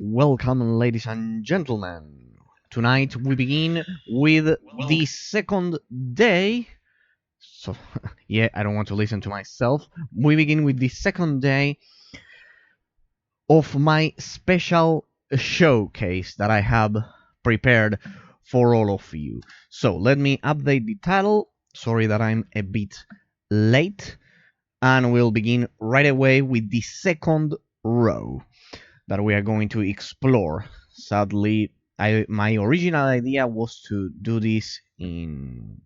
Welcome, ladies and gentlemen. Tonight we begin with the second day. So, yeah, I don't want to listen to myself. We begin with the second day of my special showcase that I have prepared for all of you. So, let me update the title. Sorry that I'm a bit late. And we'll begin right away with the second row that we are going to explore. Sadly, my original idea was to do this in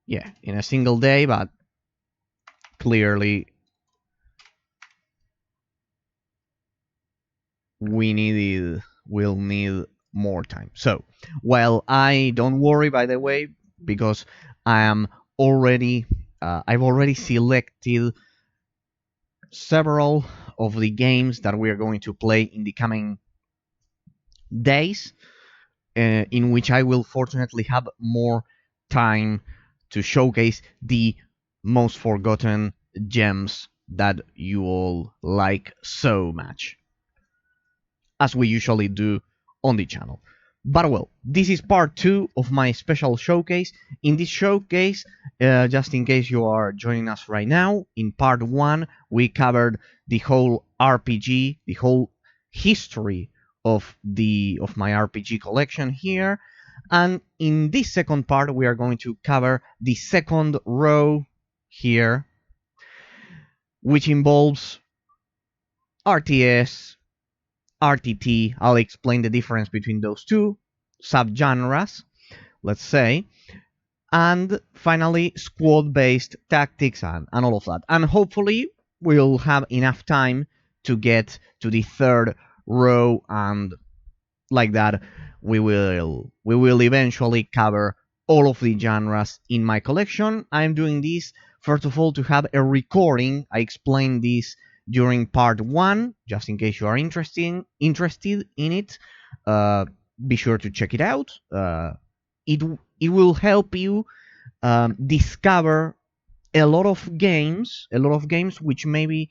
a single day, but clearly we'll need more time. So, well, I don't worry, by the way, because I've already selected several of the games that we are going to play in the coming days, in which I will fortunately have more time to showcase the most forgotten gems that you all like so much, as we usually do on the channel. But well, this is part 2 of my special showcase. In this showcase, just in case you are joining us right now, in part 1 we covered the whole RPG, the whole history of my RPG collection here, and in this second part we are going to cover the second row here, which involves RTS, RTT. I'll explain the difference between those two subgenres, let's say, and finally squad-based tactics and all of that. And hopefully we'll have enough time to get to the third row, and like that we will eventually cover all of the genres in my collection. I'm doing this first of all to have a recording. I explained this during part 1, just in case you are interested in it. Be sure to check it out. It will help you discover a lot of games which maybe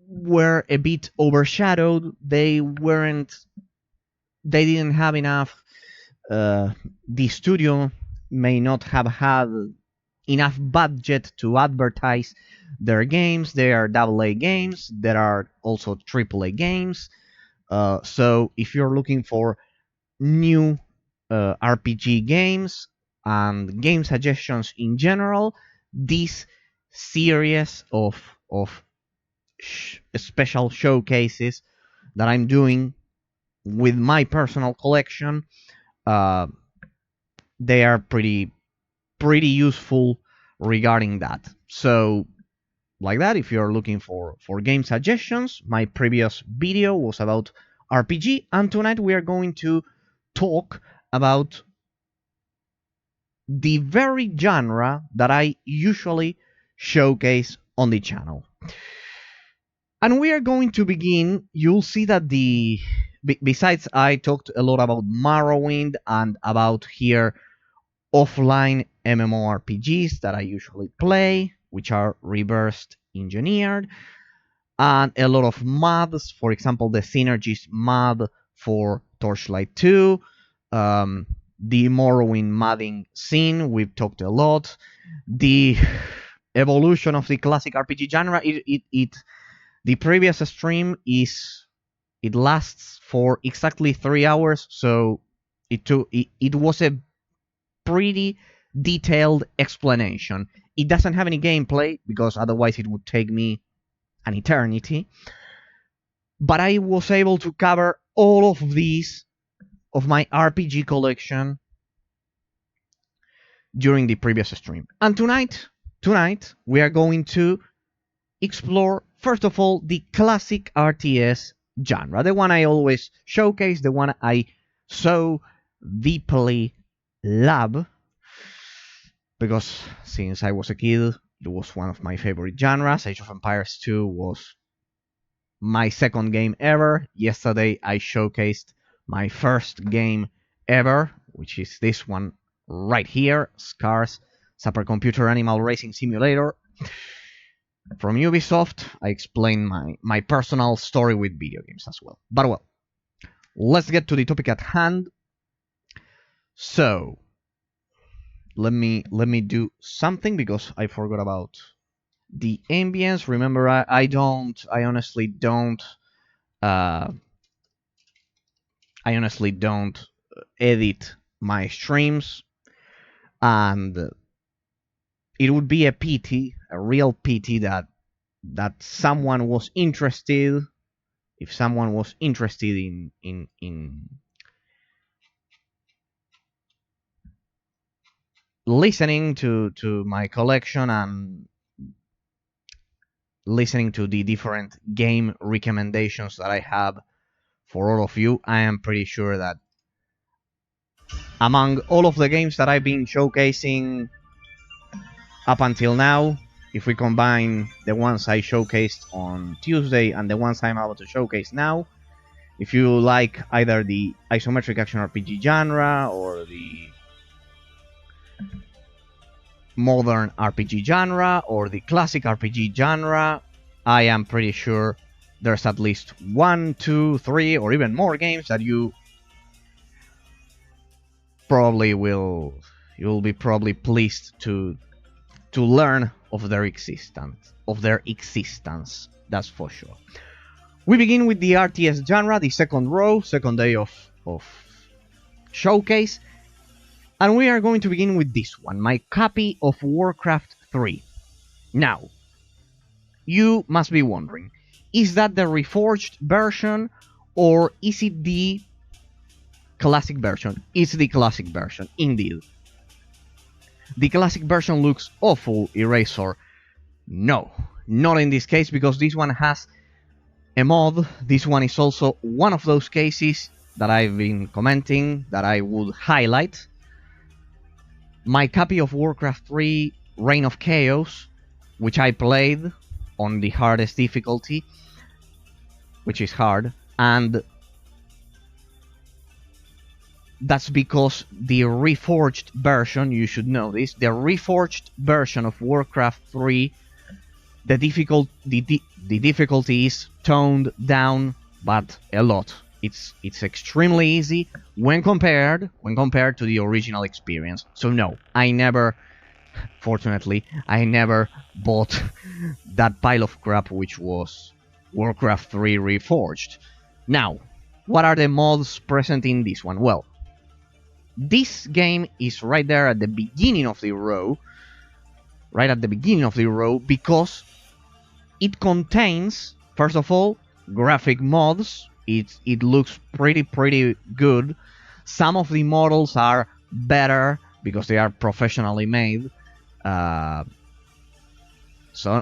were a bit overshadowed. They didn't have enough. The studio may not have had enough budget to advertise their games. They are AA games. There are also AAA games. So if you're looking for new RPG games and game suggestions in general, this series of special showcases that I'm doing with my personal collection, they are pretty useful regarding that. So like that, if you're looking for game suggestions, my previous video was about RPG, and tonight we are going to talk about the very genre that I usually showcase on the channel. And we are going to begin. You'll see that besides I talked a lot about Morrowind and about here offline MMORPGs that I usually play, which are reverse engineered, and a lot of mods. For example, the Synergies mod for Torchlight 2, the Morrowind modding scene, we've talked a lot. The evolution of the classic RPG genre, the previous stream it lasts for exactly 3 hours, so it was a pretty detailed explanation. It doesn't have any gameplay because otherwise it would take me an eternity, but I was able to cover all of these of my RPG collection during the previous stream. And tonight we are going to explore first of all the classic RTS genre, the one I always showcase, the one I so deeply love, because since I was a kid it was one of my favorite genres. Age of Empires 2 was my second game ever. Yesterday I showcased my first game ever, which is this one right here, Scars Supercomputer Animal Racing Simulator. from Ubisoft. I explain my personal story with video games as well. But well, let's get to the topic at hand. So let me do something because I forgot about the ambience. Remember, I honestly don't edit my streams, and it would be a pity, a real pity, that someone was interested, if someone was interested in listening to my collection and listening to the different game recommendations that I have for all of you. I am pretty sure that among all of the games that I've been showcasing up until now, if we combine the ones I showcased on Tuesday and the ones I'm about to showcase now, if you like either the isometric action RPG genre or the modern RPG genre or the classic RPG genre, I am pretty sure there's at least 1, 2, 3, or even more games that you will be probably pleased to learn of their existence. That's for sure. We begin with the RTS genre, the second row, second day of showcase. And we are going to begin with this one, my copy of Warcraft 3. Now, you must be wondering, is that the reforged version or is it the classic version? It's the classic version, indeed. The classic version looks awful, Eraser. No, not in this case, because this one has a mod. This one is also one of those cases that I've been commenting that I would highlight. My copy of Warcraft 3 Reign of Chaos, which I played on the hardest difficulty, which is hard, and that's because the reforged version, you should know this, the reforged version of Warcraft 3, the difficulty is toned down, but a lot. It's extremely easy when compared to the original experience. So no, fortunately, I never bought that pile of crap which was Warcraft 3 Reforged. Now, what are the mods present in this one? Well, this game is right there at the beginning of the row, because it contains, first of all, graphic mods. It looks pretty good. Some of the models are better because they are professionally made. So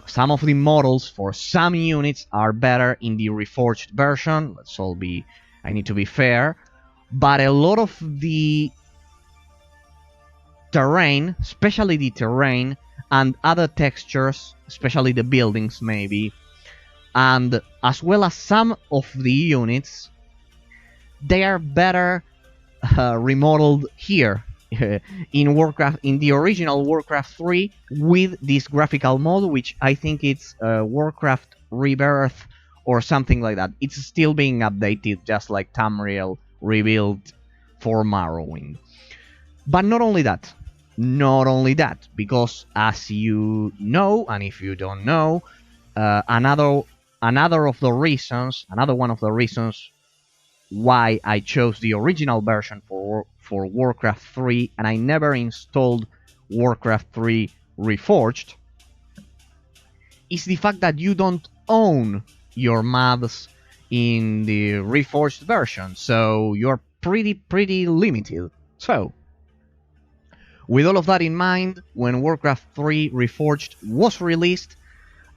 some of the models for some units are better in the reforged version. I need to be fair. But a lot of the terrain, especially the terrain, and other textures, especially the buildings maybe, and as well as some of the units, they are better remodeled here in the original Warcraft 3 with this graphical mode, which I think it's Warcraft Rebirth or something like that. It's still being updated, just like Tamriel rebuilt for Morrowind. But not only that, because as you know, and if you don't know, another one of the reasons why I chose the original version for Warcraft 3 and I never installed Warcraft 3 Reforged is the fact that you don't own your mods in the Reforged version, so you're pretty limited. So, with all of that in mind, when Warcraft 3 Reforged was released,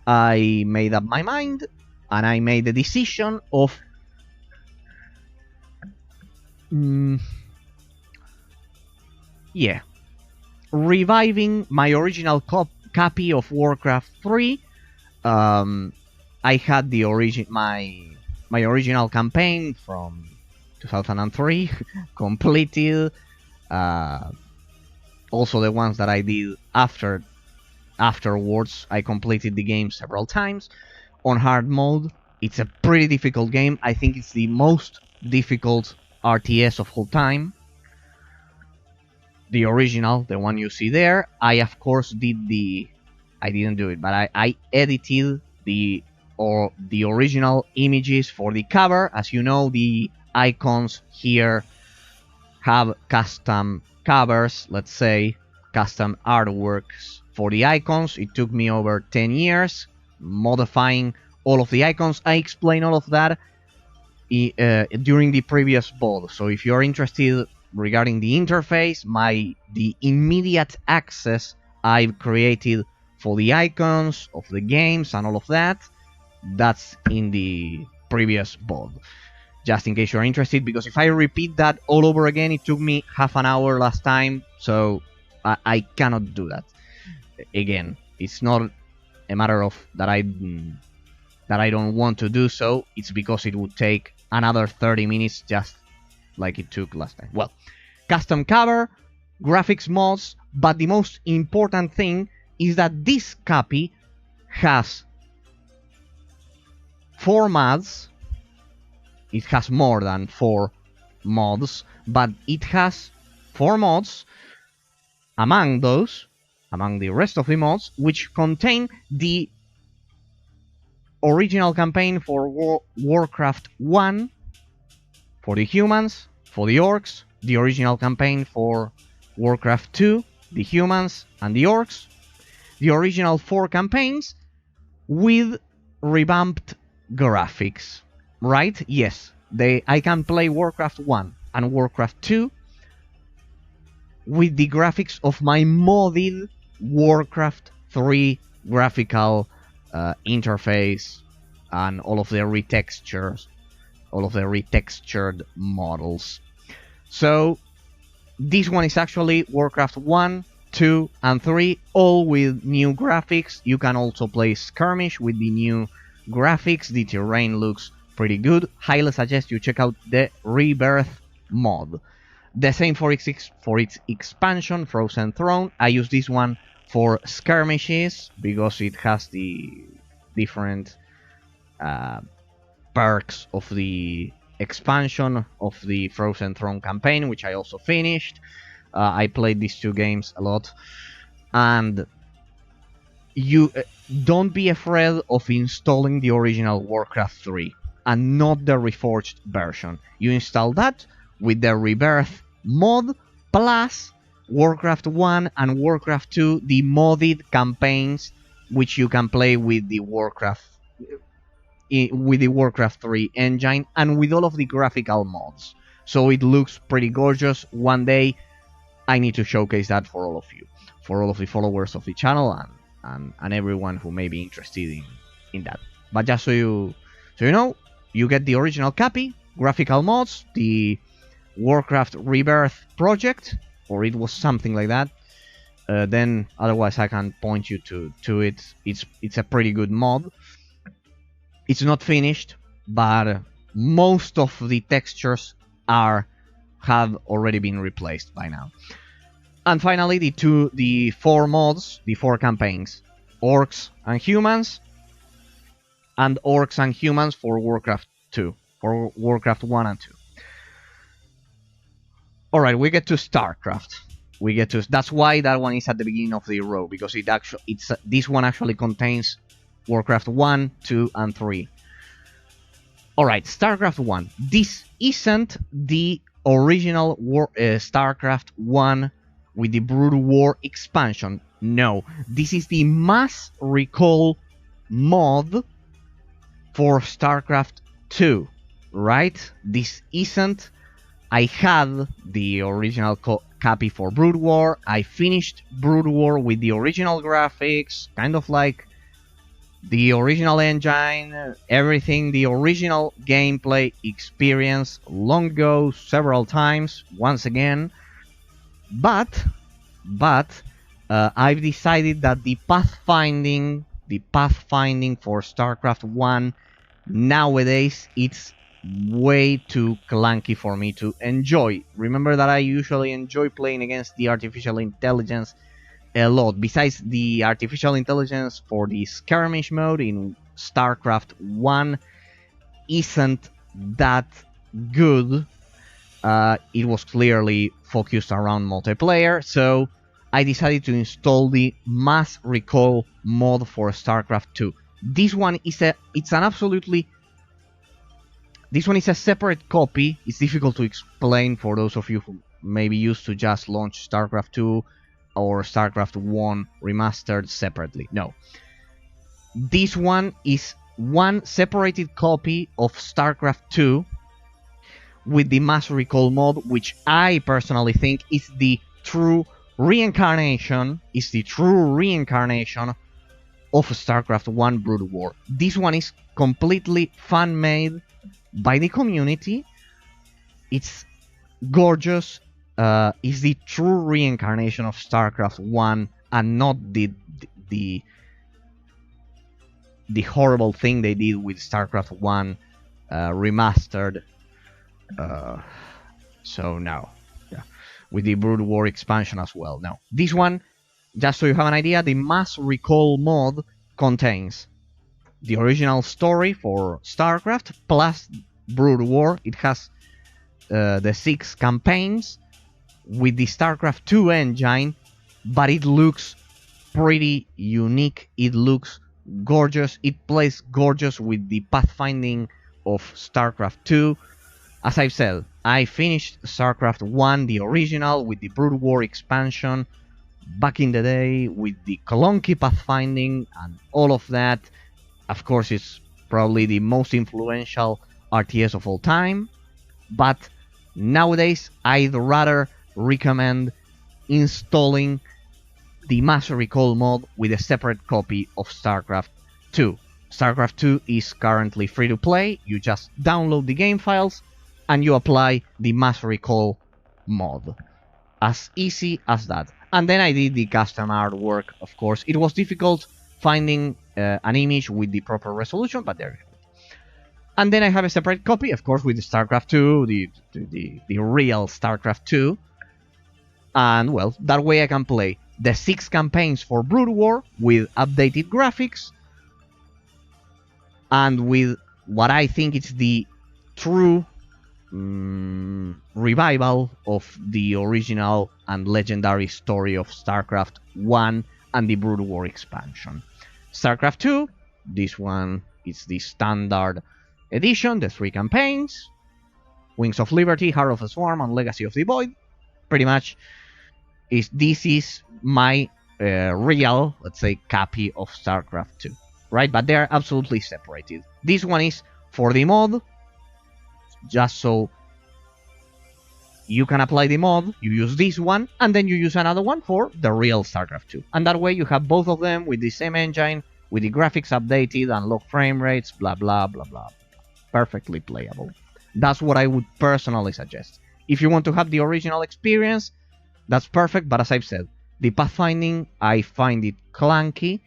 I made up my mind and I made the decision of reviving my original copy of Warcraft 3. I had the my original campaign from 2003 completed. Also the ones that I did after afterwards I completed the game several times. On hard mode, it's a pretty difficult game. I think it's the most difficult RTS of all time. The original, the one you see there. I of course I didn't do it, but I edited the original images for the cover. As you know, the icons here have custom covers, let's say, custom artworks for the icons. It took me over 10 years modifying all of the icons. I explained all of that during the previous VOD. So if you're interested regarding the interface, the immediate access I've created for the icons of the games and all of that, that's in the previous VOD. Just in case you're interested, because if I repeat that all over again, it took me half an hour last time, so I cannot do that again. It's not a matter of that I don't want to do so. It's because it would take another 30 minutes, just like it took last time. Well, custom cover, graphics mods, but the most important thing is that this copy has 4 mods. It has more than 4 mods, but it has 4 mods among the rest of the mods, which contain the original campaign for Warcraft 1 for the humans, for the orcs, the original campaign for Warcraft 2, the humans and the orcs, the original 4 campaigns with revamped graphics. Right? Yes, I can play Warcraft 1 and Warcraft 2 with the graphics of my modded Warcraft 3 graphical interface and all of the retextured models. So this one is actually Warcraft 1, 2 and 3, all with new graphics. You can also play Skirmish with the new graphics. The terrain looks pretty good. Highly suggest you check out the Rebirth mod. The same for its expansion, Frozen Throne. I use this one for skirmishes because it has the different perks of the expansion of the Frozen Throne campaign, which I also finished. I played these 2 games a lot, and you don't be afraid of installing the original Warcraft 3 and not the reforged version. You install that with the Rebirth mod plus Warcraft 1 and Warcraft 2, the modded campaigns, which you can play with the Warcraft 3 engine and with all of the graphical mods. So it looks pretty gorgeous. One day I need to showcase that for all of you, for all of the followers of the channel and everyone who may be interested in that. But just so you know, you get the original copy, graphical mods, the Warcraft Rebirth project, or it was something like that. Then otherwise I can point you to it. It's a pretty good mod. It's not finished, but most of the textures have already been replaced by now. And finally, the 4 mods, the 4 campaigns, orcs and humans, and orcs and humans for Warcraft 2, for Warcraft 1 and 2. Alright, we get to StarCraft. That's why that one is at the beginning of the row, because this one actually contains Warcraft 1, 2 and 3. Alright, StarCraft 1. This isn't the original StarCraft 1 with the Brood War expansion. No, this is the Mass Recall mod for StarCraft 2, right? This isn't. I had the original copy for Brood War. I finished Brood War with the original graphics, kind of like the original engine, everything, the original gameplay experience long ago, several times, once again. But I've decided that the pathfinding for StarCraft 1 nowadays, it's way too clunky for me to enjoy. Remember that I usually enjoy playing against the artificial intelligence a lot. Besides the artificial intelligence for the skirmish mode in StarCraft 1 isn't that good. It was clearly focused around multiplayer, so I decided to install the mass recall mod for StarCraft 2. This one is a separate copy. It's difficult to explain for those of you who maybe used to just launch StarCraft 2 or StarCraft 1 remastered separately. No. This one is one separated copy of StarCraft 2 with the mass recall mod, which I personally think is the true reincarnation of StarCraft 1 Brood War. This one is completely fan-made by the community. It's gorgeous. It's the true reincarnation of StarCraft 1 and not the horrible thing they did with StarCraft 1 remastered. So no, yeah, with the Brood War expansion as well. Now, this one, just so you have an idea, the mass recall mod contains the original story for StarCraft plus Brood War. It has the 6 campaigns with the StarCraft 2 engine, but it looks pretty unique. It looks gorgeous. It plays gorgeous with the pathfinding of StarCraft 2. As I've said, I finished StarCraft 1, the original, with the Brood War expansion back in the day with the clunky pathfinding and all of that. Of course, it's probably the most influential RTS of all time, but nowadays I'd rather recommend installing the Master Recall mod with a separate copy of StarCraft 2. StarCraft 2 is currently free to play. You just download the game files and you apply the Mass Recall mod. As easy as that. And then I did the custom artwork, of course. It was difficult finding an image with the proper resolution, but there you go. And then I have a separate copy, of course, with the StarCraft 2, the real StarCraft 2. And, well, that way I can play the 6 campaigns for Brood War with updated graphics and with what I think is the true revival of the original and legendary story of StarCraft 1 and the Brood War expansion. StarCraft 2, this one is the standard edition, the 3 campaigns, Wings of Liberty, Heart of the Swarm, and Legacy of the Void. Pretty much, this is my real, let's say, copy of StarCraft 2, right? But they are absolutely separated. This one is for the mod, just so you can apply the mod, you use this one, and then you use another one for the real StarCraft 2. And that way you have both of them with the same engine, with the graphics updated, unlock frame rates, blah, blah, blah, blah. Perfectly playable. That's what I would personally suggest. If you want to have the original experience, that's perfect, but as I've said, the pathfinding, I find it clunky.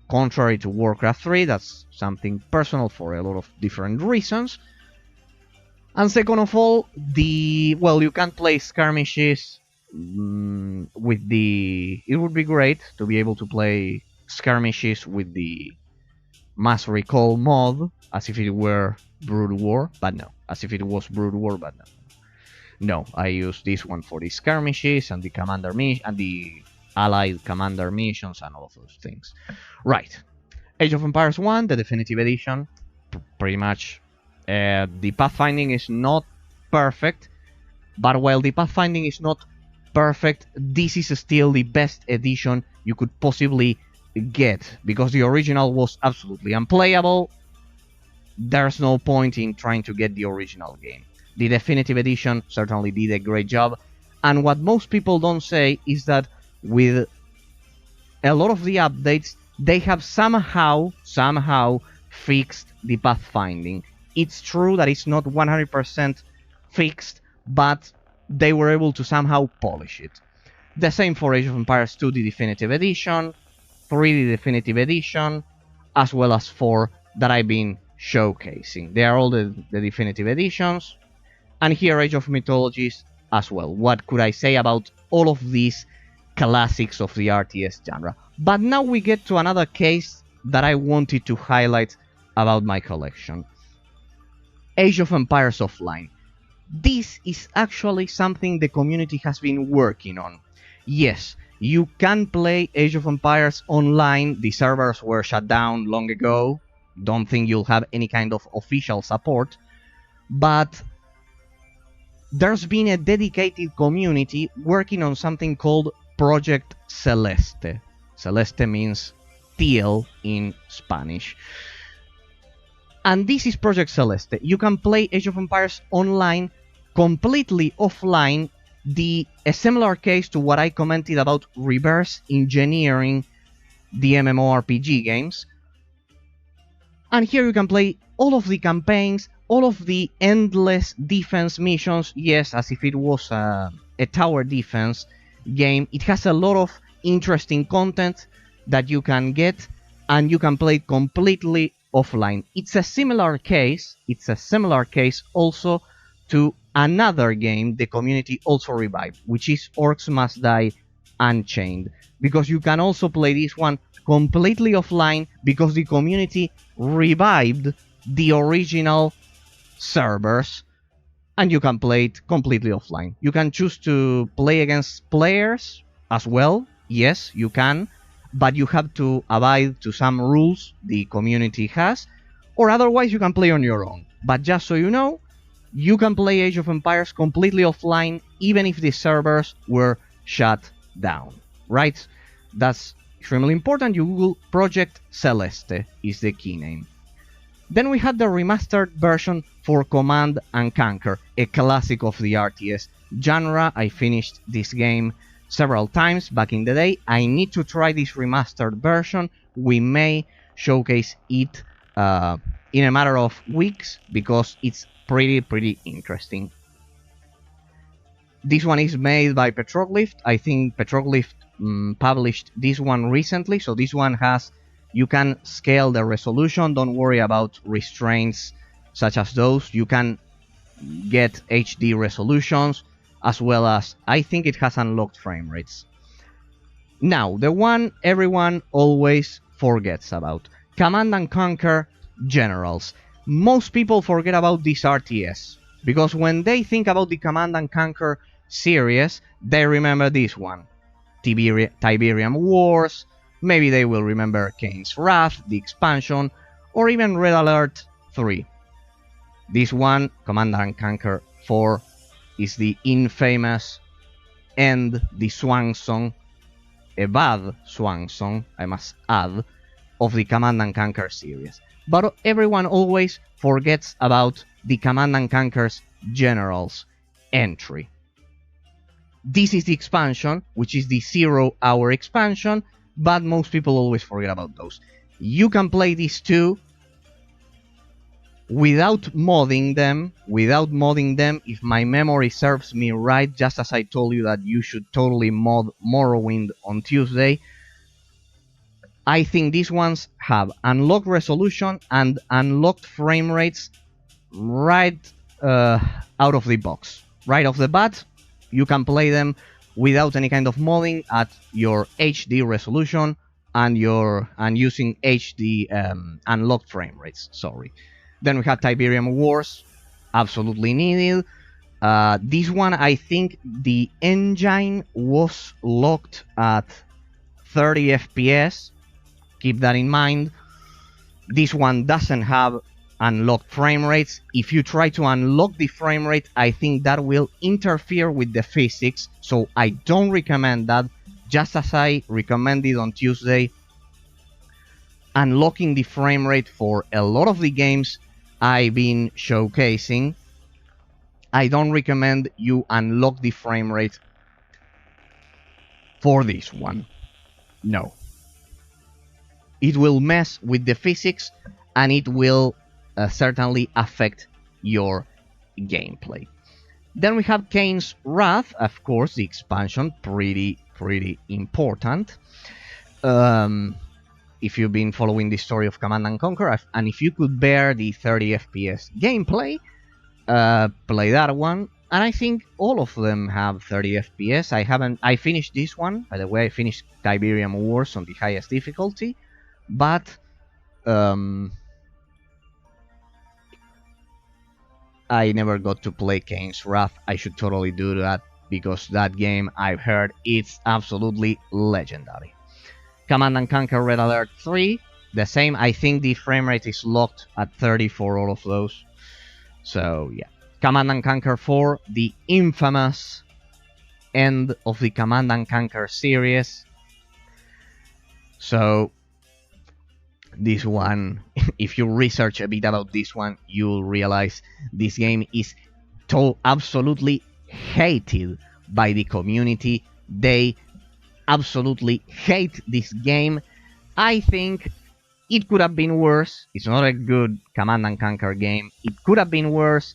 Contrary to Warcraft 3, that's something personal for a lot of different reasons. And second of all, you can play skirmishes with the... It would be great to be able to play skirmishes with the Mass Recall mod, as if it were Brood War, but no. As if it was Brood War, but no. No, I use this one for the skirmishes and the commander mission and the allied commander missions and all of those things. Right. Age of Empires 1, the definitive edition, pretty much. The pathfinding is not perfect, but while the pathfinding is not perfect, this is still the best edition you could possibly get, because the original was absolutely unplayable. There's no point in trying to get the original game. The definitive edition certainly did a great job, and what most people don't say is that with a lot of the updates, they have somehow fixed the pathfinding. It's true that it's not 100% fixed, but they were able to somehow polish it. The same for Age of Empires 2, the definitive edition, 3, the definitive edition, as well as 4 that I've been showcasing. They are all the definitive editions. And here Age of Mythologies as well. What could I say about all of these classics of the RTS genre. But now we get to another case that I wanted to highlight about my collection. Age of Empires Offline. This is actually something the community has been working on. Yes, you can play Age of Empires online. The servers were shut down long ago. Don't think you'll have any kind of official support. But there's been a dedicated community working on something called Project Celeste. Celeste means teal in Spanish. And this is Project Celeste. You can play Age of Empires online completely offline. A similar case to what I commented about reverse engineering the MMORPG games. And here you can play all of the campaigns, all of the endless defense missions. Yes, as if it was a tower defense game. It has a lot of interesting content that you can get, and you can play completely offline. It's a similar case also to another game the community also revived, which is Orcs Must Die Unchained, because you can also play this one completely offline because the community revived the original servers, and you can play it completely offline. You can choose to play against players as well. Yes, you can, but you have to abide to some rules the community has, or otherwise you can play on your own. But just so you know, you can play Age of Empires completely offline even if the servers were shut down, right? That's extremely important. You Google Project Celeste is the key name. Then we had the remastered version for Command and Conquer, a classic of the RTS genre. I finished this game several times back in the day. I need to try this remastered version. We may showcase it in a matter of weeks because it's pretty interesting. This one is made by Petroglyph. I think Petroglyph published this one recently, so this one has, you can scale the resolution. Don't worry about restraints such as those. You can get HD resolutions, as well as I think it has unlocked frame rates. Now, the one everyone always forgets about, Command and Conquer Generals. Most people forget about this RTS because when they think about the Command and Conquer series, they remember this one, Tiberium Wars. Maybe they will remember Kane's Wrath, the expansion, or even Red Alert 3. This one, Command and Conquer 4, is the infamous and the swan song, a bad swan song, I must add, of the Command and Conquer series. But everyone always forgets about the Command and Conquer's Generals entry. This is the expansion, which is the 0-hour expansion, but most people always forget about those. You can play these two without modding them, if my memory serves me right, just as I told you that you should totally mod Morrowind on Tuesday. I think these ones have unlocked resolution and unlocked frame rates right out of the box. Right off the bat, you can play them without any kind of modding at your HD resolution and using HD unlocked frame rates. Sorry. Then we have Tiberium Wars, absolutely needed. This one, I think the engine was locked at 30 FPS. Keep that in mind. This one doesn't have unlocked frame rates. If you try to unlock the frame rate, I think that will interfere with the physics, so I don't recommend that. Just as I recommended on Tuesday, unlocking the frame rate for a lot of the games I've been showcasing, I don't recommend you unlock the frame rate for this one. No. It will mess with the physics and it will certainly affect your gameplay. Then we have Kane's Wrath, of course, the expansion, pretty important. If you've been following the story of Command and Conquer, and if you could bear the 30 FPS gameplay, play that one. and I think all of them have 30 FPS. I finished this one, by the way. I finished Tiberium Wars on the highest difficulty, but I never got to play Kane's Wrath. I should totally do that, because that game, I've heard, it's absolutely legendary. Command and Conquer Red Alert 3, the same. I think the frame rate is locked at 30 for all of those. So yeah. Command and Conquer 4, the infamous end of the Command and Conquer series. So this one, if you research a bit about this one, you'll realize this game is absolutely hated by the community. They absolutely hate this game. I think it could have been worse. It's not a good Command and Conquer game. It could have been worse,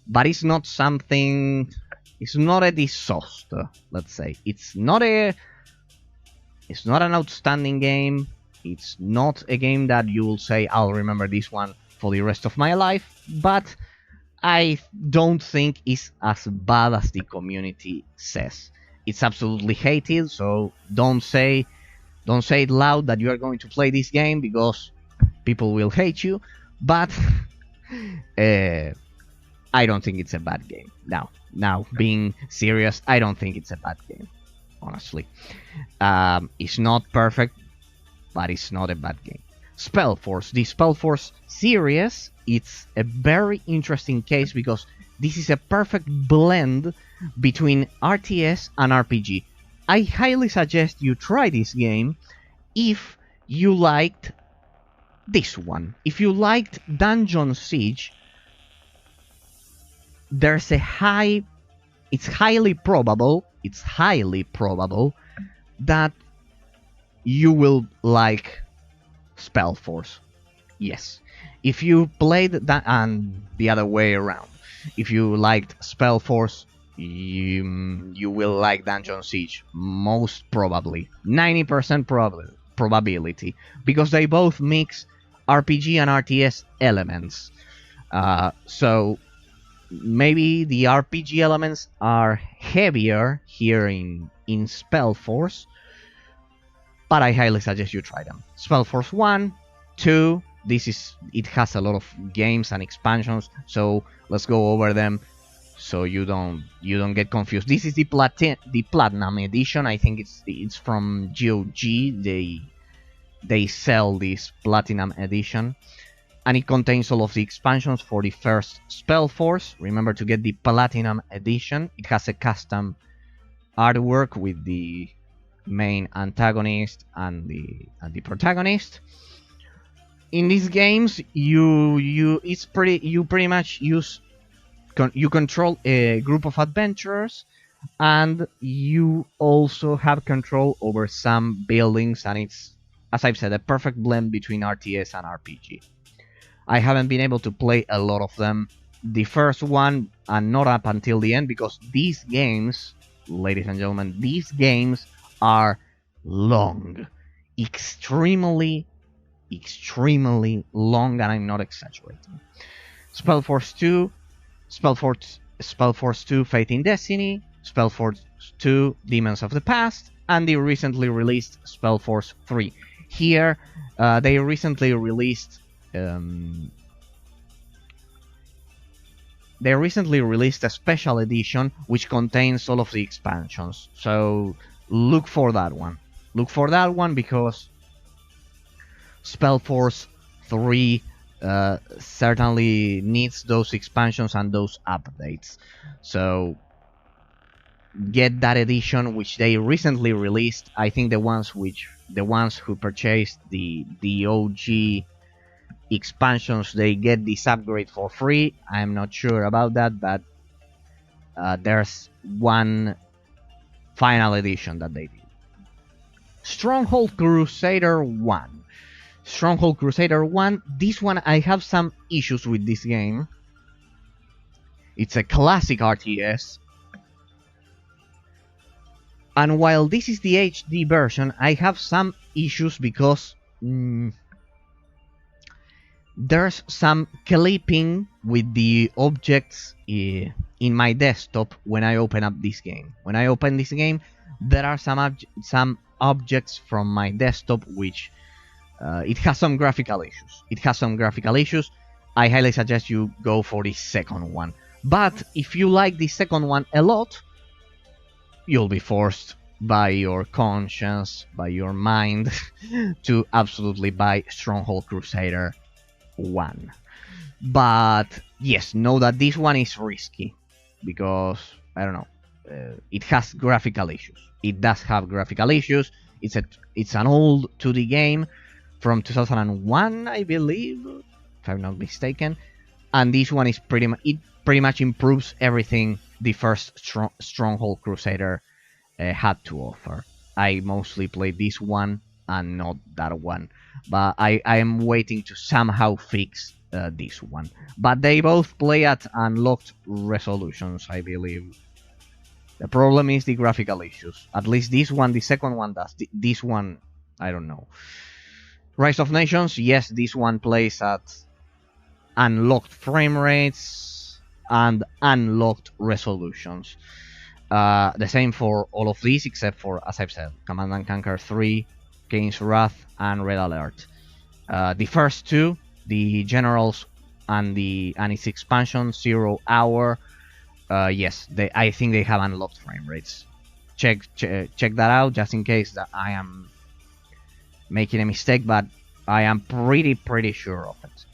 but it's not something. It's not a disaster. Let's say it's not an outstanding game. It's not a game that you will say, I'll remember this one for the rest of my life, but I don't think it's as bad as the community says. It's absolutely hated, so don't say it loud that you are going to play this game, because people will hate you. But I don't think it's a bad game. Now being serious, I don't think it's a bad game, honestly. It's not perfect, but it's not a bad game. Spellforce. The Spellforce series, it's a very interesting case, because this is a perfect blend between RTS and RPG. I highly suggest you try this game if you liked this one. If you liked Dungeon Siege, it's highly probable that you will like Spellforce. Yes. If you played that, and the other way around, if you liked Spellforce, you will like Dungeon Siege. Most probably. 90% probability. Because they both mix RPG and RTS elements. So maybe the RPG elements are heavier here in Spellforce, but I highly suggest you try them. Spellforce 1, 2, it has a lot of games and expansions, so let's go over them so you don't get confused. This is the Platinum edition. I think it's from GOG. They sell this Platinum edition, and it contains all of the expansions for the first Spellforce. Remember to get the Platinum edition. It has a custom artwork with the main antagonist and the protagonist. In these games, you pretty much you control a group of adventurers, and you also have control over some buildings, and it's, as I've said, a perfect blend between RTS and RPG. I haven't been able to play a lot of them. The first one, and not up until the end, because these games, ladies and gentlemen, these games are long. Extremely long, and I'm not exaggerating. Spellforce 2, Spellforce 2 Fate in Destiny, Spellforce 2 Demons of the Past, and the recently released Spellforce 3. Here, they recently released a special edition which contains all of the expansions. So look for that one. Because Spellforce 3 certainly needs those expansions and those updates. So get that edition which they recently released. I think the ones who purchased the OG expansions, they get this upgrade for free. I'm not sure about that, but there's one final edition that they did. Stronghold Crusader 1. Stronghold Crusader 1. This one, I have some issues with this game. It's a classic RTS. And while this is the HD version, I have some issues because There's some clipping with the objects in my desktop when I open up this game. When I open this game, there are some objects from my desktop which it has some graphical issues. I highly suggest you go for the second one. But if you like the second one a lot, you'll be forced by your conscience, by your mind, to absolutely buy Stronghold Crusader 1. But yes, know that this one is risky because I don't know. It has graphical issues. It does have graphical issues. It's an old 2D game from 2001, I believe, if I'm not mistaken. And this one is pretty much improves everything the first Stronghold Crusader had to offer. I mostly played this one and not that one, but I am waiting to somehow fix this one. But they both play at unlocked resolutions, I believe. The problem is the graphical issues. At least this one, the second one does. This one, I don't know. Rise of Nations, yes, this one plays at unlocked frame rates and unlocked resolutions. The same for all of these, except for, as I've said, Command & Conquer 3, Kane's Wrath, and Red Alert. The first two, the Generals and its expansion, 0 Hour, yes, I think they have unlocked frame rates. Check that out, just in case that I am making a mistake, but I am pretty sure of it.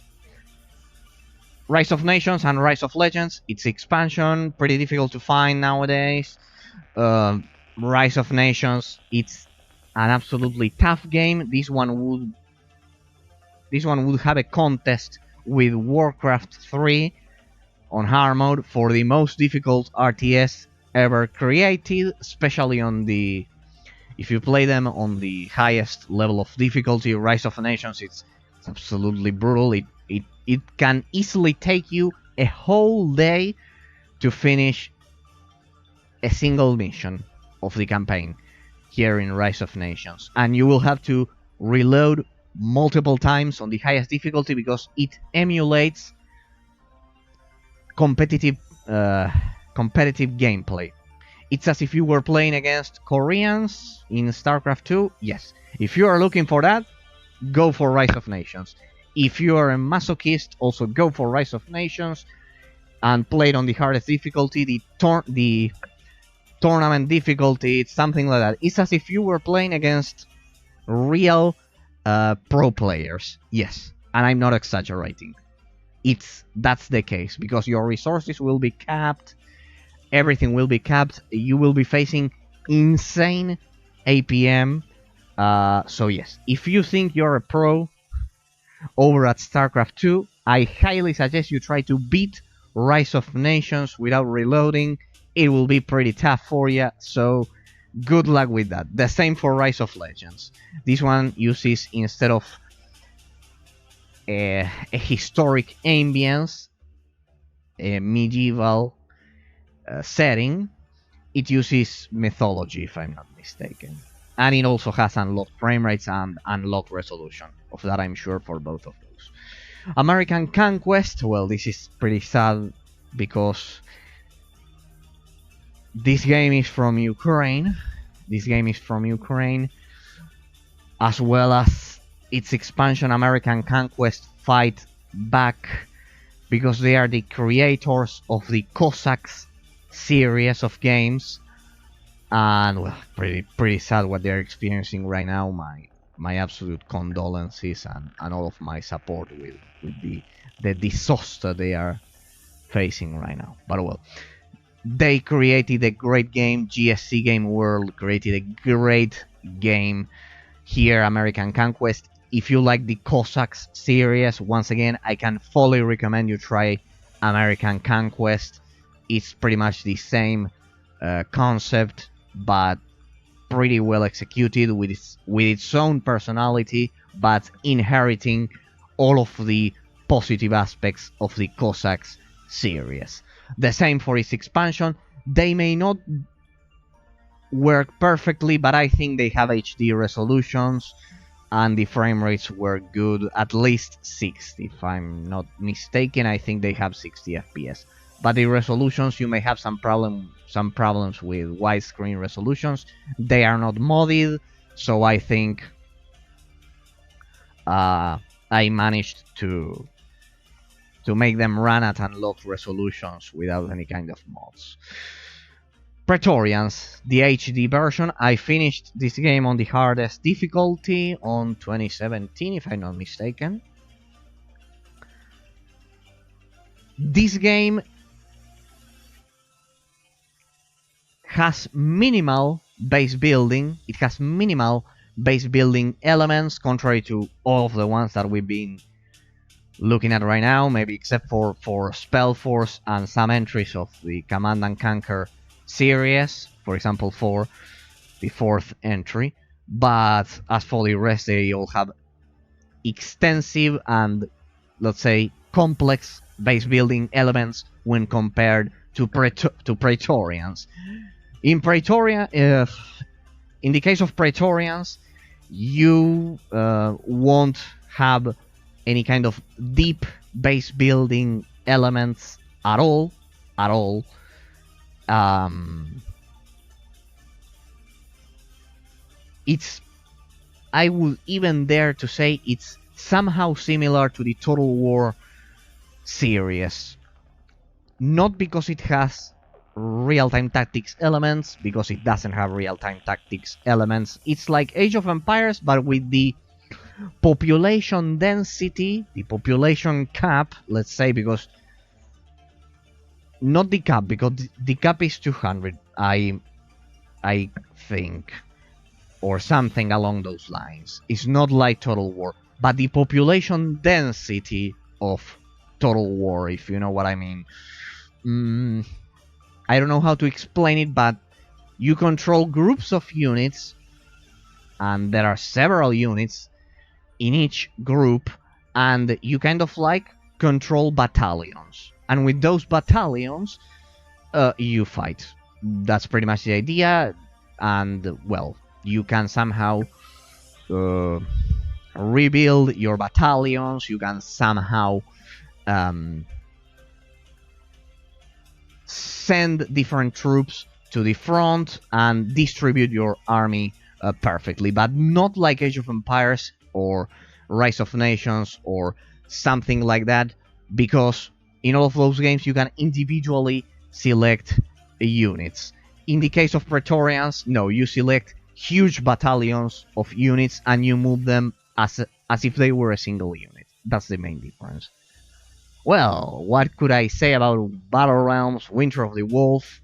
Rise of Nations and Rise of Legends, its expansion, pretty difficult to find nowadays. Rise of Nations, it's an absolutely tough game. This one would have a contest with Warcraft 3 on hard mode for the most difficult RTS ever created, especially on the... If you play them on the highest level of difficulty, Rise of Nations, it's absolutely brutal. It can easily take you a whole day to finish a single mission of the campaign here in Rise of Nations. And you will have to reload multiple times on the highest difficulty because it emulates competitive gameplay. It's as if you were playing against Koreans in StarCraft 2. Yes, if you are looking for that, go for Rise of Nations. If you are a masochist, also go for Rise of Nations and play it on the hardest difficulty, the tournament difficulty, it's something like that. It's as if you were playing against real pro players. Yes, and I'm not exaggerating. That's the case because your resources will be capped, everything will be capped. You will be facing insane APM. So yes, if you think you're a pro over at StarCraft 2, I highly suggest you try to beat Rise of Nations without reloading. It will be pretty tough for you, so good luck with that. The same for Rise of Legends. This one uses, instead of a historic ambience, a medieval setting, it uses mythology, if I'm not mistaken. And it also has unlocked frame rates and unlocked resolution. Of that I'm sure for both of those. American Conquest, well, this is pretty sad because this game is from Ukraine. As well as its expansion American Conquest Fight Back, because they are the creators of the Cossacks series of games. And well, pretty sad what they're experiencing right now. My absolute condolences and all of my support with the disaster they are facing right now. But well, they created a great game. GSC Game World created a great game here, American Conquest. If you like the Cossacks series, once again, I can fully recommend you try American Conquest. It's pretty much the same concept, but pretty well executed with its own personality, but inheriting all of the positive aspects of the Cossacks series. The same for its expansion. They may not work perfectly, but I think they have HD resolutions. and the frame rates were good, at least 60. If I'm not mistaken, I think they have 60 FPS. But the resolutions, you may have some problems with widescreen resolutions. They are not modded, so I think I managed to make them run at unlocked resolutions without any kind of mods. Praetorians, the HD version. I finished this game on the hardest difficulty on 2017, if I'm not mistaken. This game has minimal base building. It has minimal base building elements, contrary to all of the ones that we've been looking at right now, maybe except for Spellforce and some entries of the Command and Conquer series, for example, for the 4th entry. But as for the rest, they all have extensive and, let's say, complex base building elements when compared to Praetorians. In the case of Praetorians, you won't have any kind of deep base building elements at all. It's, I would even dare to say, it's somehow similar to the Total War series. Not because it has real-time tactics elements, because it doesn't have real-time tactics elements. It's like Age of Empires, but with the population density, the population cap, let's say, because not the cap, because the cap is 200, I think, or something along those lines. It's not like Total War, but the population density of Total War, if you know what I mean. I don't know how to explain it, but you control groups of units, and there are several units in each group, and you kind of like control battalions. And with those battalions, you fight. That's pretty much the idea. And, well, you can somehow rebuild your battalions. You can somehow send different troops to the front and distribute your army perfectly. But not like Age of Empires or Rise of Nations or something like that, because in all of those games you can individually select units. In the case of Praetorians, no, you select huge battalions of units and you move them as if they were a single unit. That's the main difference. Well, what could I say about Battle Realms, Winter of the Wolf,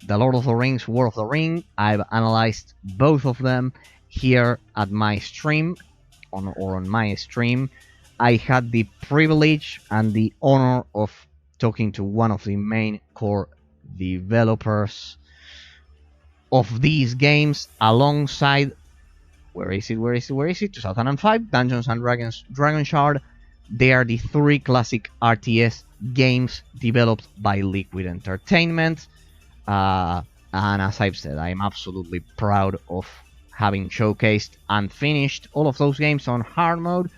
The Lord of the Rings, War of the Ring? I've analyzed both of them here at my stream, on my stream. I had the privilege and the honor of talking to one of the main core developers of these games alongside, where is it? 2005, Dungeons and Dragons, Dragon Shard. They are the 3 classic RTS games developed by Liquid Entertainment. And as I've said, I'm absolutely proud of having showcased and finished all of those games on hard mode.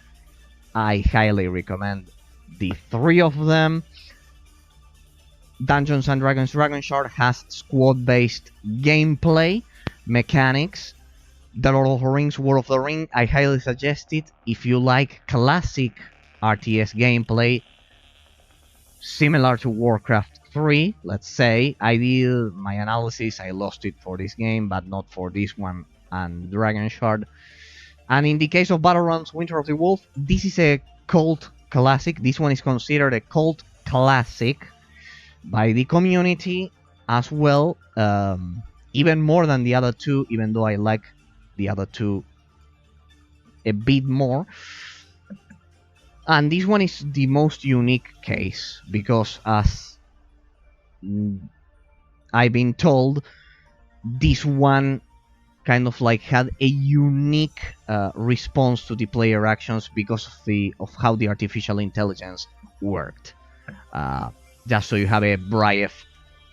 I highly recommend the 3 of them. Dungeons and Dragons Dragon Shard has squad-based gameplay mechanics. The Lord of the Rings, War of the Ring, I highly suggest it if you like classic RTS gameplay, similar to Warcraft 3, let's say. I did my analysis, I lost it for this game, but not for this one and Dragon Shard. And in the case of Battlegrounds Winter of the Wolf, this is a cult classic. This one is considered a cult classic by the community as well, even more than the other 2, even though I like the other 2 a bit more. And this one is the most unique case, because as I've been told, this one kind of like had a unique response to the player actions because of how the artificial intelligence worked. Just so you have a brief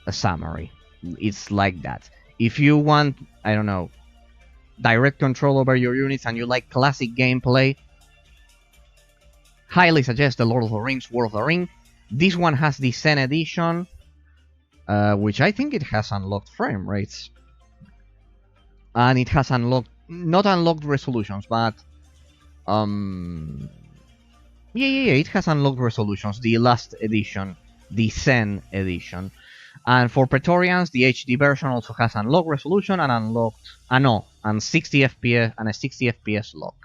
summary, it's like that. If you want, I don't know, direct control over your units and you like classic gameplay, highly suggest the Lord of the Rings, War of the Ring. This one has the Zen edition, which I think it has unlocked frame rates. And it has unlocked, not unlocked resolutions, but it has unlocked resolutions. The last edition, the Zen edition. And for Praetorians, the HD version also has unlocked resolution and and 60 FPS and a 60 FPS lock.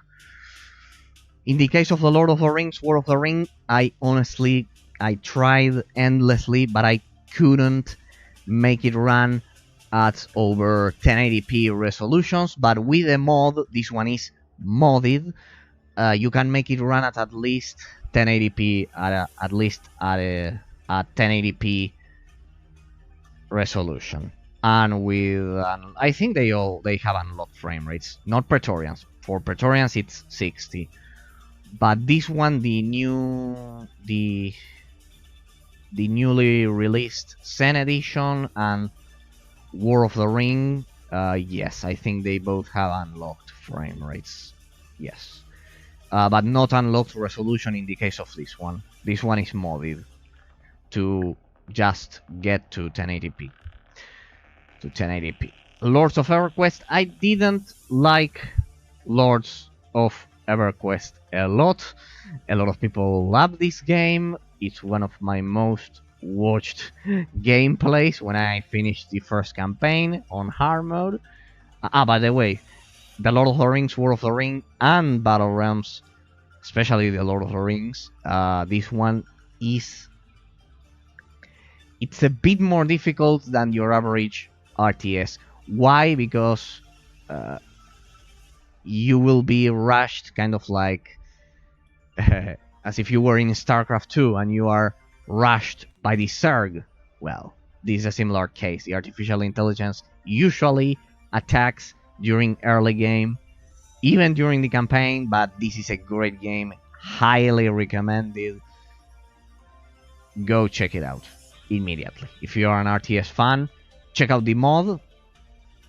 In the case of the Lord of the Rings, War of the Ring, I tried endlessly, but I couldn't make it run at over 1080p resolutions. But with a mod, this one is modded, you can make it run at least 1080p, at least at 1080p resolution. And with, I think they have unlocked frame rates. Not Praetorians. For Praetorians, it's 60. But this one, the newly released Zen edition and War of the Ring, yes, I think they both have unlocked frame rates. Yes. But not unlocked resolution in the case of this one. This one is modded to just get to 1080p. Lords of EverQuest, I didn't like Lords of EverQuest a lot. A lot of people love this game. It's one of my most watched gameplays when I finished the first campaign on hard mode. By the way, the Lord of the Rings, War of the Ring, and Battle Realms, especially the Lord of the Rings, this one it's a bit more difficult than your average RTS. Why? Because you will be rushed, kind of like as if you were in StarCraft 2 and you are rushed by the Zerg. Well, this is a similar case. The artificial intelligence usually attacks during early game, even during the campaign, but this is a great game, highly recommended. Go check it out immediately. If you are an RTS fan, check out the mod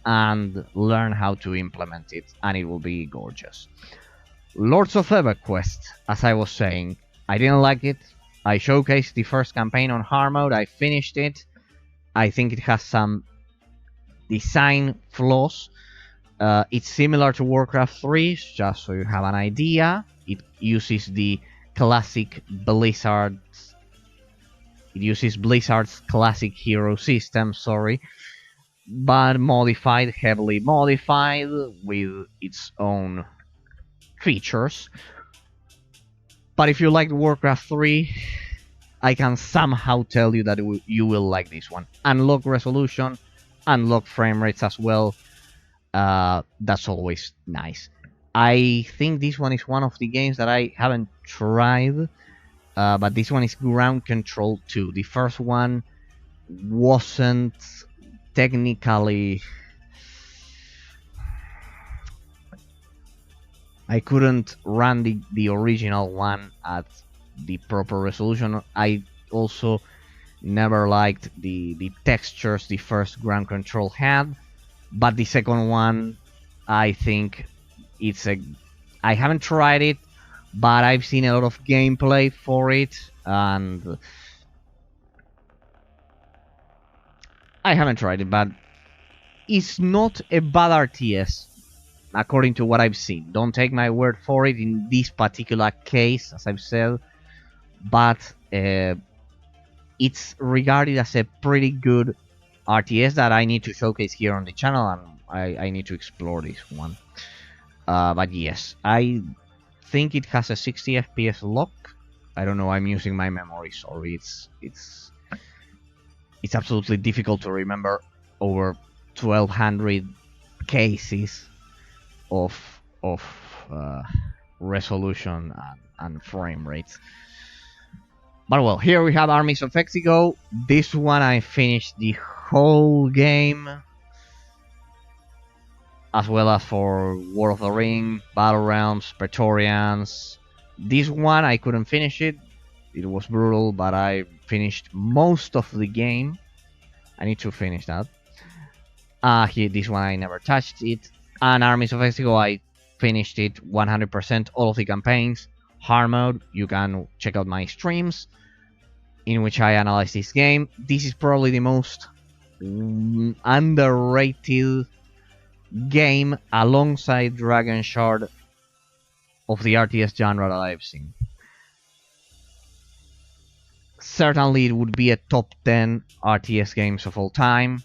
and learn how to implement it, and it will be gorgeous. Lords of EverQuest, as I was saying, I didn't like it. I showcased the first campaign on hard mode, I finished it. I think it has some design flaws. It's similar to Warcraft 3, just so you have an idea. It uses the classic Blizzard's... It uses Blizzard's classic hero system, but modified, heavily modified, with its own features. But if you liked Warcraft 3, I can somehow tell you that you will like this one. Unlock resolution, unlock frame rates as well. That's always nice. I think this one is one of the games that I haven't tried, but this one is Ground Control 2. The first one wasn't technically... I couldn't run the original one at the proper resolution. I also never liked the textures the first Ground Control had, but the second one, I think I haven't tried it, but I've seen a lot of gameplay for it, and I haven't tried it, but it's not a bad RTS, according to what I've seen. Don't take my word for it in this particular case, as I've said, but it's regarded as a pretty good RTS that I need to showcase here on the channel, and I need to explore this one. But yes, I think it has a 60 FPS lock. I don't know, I'm using my memory, sorry. It's absolutely difficult to remember over 1200 cases of resolution and frame rates. But well, here we have Armies of Exigo. This one I finished the whole game, as well as for War of the Ring, Battle Realms, Praetorians. This one I couldn't finish it. It was brutal, but I finished most of the game. I need to finish that. This one I never touched it. And Armies of Exego, I finished it 100%, all of the campaigns. Hard mode, you can check out my streams in which I analyze this game. This is probably the most underrated game alongside Dragon Shard of the RTS genre that I've seen. Certainly it would be a top 10 RTS games of all time.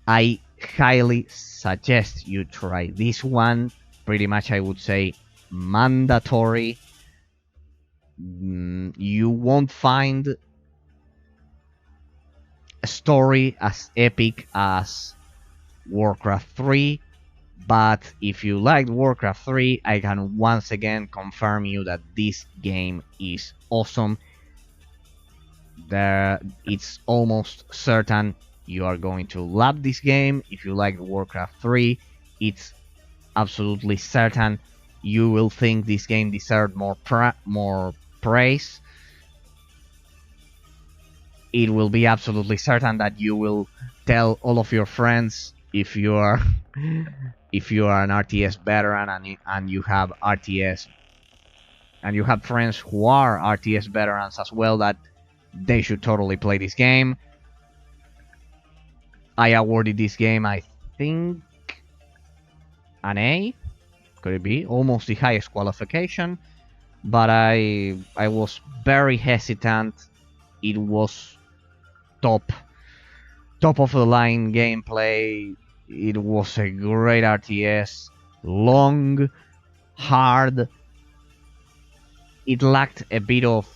I highly suggest you try this one. Pretty much I would say mandatory. You won't find a story as epic as Warcraft 3, but if you liked Warcraft 3, I can once again confirm you that this game is awesome. It's almost certain you are going to love this game. If you like Warcraft 3, it's absolutely certain you will think this game deserved more praise. It will be absolutely certain that you will tell all of your friends if you are an RTS veteran and you have RTS and you have friends who are RTS veterans as well, that they should totally play this game. I awarded this game, I think, an A. Could it be? Almost the highest qualification. But I was very hesitant. It was top of the line gameplay. It was a great RTS. Long, hard. It lacked a bit of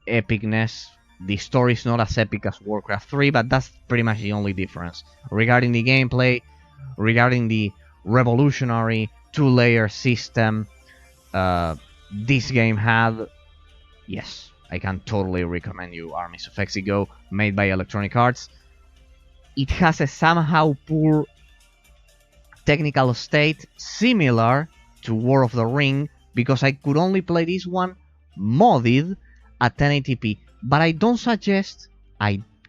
epicness. The story is not as epic as Warcraft 3, but that's pretty much the only difference. Regarding the gameplay, regarding the revolutionary two-layer system this game had, yes, I can totally recommend you Armies of Exego, made by Electronic Arts. It has a somehow poor technical state, similar to War of the Ring, because I could only play this one modded at 1080p. But I don't suggest,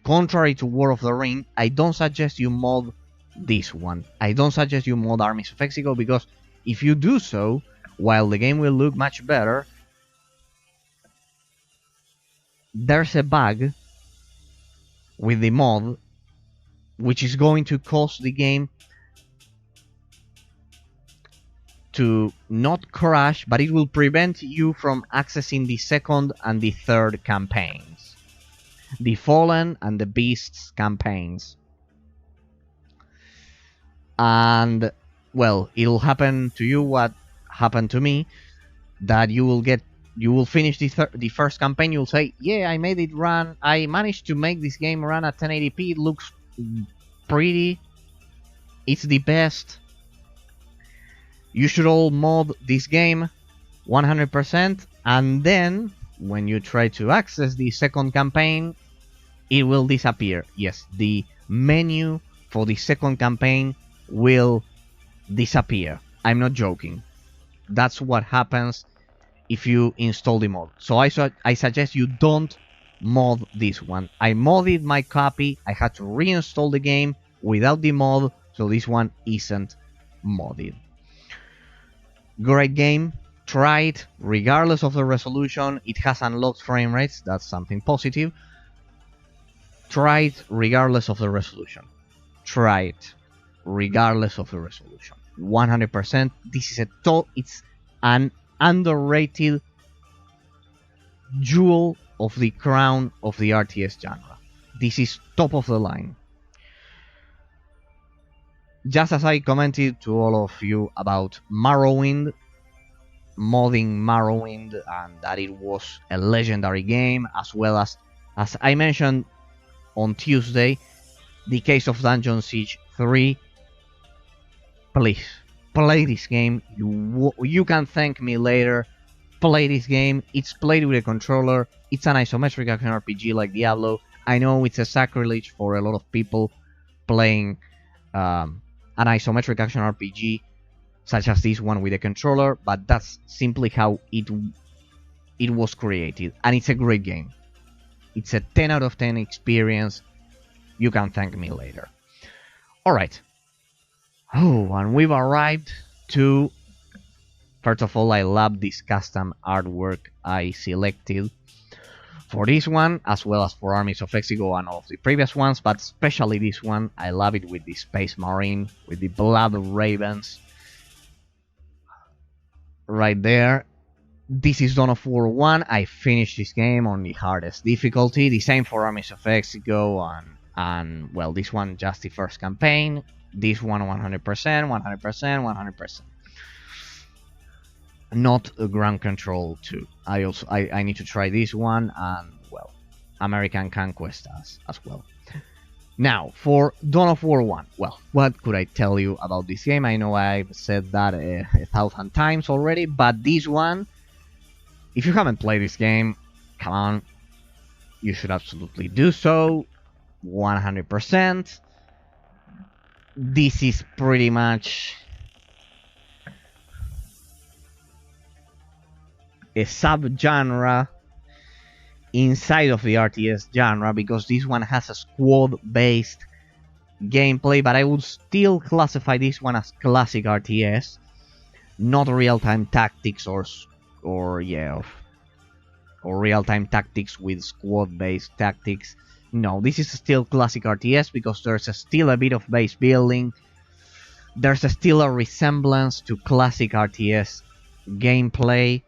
contrary to War of the Ring, I don't suggest you mod this one. I don't suggest you mod Armies of Exego, because if you do so, while the game will look much better, there's a bug with the mod which is going to cause the game to not crash, but it will prevent you from accessing the second and the third campaigns, the Fallen and the Beasts campaigns. And well, it'll happen to you what happened to me, that you will finish the first campaign, you'll say, yeah, I made it run, I managed to make this game run at 1080p, it looks pretty, it's the best, you should all mod this game 100%, and then when you try to access the second campaign, it will disappear. Yes, the menu for the second campaign will disappear. I'm not joking. That's what happens if you install the mod. So I suggest you don't mod this one. I modded my copy. I had to reinstall the game without the mod, so this one isn't modded. Great game. Try it regardless of the resolution. It has unlocked frame rates. That's something positive. Try it regardless of the resolution. Try it regardless of the resolution. 100%. This is it's an underrated jewel of the crown of the RTS genre. This is top of the line. Just as I commented to all of you about Morrowind, modding Morrowind, and that it was a legendary game, as well as I mentioned on Tuesday, the case of Dungeon Siege 3, please, play this game. You can thank me later. Play this game. It's played with a controller. It's an isometric action RPG like Diablo. I know it's a sacrilege for a lot of people playing an isometric action RPG such as this one with a controller, but that's simply how it was created, and it's a great game. It's a 10 out of 10 experience. you can thank me later. Alright. Oh, and we've arrived to... First of all, I love this custom artwork I selected for this one, as well as for Armies of Exigo and all of the previous ones, but especially this one. I love it with the Space Marine, with the Blood Ravens. Right there. This is Dawn of War 1. I finished this game on the hardest difficulty. The same for Armies of Exigo and well, this one just the first campaign. This one 100%, 100%, 100%. Not a ground control 2. I need to try this one, and well, American Conquest as well. Now for Dawn of War 1. Well, what could I tell you about this game? I know I've said that 1,000 times already, but this one, if you haven't played this game, come on, you should absolutely do so. 100%. This is pretty much a sub-genre inside of the RTS genre, because this one has a squad-based gameplay, but I would still classify this one as classic RTS, not real-time tactics or real-time tactics with squad-based tactics. No, this is still classic RTS because there's still a bit of base building. There's still a resemblance to classic RTS gameplay.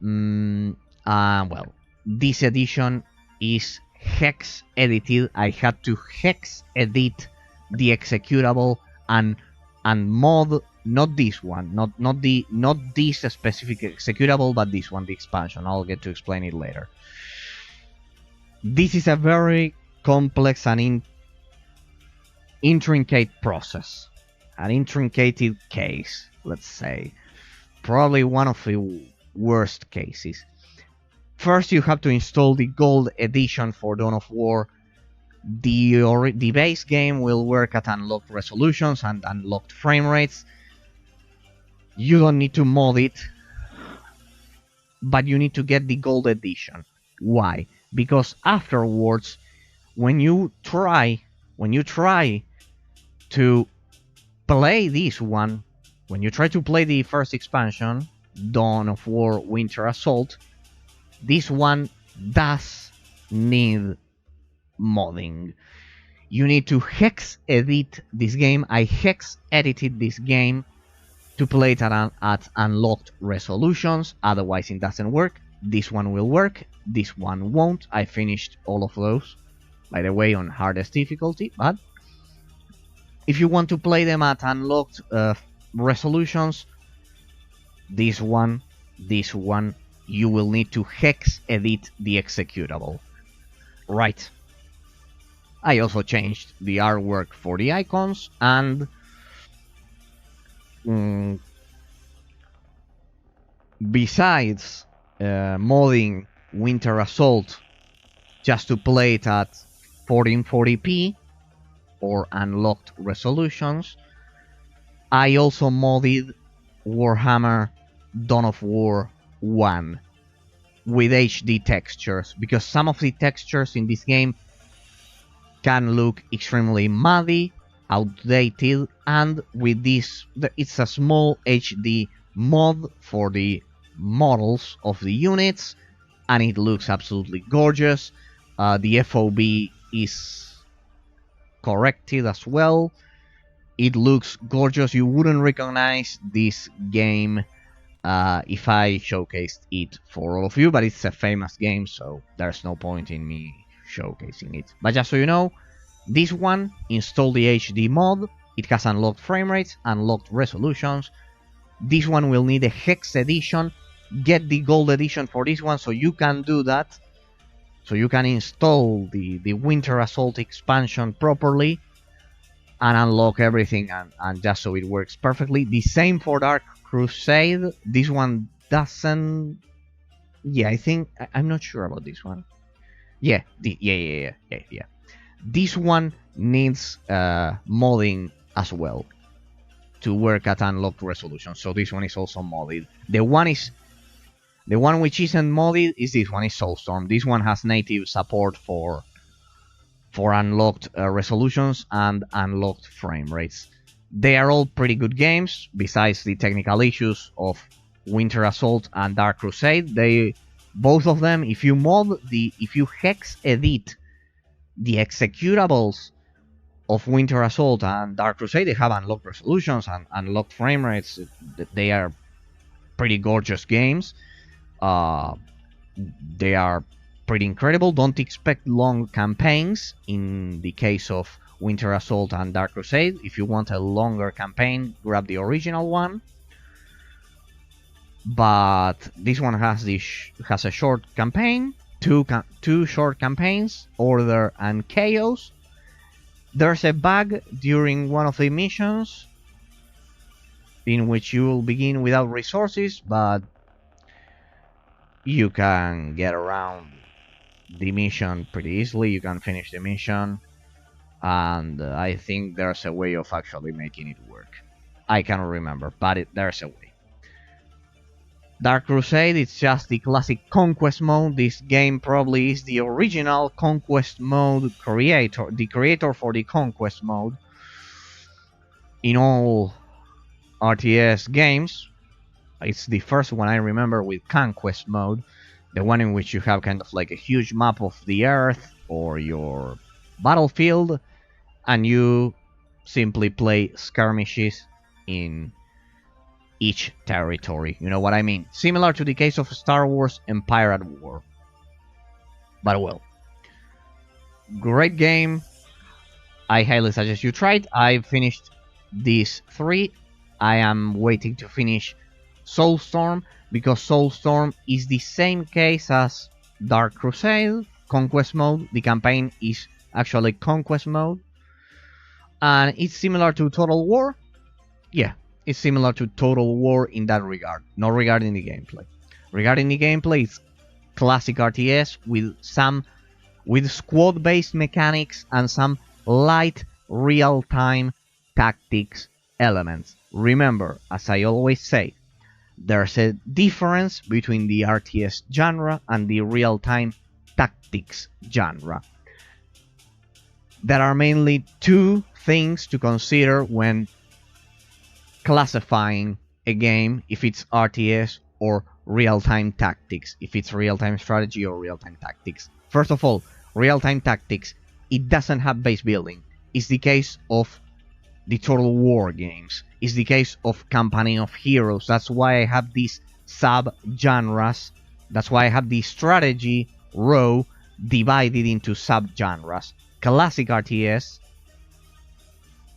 Well, this edition is hex edited. I had to hex edit the executable and mod, not this one, not this specific executable, but this one, the expansion. I'll get to explain it later. This is a very complex and intricate process, an intricated case, let's say. Probably one of the worst cases. First, you have to install the gold edition for Dawn of War. The base game will work at unlocked resolutions and unlocked frame rates. You don't need to mod it, but you need to get the gold edition. Why? Because afterwards, when you try to play this one, when you try to play the first expansion, Dawn of War Winter Assault, this one does need modding. You need to hex edit this game. I hex edited this game to play it at unlocked resolutions, otherwise it doesn't work. This one will work, this one won't. I finished all of those, by the way, on hardest difficulty, but if you want to play them at unlocked resolutions, this one, you will need to hex edit the executable. Right. I also changed the artwork for the icons, and besides modding Winter Assault just to play it at 1440p or unlocked resolutions, I also modded Warhammer Dawn of War 1 with HD textures, because some of the textures in this game can look extremely muddy, outdated, and with this, it's a small HD mod for the models of the units, and it looks absolutely gorgeous. The FOB is corrected as well. It looks gorgeous. You wouldn't recognize this game if I showcased it for all of you, but it's a famous game, so there's no point in me showcasing it. But just so you know, this one, install the HD mod. It has unlocked frame rates, unlocked resolutions. This one will need a hex edition. Get the gold edition for this one so you can do that. So you can install the Winter Assault expansion properly and unlock everything, and just so it works perfectly. The same for Dark Crusade. This one doesn't... Yeah, I think... I'm not sure about this one. Yeah. This one needs modding as well to work at unlocked resolution. So this one is also modded. The one which isn't modded is this one, is Soulstorm. This one has native support for for unlocked resolutions and unlocked frame rates. They are all pretty good games, besides the technical issues of Winter Assault and Dark Crusade. Both of them, if you hex edit the executables of Winter Assault and Dark Crusade, they have unlocked resolutions and unlocked frame rates. They are pretty gorgeous games. They are pretty incredible. Don't expect long campaigns in the case of Winter Assault and Dark Crusade. If you want a longer campaign, grab the original one. But this one has a short campaign, two short campaigns, Order and Chaos. There's a bug during one of the missions in which you will begin without resources, but you can get around the mission pretty easily. You can finish the mission, and I think there's a way of actually making it work. I cannot remember, but there's a way. Dark Crusade, it's just the classic conquest mode. This game probably is the original conquest mode creator, the creator for the conquest mode in all RTS games. It's the first one I remember with conquest mode, the one in which you have kind of like a huge map of the earth or your battlefield, and you simply play skirmishes in each territory. You know what I mean? Similar to the case of Star Wars Empire at War. But well, great game. I highly suggest you try it. I've finished these 3. I am waiting to finish Soulstorm, because Soulstorm is the same case as Dark Crusade, conquest mode. The campaign is actually conquest mode, and it's similar to Total War. Yeah, it's similar to Total War in that regard, not regarding the gameplay. Regarding the gameplay, it's classic RTS with squad-based mechanics and some light real-time tactics elements. Remember, as I always say, there's a difference between the RTS genre and the real-time tactics genre. There are mainly 2 things to consider when classifying a game, if it's RTS or real-time tactics, if it's real-time strategy or real-time tactics. First of all, real-time tactics, it doesn't have base building. It's the case of the Total War games. It's the case of Company of Heroes. That's why I have these sub-genres. That's why I have the strategy row divided into sub-genres. Classic RTS,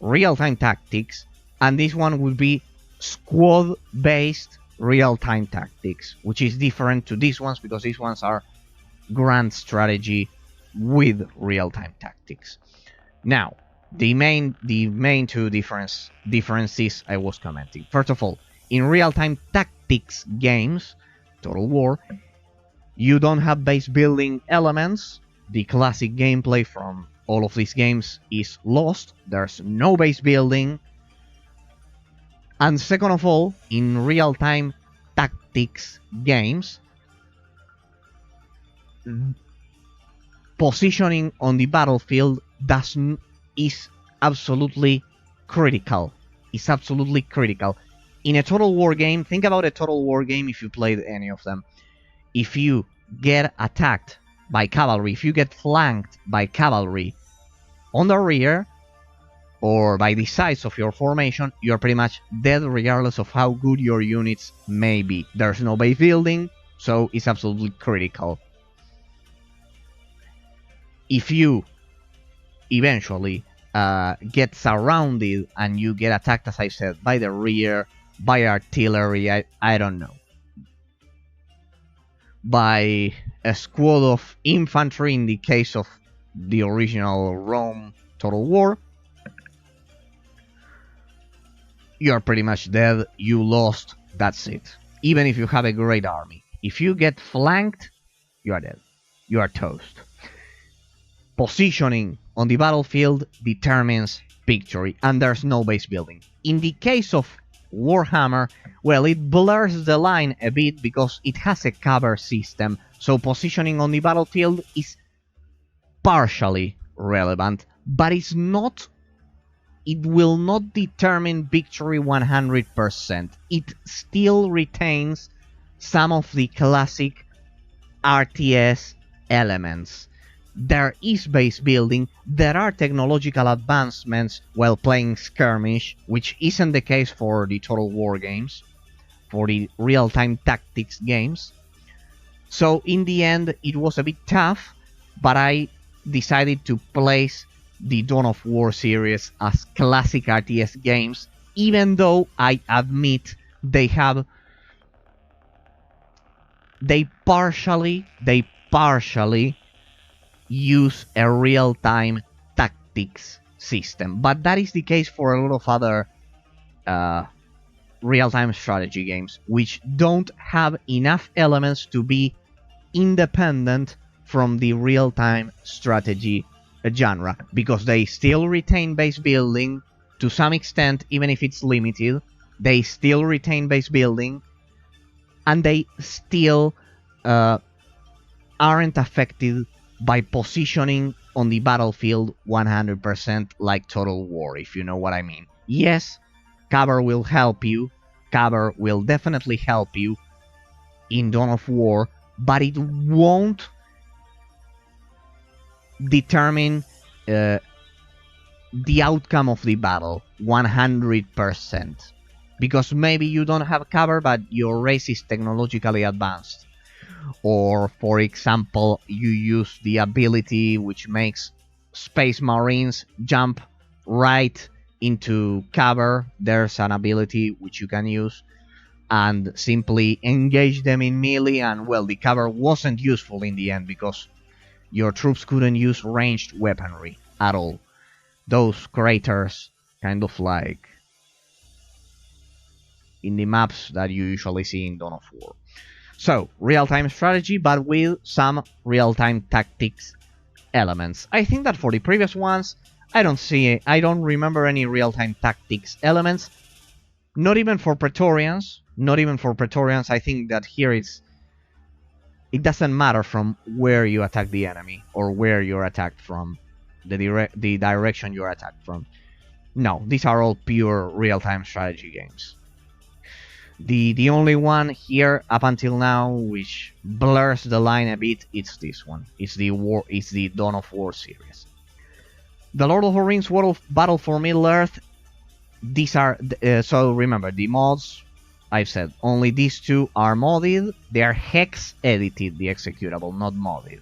real-time tactics, and this one would be squad-based real-time tactics, which is different to these ones because these ones are grand strategy with real-time tactics. Now, the main 2 differences I was commenting. First of all, in real-time tactics games, Total War, you don't have base building elements. The classic gameplay from all of these games is lost. There's no base building. And second of all, in real-time tactics games, positioning on the battlefield is absolutely critical. It's absolutely critical. In a Total War game, think about a Total War game if you played any of them. If you get attacked by cavalry, if you get flanked by cavalry on the rear, or by the size of your formation, you're pretty much dead regardless of how good your units may be. There's no base building, so it's absolutely critical. If you eventually get surrounded and you get attacked, as I said, by the rear, by artillery, I don't know, by a squad of infantry in the case of the original Rome Total War, you're pretty much dead, you lost, that's it. Even if you have a great army. If you get flanked, you are dead. You are toast. Positioning on the battlefield determines victory, and there's no base building. In the case of Warhammer, well, it blurs the line a bit because it has a cover system, so positioning on the battlefield is partially relevant, but it's not. It will not determine victory 100%. It still retains some of the classic RTS elements. There is base building, there are technological advancements while playing skirmish, which isn't the case for the Total War games, for the real-time tactics games. So in the end, it was a bit tough, but I decided to place the Dawn of War series as classic RTS games, even though I admit they partially use a real-time tactics system, but that is the case for a lot of other real-time strategy games, which don't have enough elements to be independent from the real-time strategy genre, because they still retain base building to some extent, even if it's limited. They still retain base building, and they still aren't affected by positioning on the battlefield 100% like Total War, if you know what I mean. Yes, cover will help you. Cover will definitely help you in Dawn of War, but it won't determine the outcome of the battle 100%. Because maybe you don't have cover, but your race is technologically advanced. Or, for example, you use the ability which makes Space Marines jump right into cover. There's an ability which you can use and simply engage them in melee, and well, the cover wasn't useful in the end because your troops couldn't use ranged weaponry at all. Those craters, kind of like in the maps that you usually see in Dawn of War. So, real-time strategy, but with some real-time tactics elements. I think that for the previous ones, I don't remember any real-time tactics elements. Not even for Praetorians. I think that here it doesn't matter from where you attack the enemy or where you're attacked from, the direction you're attacked from. No, these are all pure real-time strategy games. The only one here up until now which blurs the line a bit, it's this one. It's the Dawn of War series. The Lord of the Rings Battle for Middle-earth. These are so remember the mods. I've said only these two are modded. They are hex edited, the executable, not modded.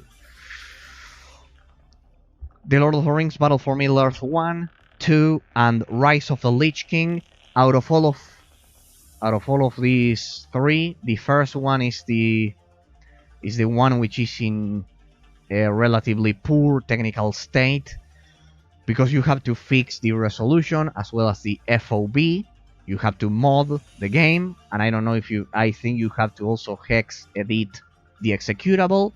The Lord of the Rings Battle for Middle-earth 1, 2, and Rise of the Lich King. Out of all of these three, the first one is the one which is in a relatively poor technical state, because you have to fix the resolution as well as the FOV. You have to mod the game, and I don't know if I think you have to also hex edit the executable.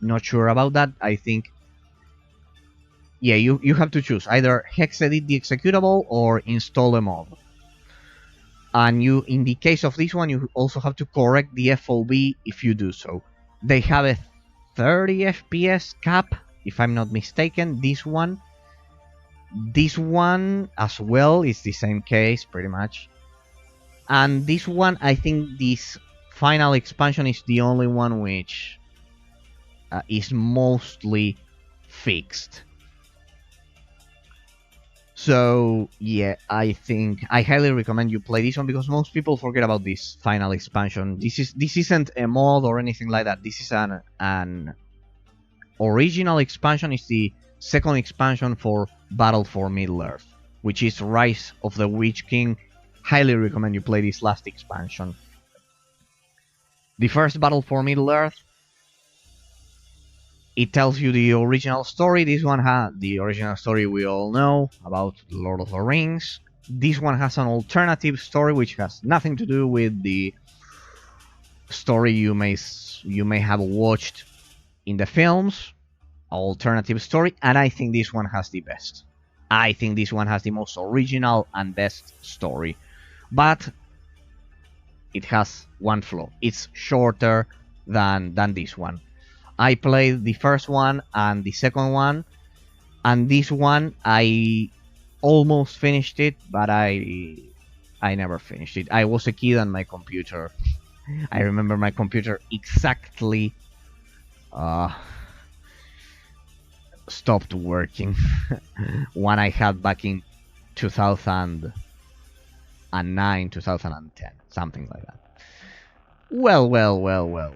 Not sure about that. I think, yeah, you have to choose either hex edit the executable or install a mod. And in the case of this one, you also have to correct the FOV if you do so. They have a 30 FPS cap, if I'm not mistaken. This one as well is the same case, pretty much. And this one, I think this final expansion is the only one which is mostly fixed. So yeah, I think I highly recommend you play this one, because most people forget about this final expansion. This isn't a mod or anything like that. This is an original expansion. It's the second expansion for Battle for Middle-earth, which is Rise of the Witch King. Highly recommend you play this last expansion. The first Battle for Middle-earth, it tells you the original story. This one has the original story we all know about the Lord of the Rings. This one has an alternative story which has nothing to do with the story you may have watched in the films. Alternative story, and I think this one has the best. I think this one has the most original and best story, but it has one flaw. It's shorter than this one. I played the first one and the second one, And this one, I almost finished it, but I never finished it. I was a kid and my computer. I remember my computer exactly stopped working. One I had back in 2009, 2010, something like that. Well.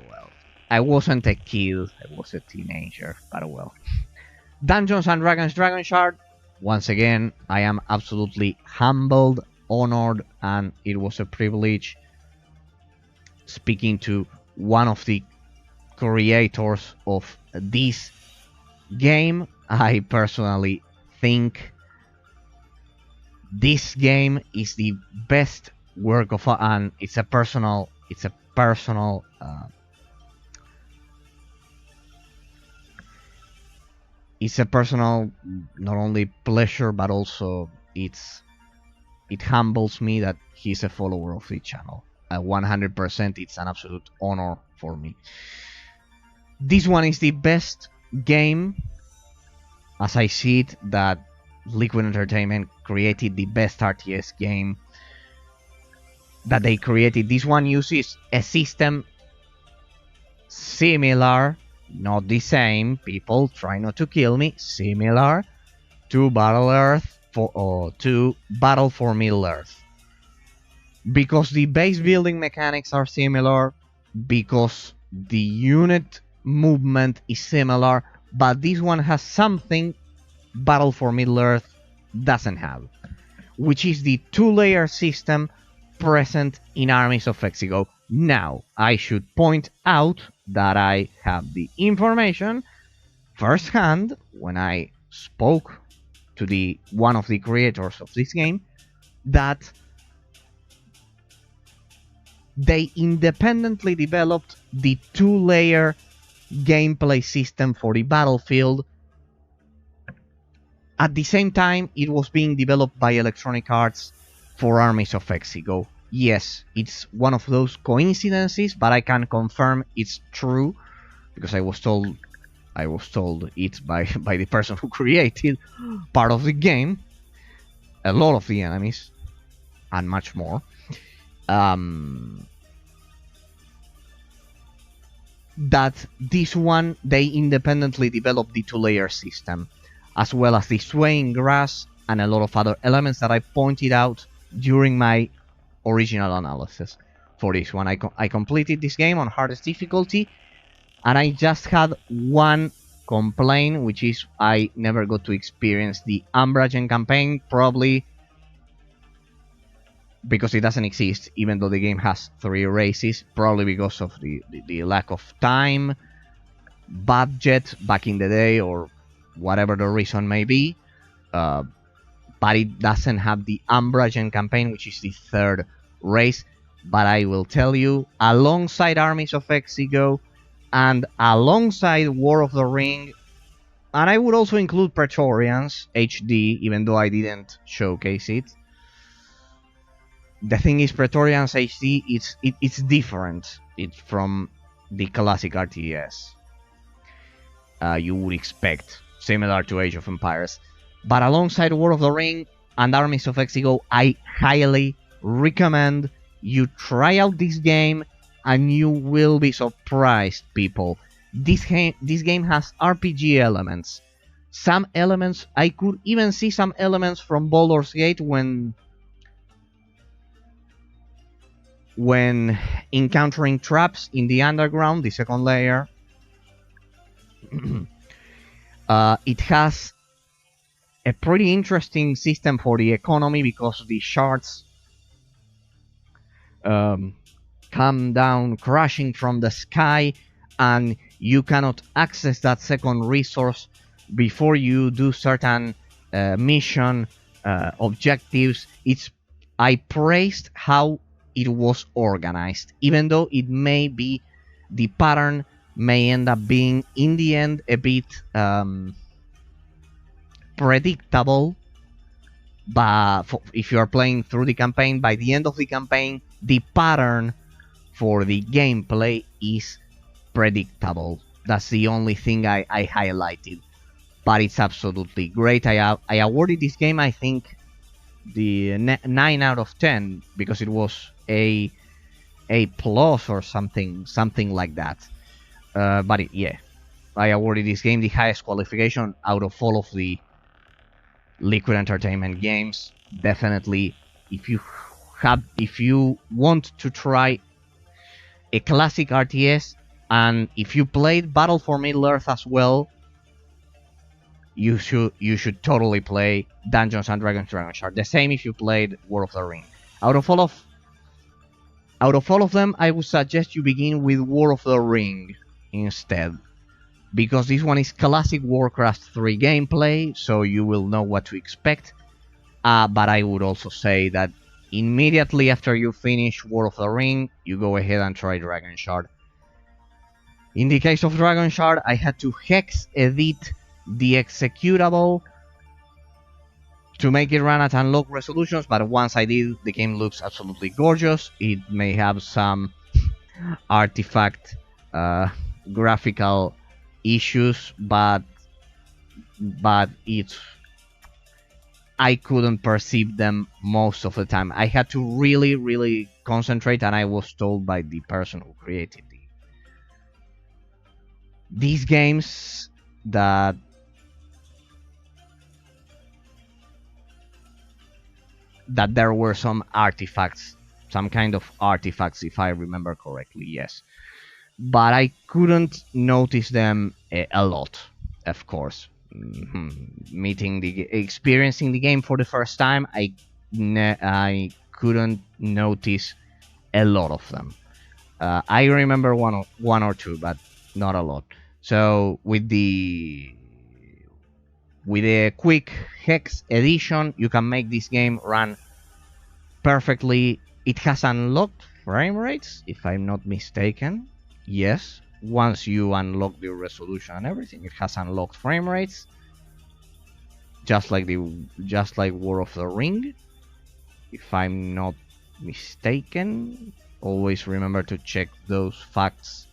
I wasn't a kid, I was a teenager, but well. Dungeons and Dragons Dragon Shard. Once again, I am absolutely humbled, honored, and it was a privilege speaking to one of the creators of this game. I personally think this game is the best work of art, and it's a personal not only pleasure, but also it humbles me that he's a follower of the channel. 100%, it's an absolute honor for me. This one is the best game, as I see it, that Liquid Entertainment created, the best RTS game that they created. This one uses a system similar, not the same, people try not to kill me, similar to Battle for Middle Earth. Because the base building mechanics are similar, because the unit movement is similar, but this one has something Battle for Middle Earth doesn't have, which is the two-layer system present in Armies of Exigo. Now, I should point out that I have the information firsthand when I spoke to one of the creators of this game, that they independently developed the two-layer gameplay system for the battlefield. At the same time, it was being developed by Electronic Arts for Armies of Exigo. Yes, it's one of those coincidences, but I can confirm it's true, because I was told it by the person who created part of the game, a lot of the enemies, and much more. That this one, they independently developed the two-layer system, as well as the swaying grass and a lot of other elements that I pointed out during my original analysis for this one. I completed this game on hardest difficulty, and I just had one complaint, which is I never got to experience the Umbragen campaign, probably because it doesn't exist, even though the game has 3 races, probably because of the lack of time, budget back in the day, or whatever the reason may be. But it doesn't have the Umbragen campaign, which is the 3rd race. But I will tell you, alongside Armies of Exigo and alongside War of the Ring, and I would also include Praetorians HD, even though I didn't showcase it. The thing is, Praetorians HD, it's different. It's from the classic RTS. You would expect, similar to Age of Empires. But alongside War of the Ring and Armies of Exigo, I highly recommend you try out this game, and you will be surprised, people. This game has RPG elements. Some elements, I could even see some elements from Baldur's Gate when encountering traps in the underground, the 2nd layer. It has a pretty interesting system for the economy, because the shards come down crashing from the sky, and you cannot access that second resource before you do certain mission objectives. I praised how it was organized, even though it may be, the pattern may end up being in the end a bit predictable. But if you are playing through the campaign, by the end of the campaign, the pattern for the gameplay is predictable. That's the only thing I highlighted. but it's absolutely great. I awarded this game, I think, the 9 out of 10 because it was a plus or something like that. But yeah, I awarded this game the highest qualification out of all of the Liquid Entertainment games. Definitely, if you want to try a classic RTS, and if you played Battle for Middle-earth as well, you should totally play Dungeons and Dragons Dragon Shard. The same if you played War of the Ring. Out of all of them, I would suggest you begin with War of the Ring instead, because this one is classic Warcraft 3 gameplay, so you will know what to expect. But I would also say that immediately after you finish War of the Ring, you go ahead and try Dragon Shard. In the case of Dragon Shard, I had to hex edit the executable to make it run at unlocked resolutions, but once I did, the game looks absolutely gorgeous. It may have some artifact graphical issues, but it's I couldn't perceive them most of the time. I had to really concentrate, and I was told by the person who created these games that there were some artifacts, some kind of artifacts, if I remember correctly, yes. But I couldn't notice them a lot, of course. Experiencing the game for the first time, I couldn't notice a lot of them. I remember one or two, but not a lot. So with a quick hex edition, you can make this game run perfectly. It has unlocked frame rates, if I'm not mistaken. Yes, once you unlock the resolution and everything, it has unlocked frame rates, just like War of the Ring, if I'm not mistaken. Always remember to check those facts.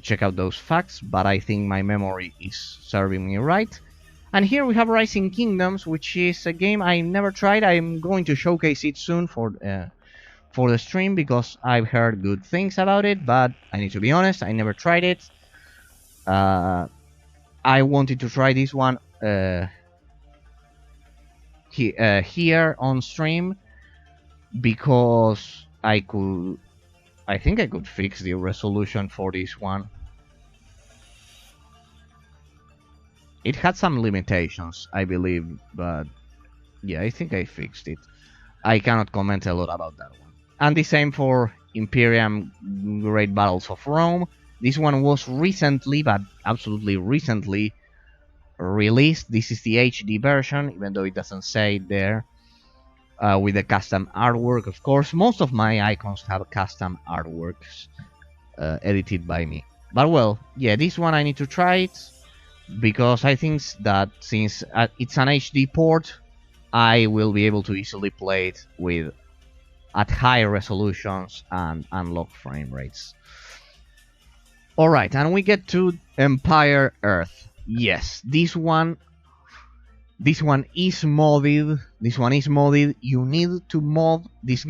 Check out those facts, but I think my memory is serving me right. And here we have Rising Kingdoms, which is a game I never tried. I'm going to showcase it soon for the stream because I've heard good things about it, but I need to be honest, I never tried it. I wanted to try this one here on stream because I think I could fix the resolution for this one. It had some limitations, I believe, but yeah, I think I fixed it. I cannot comment a lot about that one. And the same for Imperium Great Battles of Rome. This one was recently, but absolutely recently, released. This is the HD version, even though it doesn't say it there. With the custom artwork, of course. Most of my icons have custom artworks edited by me. But well, yeah, this one I need to try it, because I think that since it's an HD port, I will be able to easily play it at high resolutions and unlock frame rates. Alright, and we get to Empire Earth. Yes, this one is modded. You need to mod this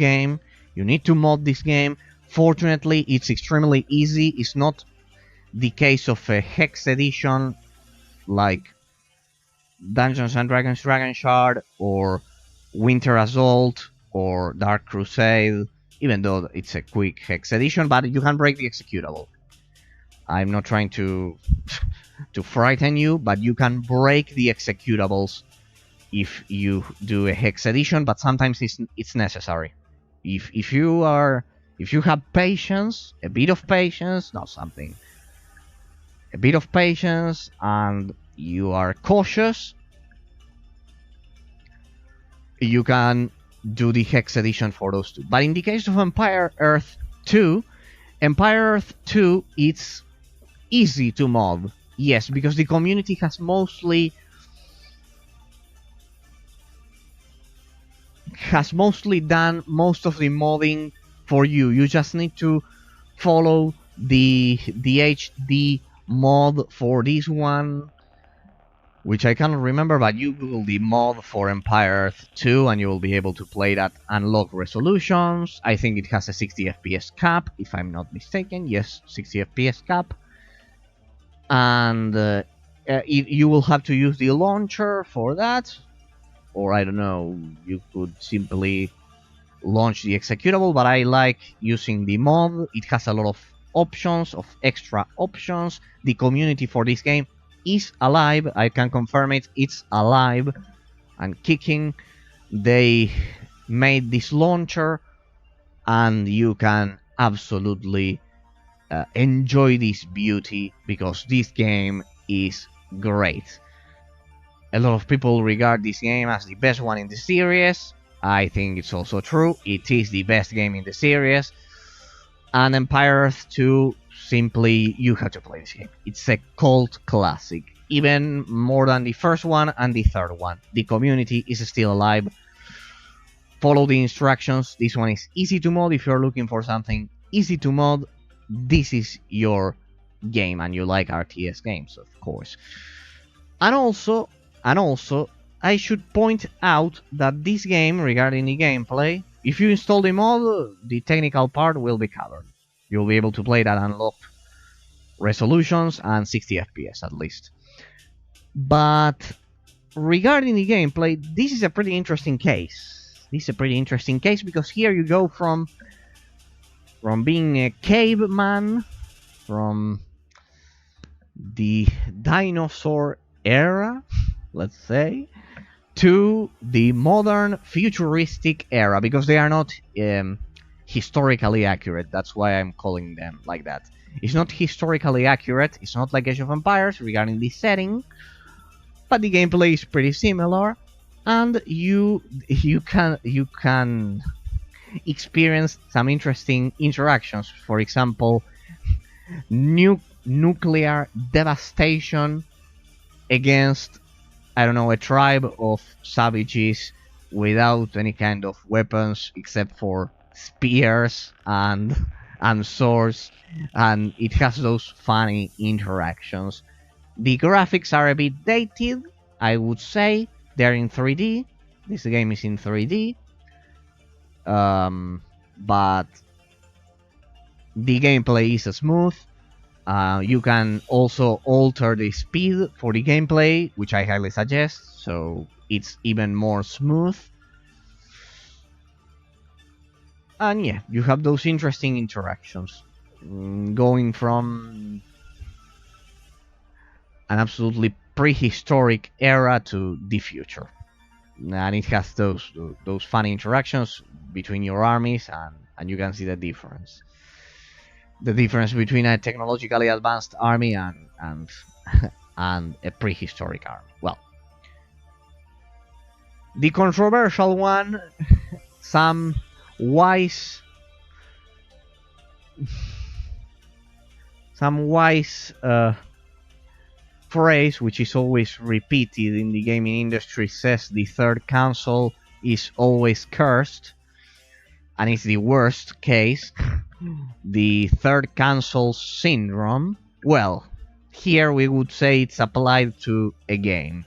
game. Fortunately, it's extremely easy. It's not the case of a hex edition like Dungeons and Dragons Dragon Shard or Winter Assault or Dark Crusade, even though it's a quick hex edition, but you can break the executable. I'm not trying to frighten you, but you can break the executables if you do a hex edition, but sometimes it's necessary. If you have patience, a bit of patience, and you are cautious, you can do the hex edition for those two. But in the case of Empire Earth 2, it's easy to mod. Yes, because the community has mostly done most of the modding for you. You just need to follow the HD mod for this one, which I cannot remember, but you Google the mod for Empire Earth 2 and you will be able to play that. Unlock resolutions. I think it has a 60 FPS cap, if I'm not mistaken. Yes, 60 FPS cap. And you will have to use the launcher for that. Or I don't know, you could simply launch the executable, but I like using the mod. It has a lot of options, of extra options. The community for this game is alive. I can confirm it. It's alive and kicking. They made this launcher and you can absolutely enjoy this beauty because this game is great. A lot of people regard this game as the best one in the series. I think it's also true. It is the best game in the series. And Empire Earth 2, simply, you have to play this game. It's a cult classic. Even more than the first one and the third one. The community is still alive. Follow the instructions. This one is easy to mod. If you're looking for something easy to mod, this is your game. And you like RTS games, of course. And also, I should point out that this game, regarding the gameplay, if you install the mod, the technical part will be covered. You'll be able to play that unlocked resolutions and 60 FPS at least. But regarding the gameplay, this is a pretty interesting case. This is a pretty interesting case because here you go from being a caveman, from the dinosaur era, let's say, to the modern futuristic era, because they are not historically accurate. That's why I'm calling them like that. It's not historically accurate. It's not like Age of Empires regarding the setting, but the gameplay is pretty similar, and you can experience some interesting interactions. For example, nuclear devastation against, I don't know, a tribe of savages without any kind of weapons except for spears and swords, and it has those funny interactions. The graphics are a bit dated, I would say. They're in 3D. This game is in 3D. But the gameplay is smooth. You can also alter the speed for the gameplay, which I highly suggest, so it's even more smooth. And yeah, you have those interesting interactions, going from an absolutely prehistoric era to the future. And it has those funny interactions between your armies, and you can see the difference. The difference between a technologically advanced army and a prehistoric army. Well, the controversial one, some wise phrase which is always repeated in the gaming industry, says the third console is always cursed, and it's the worst case. The third console syndrome. Well, here we would say it's applied to a game.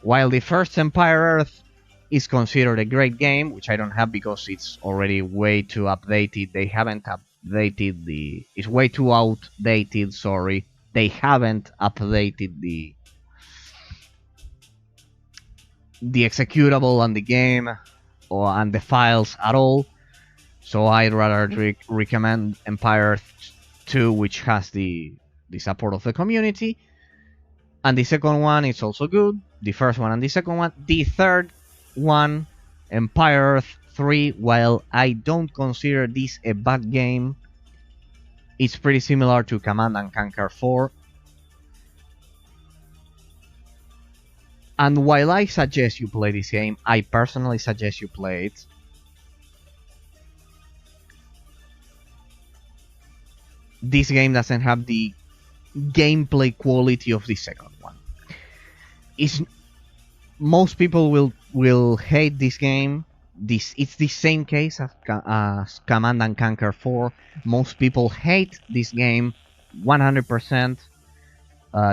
While the first Empire Earth is considered a great game, which I don't have because it's already way too updated. They haven't updated the... It's way too outdated, sorry. They haven't updated the executable and the game and the files at all. So I'd rather recommend Empire Earth 2, which has the support of the community. And the second one is also good. The first one and the second one. The third one, Empire Earth 3, while I don't consider this a bad game, it's pretty similar to Command and Conquer 4. And while I suggest you play this game, I personally suggest you play it. This game doesn't have the gameplay quality of the second one. Most people will hate this game. It's the same case as Command and Conquer 4. Most people hate this game 100%.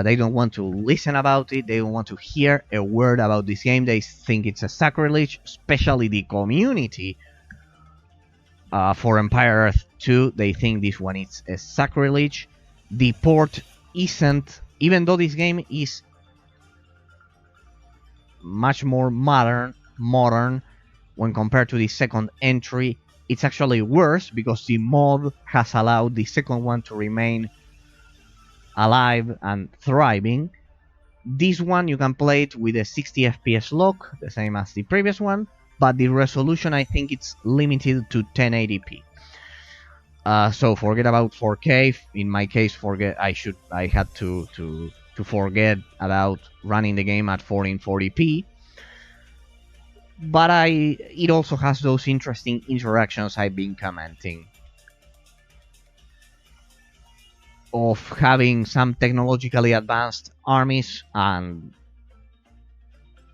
They don't want to listen about it. They don't want to hear a word about this game. They think it's a sacrilege, especially the community. For Empire Earth 2, they think this one is a sacrilege. The port isn't, even though this game is much more modern when compared to the second entry, it's actually worse because the mod has allowed the second one to remain alive and thriving. This one you can play it with a 60 FPS lock, the same as the previous one, but the resolution I think it's limited to 1080p. So forget about 4K. In my case, I had to forget about running the game at 1440p. But it also has those interesting interactions I've been commenting, of having some technologically advanced armies and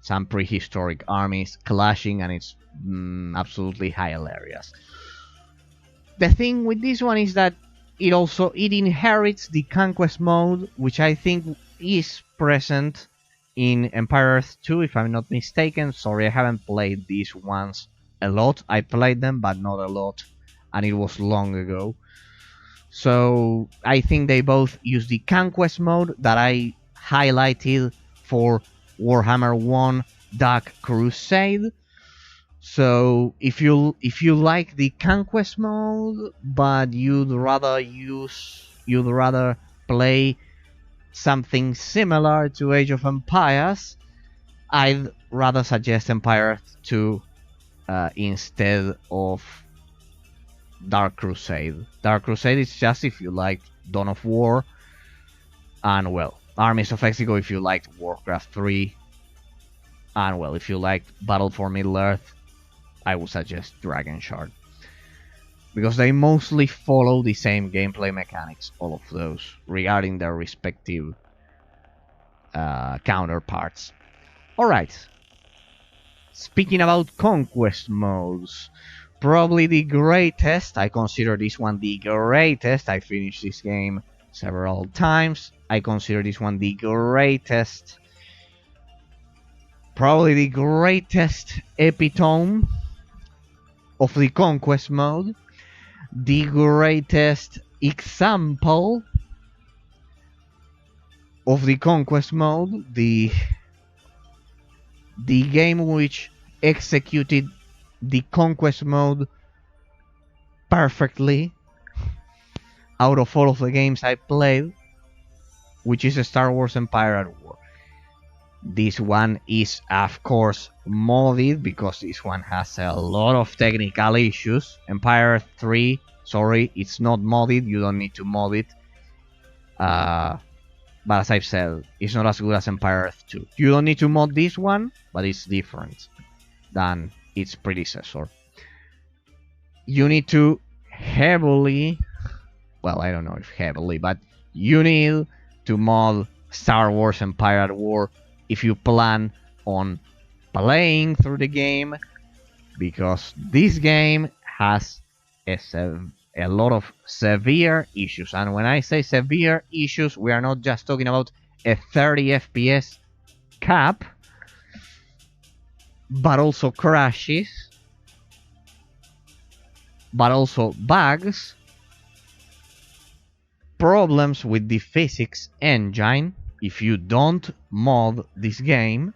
some prehistoric armies clashing, and it's absolutely hilarious. The thing with this one is that it inherits the conquest mode, which I think is present in Empire Earth 2, if I'm not mistaken. Sorry, I haven't played these ones a lot. I played them, but not a lot, and it was long ago. So I think they both use the conquest mode that I highlighted for Warhammer 1 Dark Crusade. So if you like the conquest mode, but you'd rather play something similar to Age of Empires, I'd rather suggest Empire Earth 2 instead of Dark Crusade. Dark Crusade is just if you like Dawn of War, and well, Armies of Exegol if you liked Warcraft 3, and well, if you liked Battle for Middle-earth, I would suggest Dragon Shard, because they mostly follow the same gameplay mechanics, all of those, regarding their respective counterparts. Alright, speaking about conquest modes, probably the greatest. I consider this one the greatest. I finished this game several times. I consider this one the greatest. Probably the greatest epitome of the conquest mode. The greatest example of the conquest mode. The game which executed the conquest mode perfectly out of all of the games I played, which is Star Wars Empire at War. This one is of course modded, because this one has a lot of technical issues. Empire 3, sorry, it's not modded, you don't need to mod it. But as I've said, it's not as good as Empire 2. You don't need to mod this one, but it's different than its predecessor. You need to heavily, well, I don't know if heavily, but you need to mod Star Wars Empire at War if you plan on playing through the game, because this game has a lot of severe issues. And when I say severe issues, we are not just talking about a 30 FPS cap, but also crashes, but also bugs, problems with the physics engine if you don't mod this game.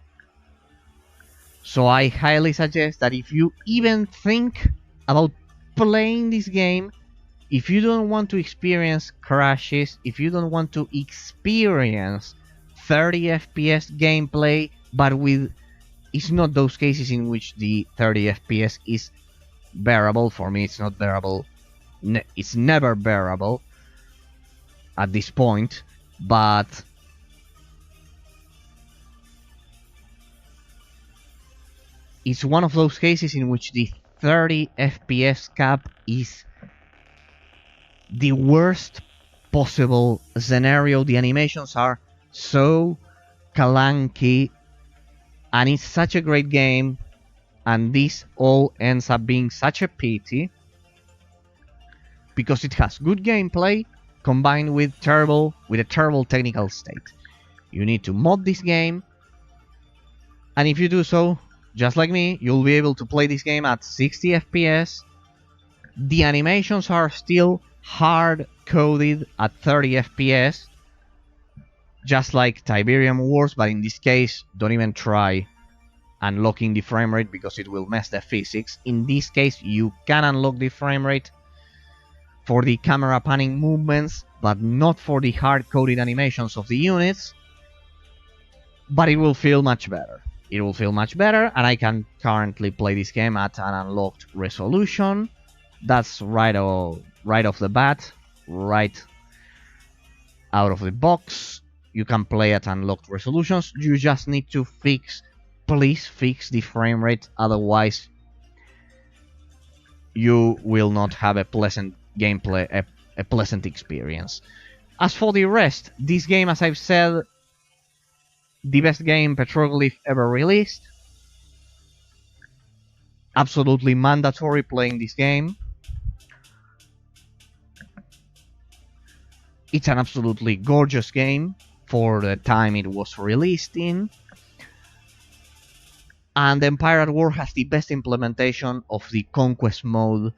So I highly suggest that if you even think about playing this game, if you don't want to experience crashes, if you don't want to experience 30 FPS gameplay, but with, it's not those cases in which the 30 FPS is bearable. For me, it's not bearable. It's never bearable at this point, but it's one of those cases in which the 30 FPS cap is the worst possible scenario. The animations are so clunky, and it's such a great game, and this all ends up being such a pity, because it has good gameplay combined with a terrible technical state. You need to mod this game, and if you do so, just like me, you'll be able to play this game at 60 FPS. The animations are still hard-coded at 30 FPS, just like Tiberium Wars, but in this case, don't even try unlocking the frame rate because it will mess the physics. In this case, you can unlock the frame rate for the camera panning movements, but not for the hard-coded animations of the units. But it will feel much better. It will feel much better, and I can currently play this game at an unlocked resolution. That's right off the bat, right out of the box. You can play at unlocked resolutions. You just need to please fix the frame rate, otherwise you will not have a pleasant gameplay, a pleasant experience. As for the rest, this game, as I've said, the best game Petroglyph ever released. Absolutely mandatory playing this game. It's an absolutely gorgeous game for the time it was released in. And Empire at War has the best implementation of the conquest mode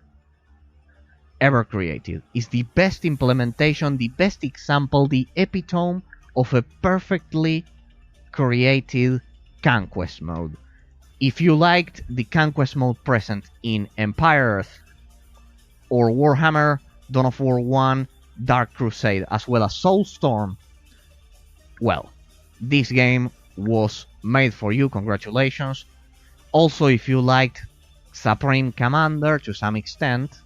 ever created. It's the best implementation, the best example, the epitome of a perfectly created conquest mode. If you liked the conquest mode present in Empire Earth or Warhammer, Dawn of War 1, Dark Crusade, as well as Soulstorm, well, this game was made for you. Congratulations. Also, if you liked Supreme Commander to some extent,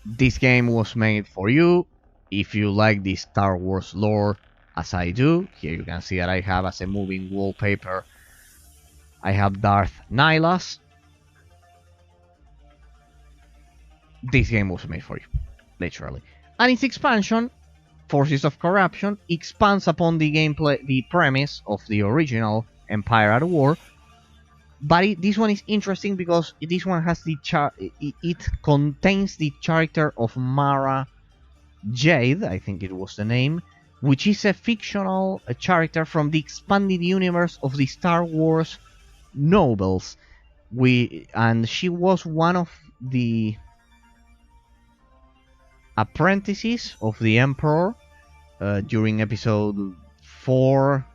this game was made for you. If you like the Star Wars lore, as I do, here you can see that I have as a moving wallpaper, I have Darth Nihilus. This game was made for you, literally. And its expansion, Forces of Corruption, expands upon the gameplay, the premise of the original Empire at War. But this one is interesting because this one has the it contains the character of Mara Jade, I think it was the name, which is a fictional character from the expanded universe of the Star Wars novels. And she was one of the apprentices of the Emperor during episode 4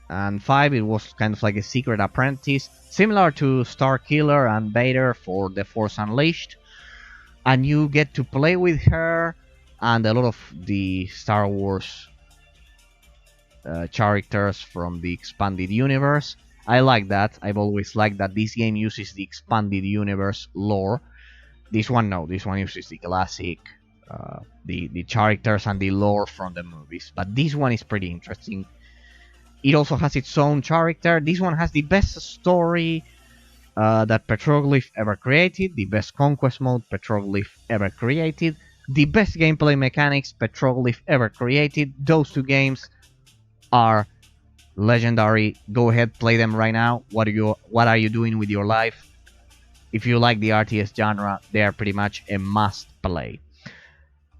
and 5. It was kind of like a secret apprentice, similar to Starkiller and Vader for The Force Unleashed. And you get to play with her and a lot of the Star Wars characters from the expanded universe. I like that. I've always liked that this game uses the expanded universe lore. This one, no. This one uses the classic, the characters and the lore from the movies. But this one is pretty interesting. It also has its own character. This one has the best story that Petroglyph ever created, the best conquest mode Petroglyph ever created, the best gameplay mechanics Petroglyph ever created. Those two games are legendary. Go ahead, play them right now. What are you doing with your life? If you like the RTS genre, they are pretty much a must play.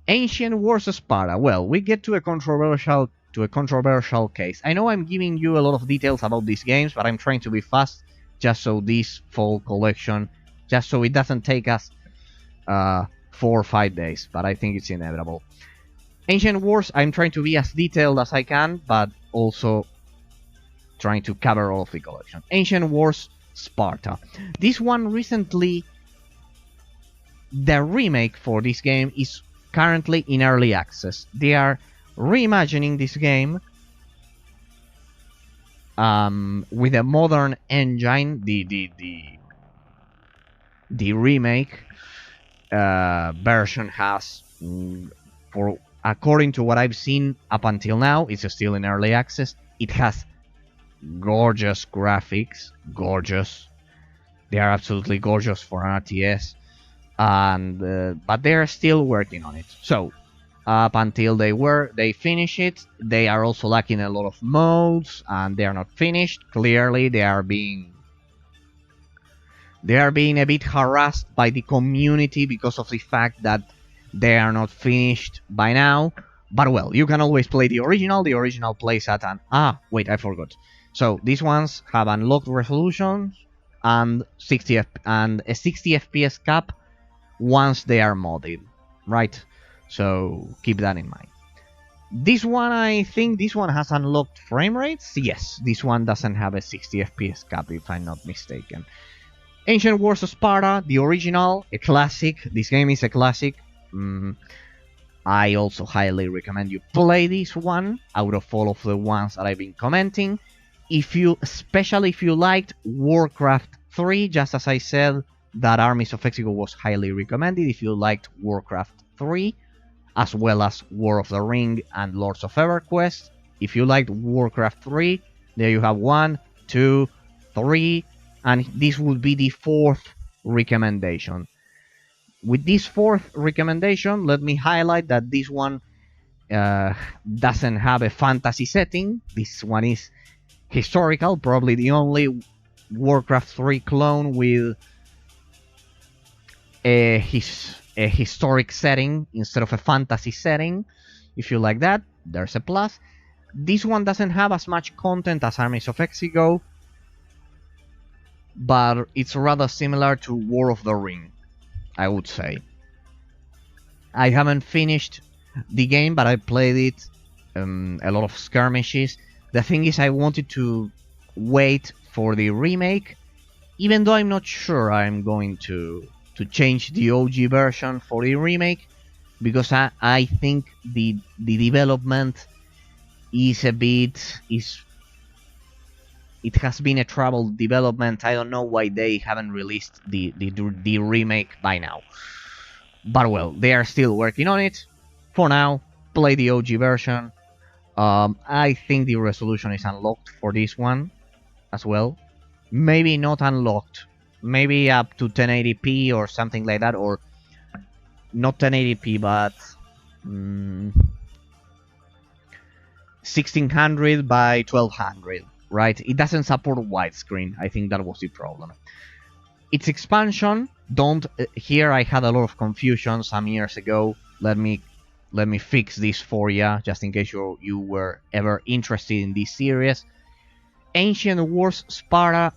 Ancient Wars of Sparta. Well, we get to a controversial case. I know I'm giving you a lot of details about these games, but I'm trying to be fast, just so this fall collection, just so it doesn't take us 4 or 5 days, but I think it's inevitable. Ancient Wars, I'm trying to be as detailed as I can, but also trying to cover all of the collection. Ancient Wars Sparta. This one recently, the remake for this game is currently in early access. They are reimagining this game with a modern engine. The remake version has, according to what I've seen up until now, it's still in early access. It has gorgeous graphics, gorgeous. They are absolutely gorgeous for an RTS, and but they are still working on it. So up until they finish it, they are also lacking a lot of modes, and they are not finished. Clearly, they are being a bit harassed by the community because of the fact that they are not finished by now. But well, you can always play the original. The original plays at an... wait, I forgot. So these ones have unlocked resolution and a 60 FPS cap once they are modded, right? So keep that in mind. This one, I think this one has unlocked frame rates. Yes, this one doesn't have a 60 FPS cap, if I'm not mistaken. Ancient Wars of Sparta, the original, a classic. This game is a classic. I also highly recommend you play this one out of all of the ones that I've been commenting. Especially if you liked Warcraft 3, just as I said that Armies of Exego was highly recommended. If you liked Warcraft 3, as well as War of the Ring and Lords of EverQuest, if you liked Warcraft 3, there you have 1, 2, 3, and this would be the 4th recommendation. With this 4th recommendation, let me highlight that this one doesn't have a fantasy setting. This one is historical, probably the only Warcraft 3 clone with a historic setting instead of a fantasy setting. If you like that, there's a plus. This one doesn't have as much content as Armies of Exego, but it's rather similar to War of the Ring, I would say. I haven't finished the game, but I played it a lot of skirmishes. The thing is, I wanted to wait for the remake, even though I'm not sure I'm going to change the OG version for the remake, because I think the development is it has been a troubled development. I don't know why they haven't released the remake by now. But well, they are still working on it. For now, play the OG version. I think the resolution is unlocked for this one as well. Maybe not unlocked. Maybe up to 1080p or something like that, or not 1080p, but 1600 by 1200, right? It doesn't support widescreen. I think that was the problem. Its expansion, here I had a lot of confusion some years ago. Let me fix this for you, just in case you were ever interested in this series. Ancient Wars Sparta,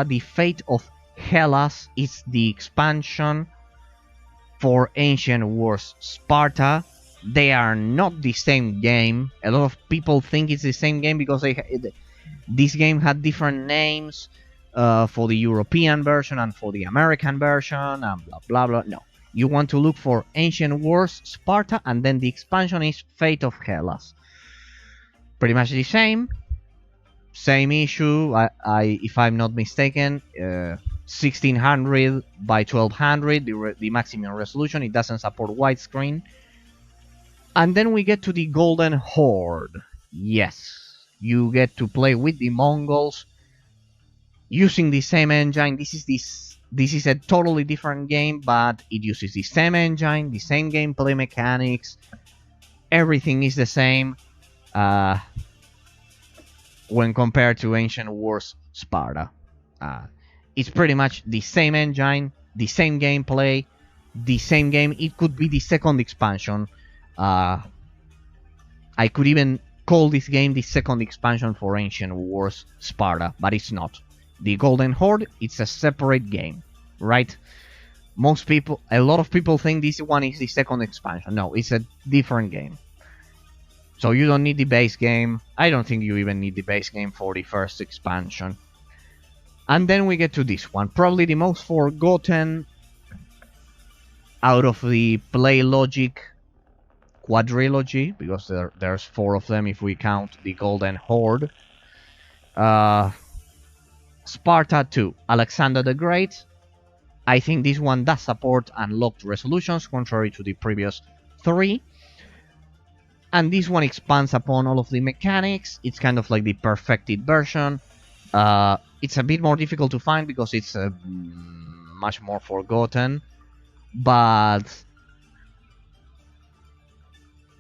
the Fate of Hellas is the expansion for Ancient Wars Sparta. They are not the same game. A lot of people think it's the same game because this game had different names for the European version and for the American version and blah blah blah. No, you want to look for Ancient Wars Sparta, and then the expansion is Fate of Hellas. Pretty much the same issue. If I'm not mistaken, 1600 by 1200, the maximum resolution. It doesn't support widescreen. And then we get to the Golden Horde. Yes, you get to play with the Mongols using the same engine. This is a totally different game, but it uses the same engine, the same gameplay mechanics. Everything is the same when compared to Ancient Wars Sparta. It's pretty much the same engine, the same gameplay, the same game. It could be the second expansion. I could even call this game the second expansion for Ancient Wars Sparta, but it's not. The Golden Horde, it's a separate game, right? A lot of people think this one is the second expansion. No, it's a different game. So you don't need the base game. I don't think you even need the base game for the first expansion. And then we get to this one, probably the most forgotten out of the Play Logic quadrilogy, because there's 4 of them if we count the Golden Horde. Sparta 2, Alexander the Great. I think this one does support unlocked resolutions, contrary to the previous 3. And this one expands upon all of the mechanics. It's kind of like the perfected version. It's a bit more difficult to find because it's much more forgotten. But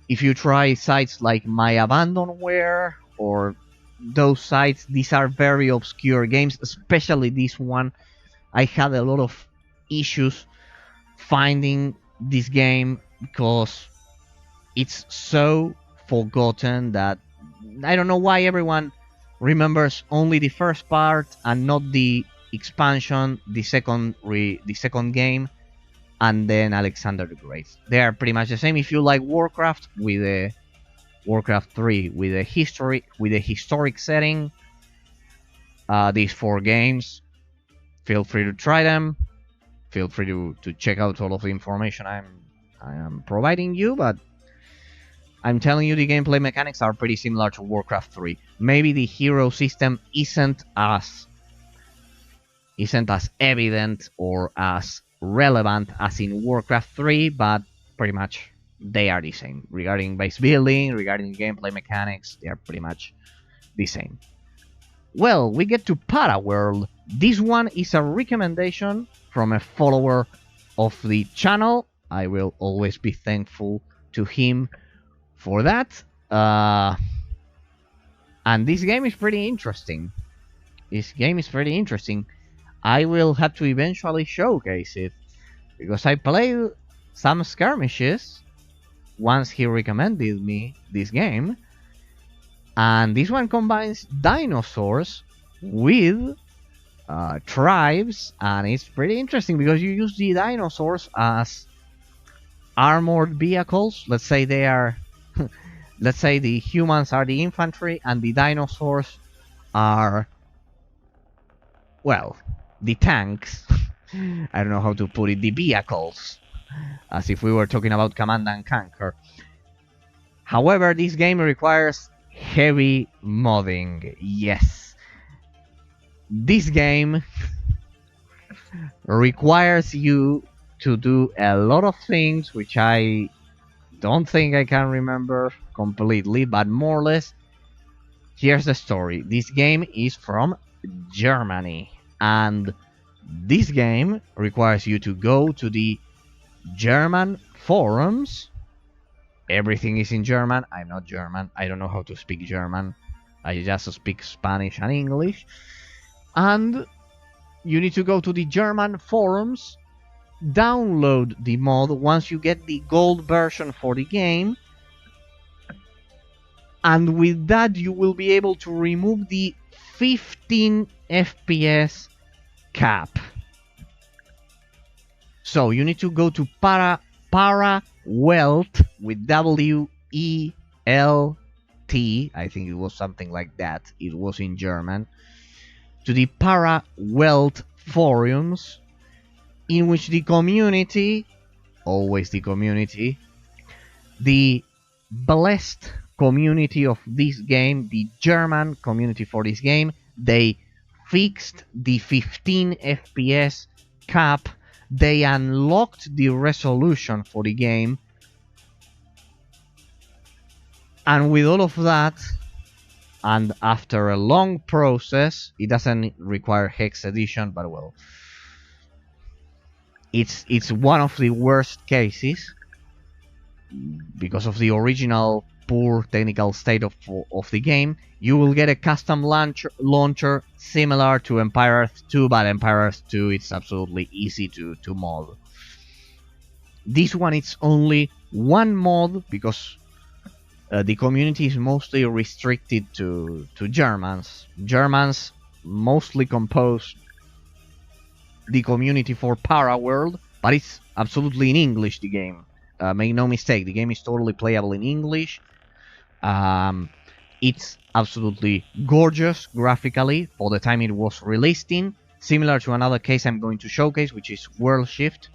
if you try sites like My Abandonware or those sites, these are very obscure games, especially this one. I had a lot of issues finding this game because It's so forgotten that I don't know why everyone remembers only the first part and not the expansion, the second game, and then Alexander the Great. They are pretty much the same. If you like Warcraft with a Warcraft 3 with a historic setting, these 4 games, feel free to try them. Feel free to check out all of the information I am providing you, but I'm telling you the gameplay mechanics are pretty similar to Warcraft 3. Maybe the hero system isn't as evident or as relevant as in Warcraft 3, but pretty much they are the same. Regarding base building, regarding gameplay mechanics, they are pretty much the same. Well, we get to Paraworld. This one is a recommendation from a follower of the channel. I will always be thankful to him for that. And this game is pretty interesting. I will have to eventually showcase it, because I played some skirmishes once he recommended me this game. And this one combines dinosaurs with tribes, and it's pretty interesting because you use the dinosaurs as armored vehicles. Let's say they are let's say the humans are the infantry and the dinosaurs are, well, the tanks. I don't know how to put it, the vehicles, as if we were talking about Command and Conquer. However, this game requires heavy modding. Yes, this game requires you to do a lot of things which I don't think I can remember completely, but more or less. Here's the story. This game is from Germany, and this game requires you to go to the German forums. Everything is in German. I'm not German. I don't know how to speak German. I just speak Spanish and English. And you need to go to the German forums, download the mod once you get the gold version for the game, and with that you will be able to remove the 15 FPS cap. So you need to go to Parawelt with W-E-L-T. I think it was something like that. It was in German. To the Parawelt forums, in which the community, always the community, the blessed community of this game, the German community for this game, they fixed the 15 FPS cap. They unlocked the resolution for the game, and with all of that, and after a long process, it doesn't require hex edition, but well, it's one of the worst cases because of the original poor technical state of the game. You will get a custom launcher similar to Empire Earth 2, but Empire Earth 2 it's absolutely easy to mod. This one it's only one mod because the community is mostly restricted to Germans. Germans mostly compose the community for Paraworld, but it's absolutely in English, the game. Make no mistake, the game is totally playable in English. It's absolutely gorgeous graphically for the time it was released in, similar to another case I'm going to showcase, which is World Shift.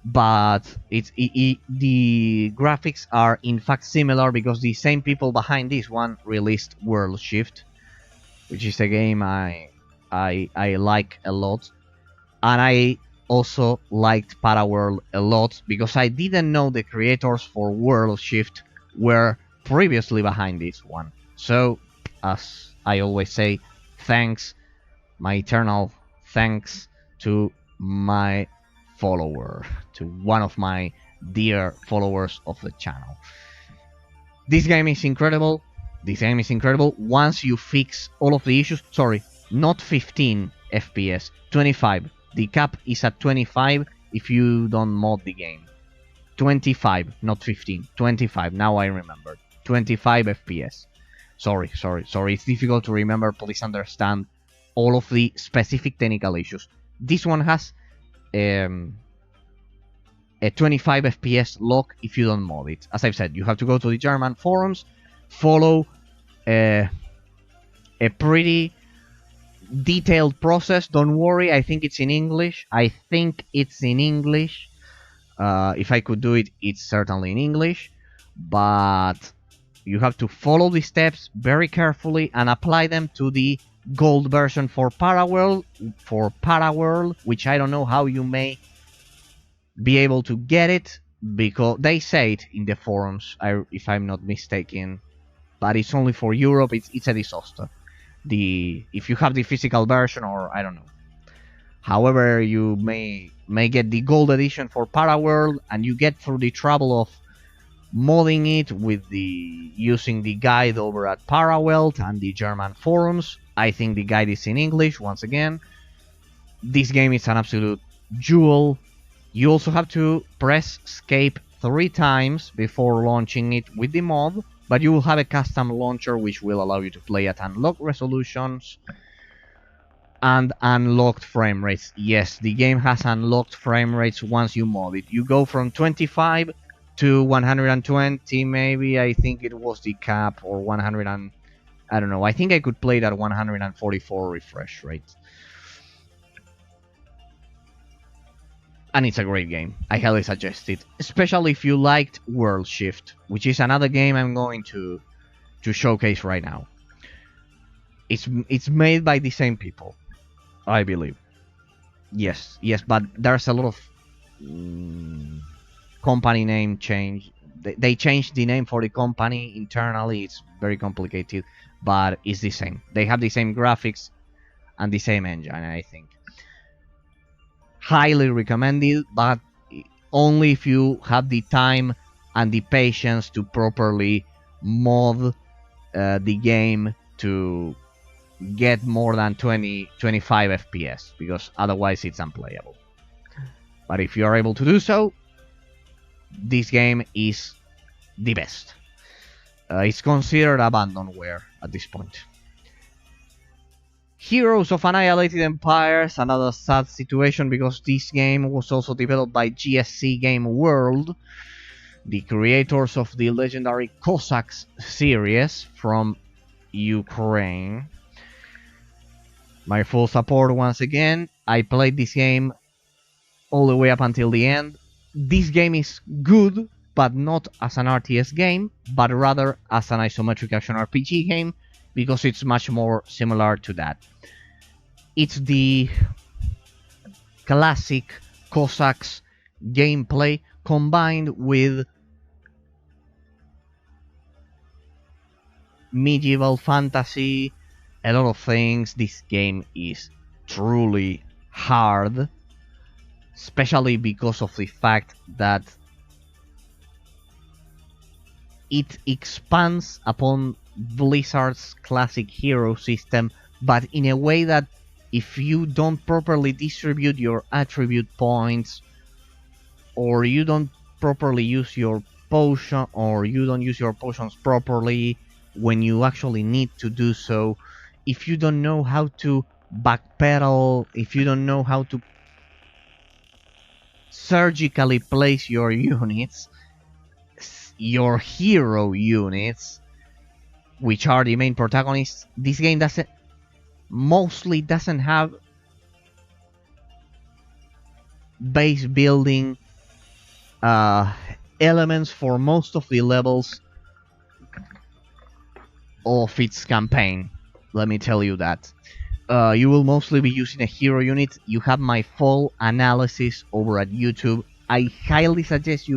But the graphics are in fact similar because the same people behind this one released World Shift, which is a game I like a lot. And I also liked Paraworld a lot because I didn't know the creators for World Shift were previously behind this one. So, as I always say, thanks, my eternal thanks to my follower, to one of my dear followers of the channel. This game is incredible. Once you fix all of the issues. Sorry, not 15 FPS, 25. The cap is at 25 if you don't mod the game. 25, not 15. 25. Now I remember. 25 FPS. Sorry. It's difficult to remember. Please understand all of the specific technical issues. This one has a 25 FPS lock if you don't mod it. As I've said, you have to go to the German forums, follow a pretty detailed process. Don't worry, I think it's in English. If I could do it, it's certainly in English. But you have to follow the steps very carefully and apply them to the gold version for Paraworld, which I don't know how you may be able to get it, because they say it in the forums, if I'm not mistaken, but it's only for Europe. It's a disaster. If you have the physical version, or I don't know. However, you may get the gold edition for Paraworld, and you get through the trouble of modding it with using the guide over at Paraworld and the German forums. I think the guide is in English once again. This game is an absolute jewel. You also have to press escape 3 times before launching it with the mod, but you will have a custom launcher which will allow you to play at unlocked resolutions and unlocked frame rates. Yes, the game has unlocked frame rates once you mod it. You go from 25 to 120, maybe. I think it was the cap, or 100 and I don't know. I think I could play it at 144 refresh rate. And it's a great game. I highly suggest it, especially if you liked World Shift, which is another game I'm going to showcase right now. It's made by the same people, I believe. Yes, but there's a lot of company name change. They changed the name for the company internally. It's very complicated, but it's the same. They have the same graphics and the same engine, I think. Highly recommended, but only if you have the time and the patience to properly mod the game to get more than 25 FPS, because otherwise it's unplayable. But if you are able to do so, this game is the best. It's considered abandonware at this point. Heroes of Annihilated Empires, another sad situation, because this game was also developed by GSC Game World, the creators of the legendary Cossacks series from Ukraine. My full support once again. I played this game all the way up until the end. This game is good, but not as an RTS game, but rather as an isometric action RPG game, because it's much more similar to that. It's the classic Cossacks gameplay combined with medieval fantasy, a lot of things. This game is truly hard, especially because of the fact that it expands upon Blizzard's classic hero system, but in a way that if you don't properly distribute your attribute points, or you don't properly use your potion, or you don't use your potions properly when you actually need to do so, if you don't know how to backpedal, if you don't know how to surgically place your units, your hero units, which are the main protagonists, this game mostly doesn't have base building elements for most of the levels of its campaign. Let me tell you that. You will mostly be using a hero unit. You have my full analysis over at YouTube. I highly suggest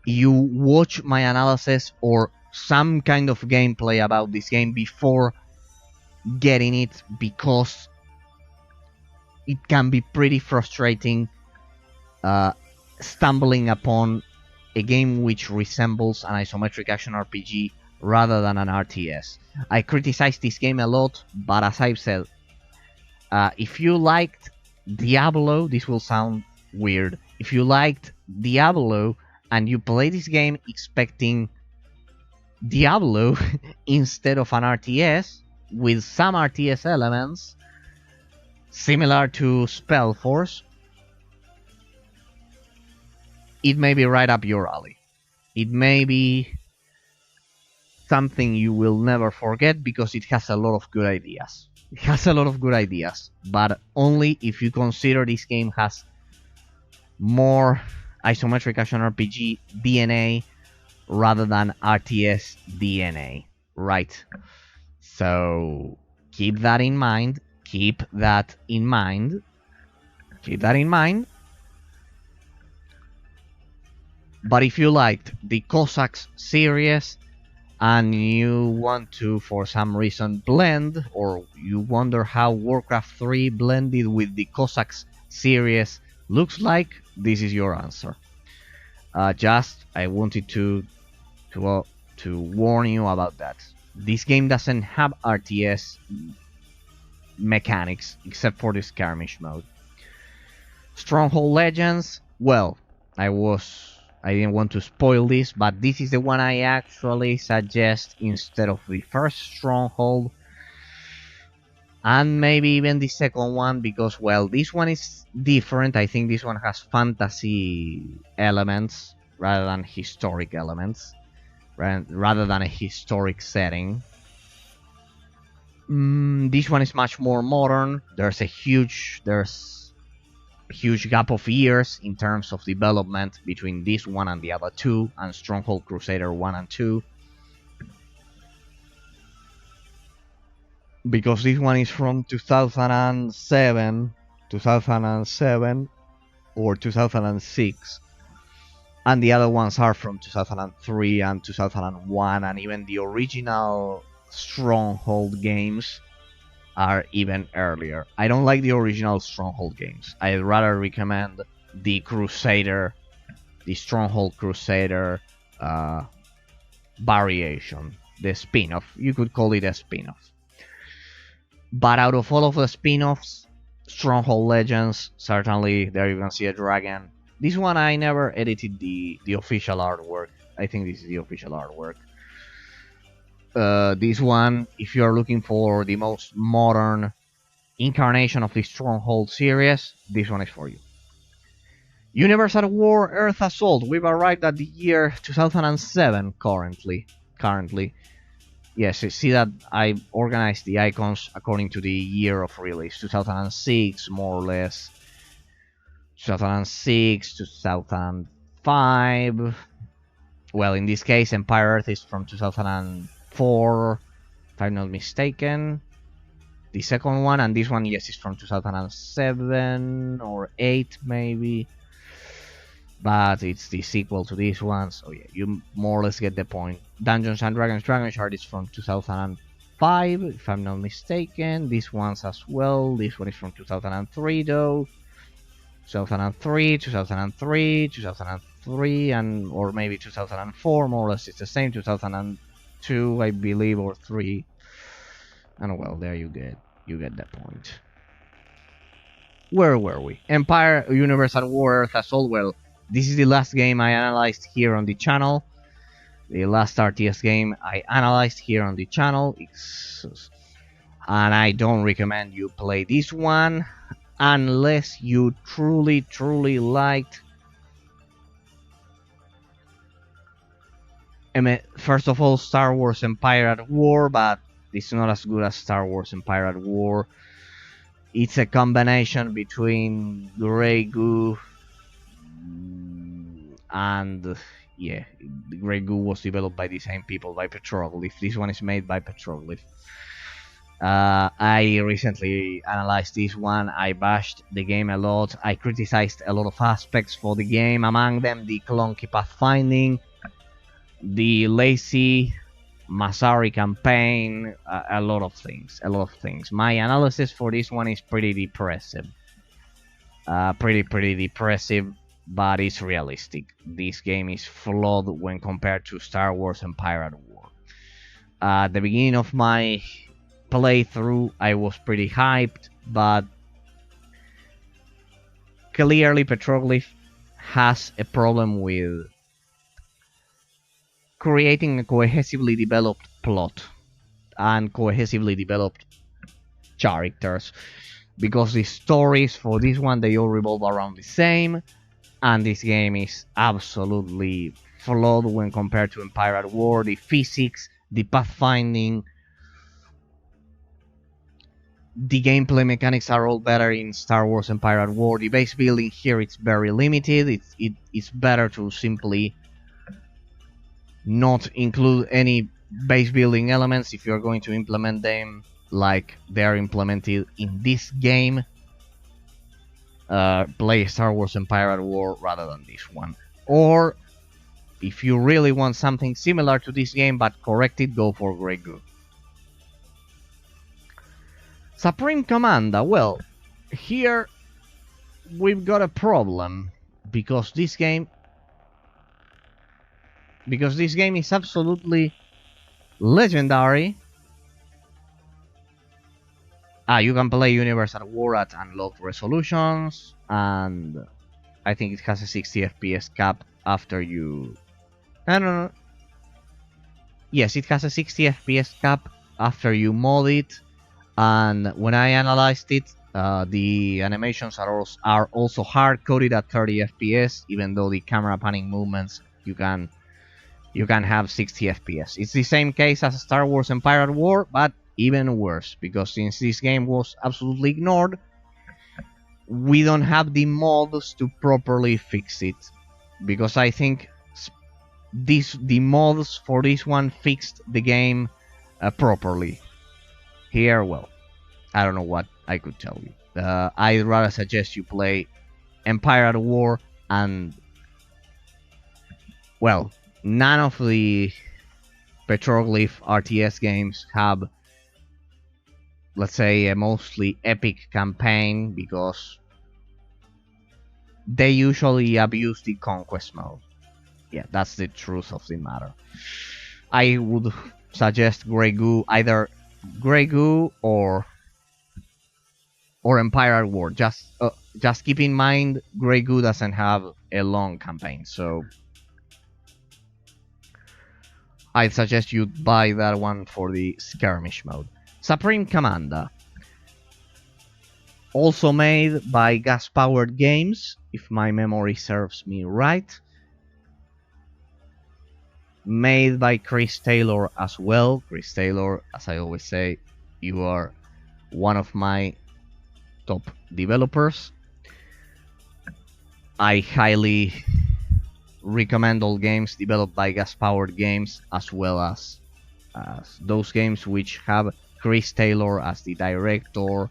you watch my analysis or some kind of gameplay about this game before getting it, because it can be pretty frustrating stumbling upon a game which resembles an isometric action RPG rather than an RTS. I criticize this game a lot, but as I've said, if you liked Diablo, this will sound weird. If you liked Diablo and you play this game expecting Diablo instead of an RTS with some RTS elements similar to Spellforce, it may be right up your alley. It may be something you will never forget because it has a lot of good ideas. It has a lot of good ideas, but only if you consider this game has more isometric action RPG DNA rather than RTS DNA, right? So keep that in mind. Keep that in mind. Keep that in mind. But if you liked the Cossacks series and you want to, for some reason, blend, or you wonder how Warcraft 3 blended with the Cossacks series looks like, this is your answer. I wanted to warn you about that. This game doesn't have RTS mechanics except for the skirmish mode. Stronghold Legends, well, I didn't want to spoil this, but this is the one I actually suggest instead of the first Stronghold. And maybe even the second one, because, well, this one is different. I think this one has fantasy elements rather than historic elements, rather than a historic setting. This one is much more modern. There's a huge gap of years in terms of development between this one and the other two, and Stronghold Crusader 1 and 2. Because this one is from 2007 or 2006, and the other ones are from 2003 and 2001, and even the original Stronghold games are even earlier. I don't like the original Stronghold games. I'd rather recommend the Crusader, the Stronghold Crusader variation, the spin-off. You could call it a spin-off. But out of all of the spin-offs, Stronghold Legends, certainly there you can see a dragon. This one I never edited the official artwork. I think this is the official artwork. This one, if you are looking for the most modern incarnation of the Stronghold series, this one is for you. Universe at War Earth Assault. We've arrived at the year 2007 currently. Yes, see that I organized the icons according to the year of release. 2006, more or less. 2006, 2005. Well, in this case, Empire Earth is from 2004, if I'm not mistaken. The second one, and this one, yes, is from 2007 or 8 maybe. But it's the sequel to this one, so yeah, you more or less get the point. Dungeons and Dragons Dragon Shard is from 2005, if I'm not mistaken. This one's as well. This one is from 2003 though. 2003, and or maybe 2004, more or less it's the same. 2002, I believe, or 3. And well, there you get that point. Where were we? Empire, Universe at War, Earth Assault. Well, this is the last game I analyzed here on the channel. The last RTS game I analyzed here on the channel. And I don't recommend you play this one unless you truly liked, first of all, Star Wars Empire at War, but it's not as good as Star Wars Empire at War. It's a combination between Grey Goo and, yeah, Grey Goo was developed by the same people, by Petroglyph. This one is made by Petroglyph. I recently analyzed this one. I bashed the game a lot. I criticized a lot of aspects for the game, among them the clunky pathfinding, the lazy Masari campaign, a lot of things. My analysis for this one is pretty depressive. Pretty depressive, but it's realistic. This game is flawed when compared to Star Wars Empire at War. At the beginning of my playthrough, I was pretty hyped, but clearly Petroglyph has a problem with creating a cohesively developed plot and cohesively developed characters, because the stories for this one, they all revolve around the same, and this game is absolutely flawed when compared to Empire at War. The physics, the pathfinding, the gameplay mechanics are all better in Star Wars Empire at War. The base building here, it's very limited. It's better to simply not include any base building elements if you're going to implement them like they're implemented in this game. Play Star Wars Empire at War rather than this one. Or if you really want something similar to this game but corrected, go for Grey Goo. Supreme Commander, well, here we've got a problem because this game is absolutely legendary. You can play Universe at War at unlocked resolutions, and I think it has a 60 FPS cap after you... No. Yes, it has a 60 FPS cap after you mod it, and when I analyzed it, the animations are also hard-coded at 30 FPS, even though the camera panning movements, you can have 60 FPS. It's the same case as Star Wars Empire at War, but even worse, because since this game was absolutely ignored, we don't have the mods to properly fix it. Because I think the mods for this one fixed the game properly. Here, well, I don't know what I could tell you. I'd rather suggest you play Empire at War, and well, none of the Petroglyph RTS games have, let's say, a mostly epic campaign, because they usually abuse the conquest mode. Yeah, that's the truth of the matter. I would suggest Grey Goo, either Grey Goo or Empire at War. Just keep in mind, Grey Goo doesn't have a long campaign, so I'd suggest you buy that one for the skirmish mode. Supreme Commander, also made by gas-powered games, if my memory serves me right. Made by Chris Taylor as well. Chris Taylor, as I always say, you are one of my top developers. I highly recommend all games developed by gas-powered games, as well as those games which have Chris Taylor as the director,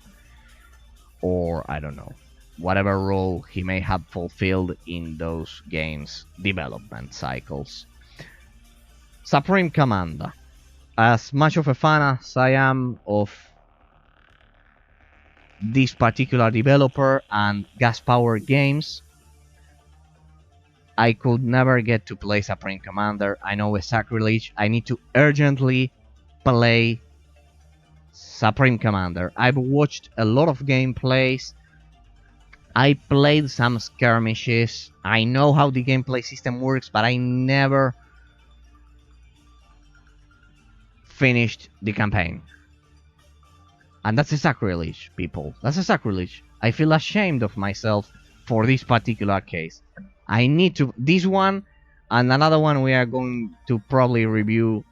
or I don't know, whatever role he may have fulfilled in those games' development cycles. Supreme Commander. As much of a fan as I am of this particular developer and gas-powered games, I could never get to play Supreme Commander. I know it's sacrilege. I need to urgently play Supreme Commander. I've watched a lot of gameplays. I played some skirmishes. I know how the gameplay system works, but I never finished the campaign. And that's a sacrilege, people. That's a sacrilege. I feel ashamed of myself for this particular case. I need to... This one and another one we are going to probably review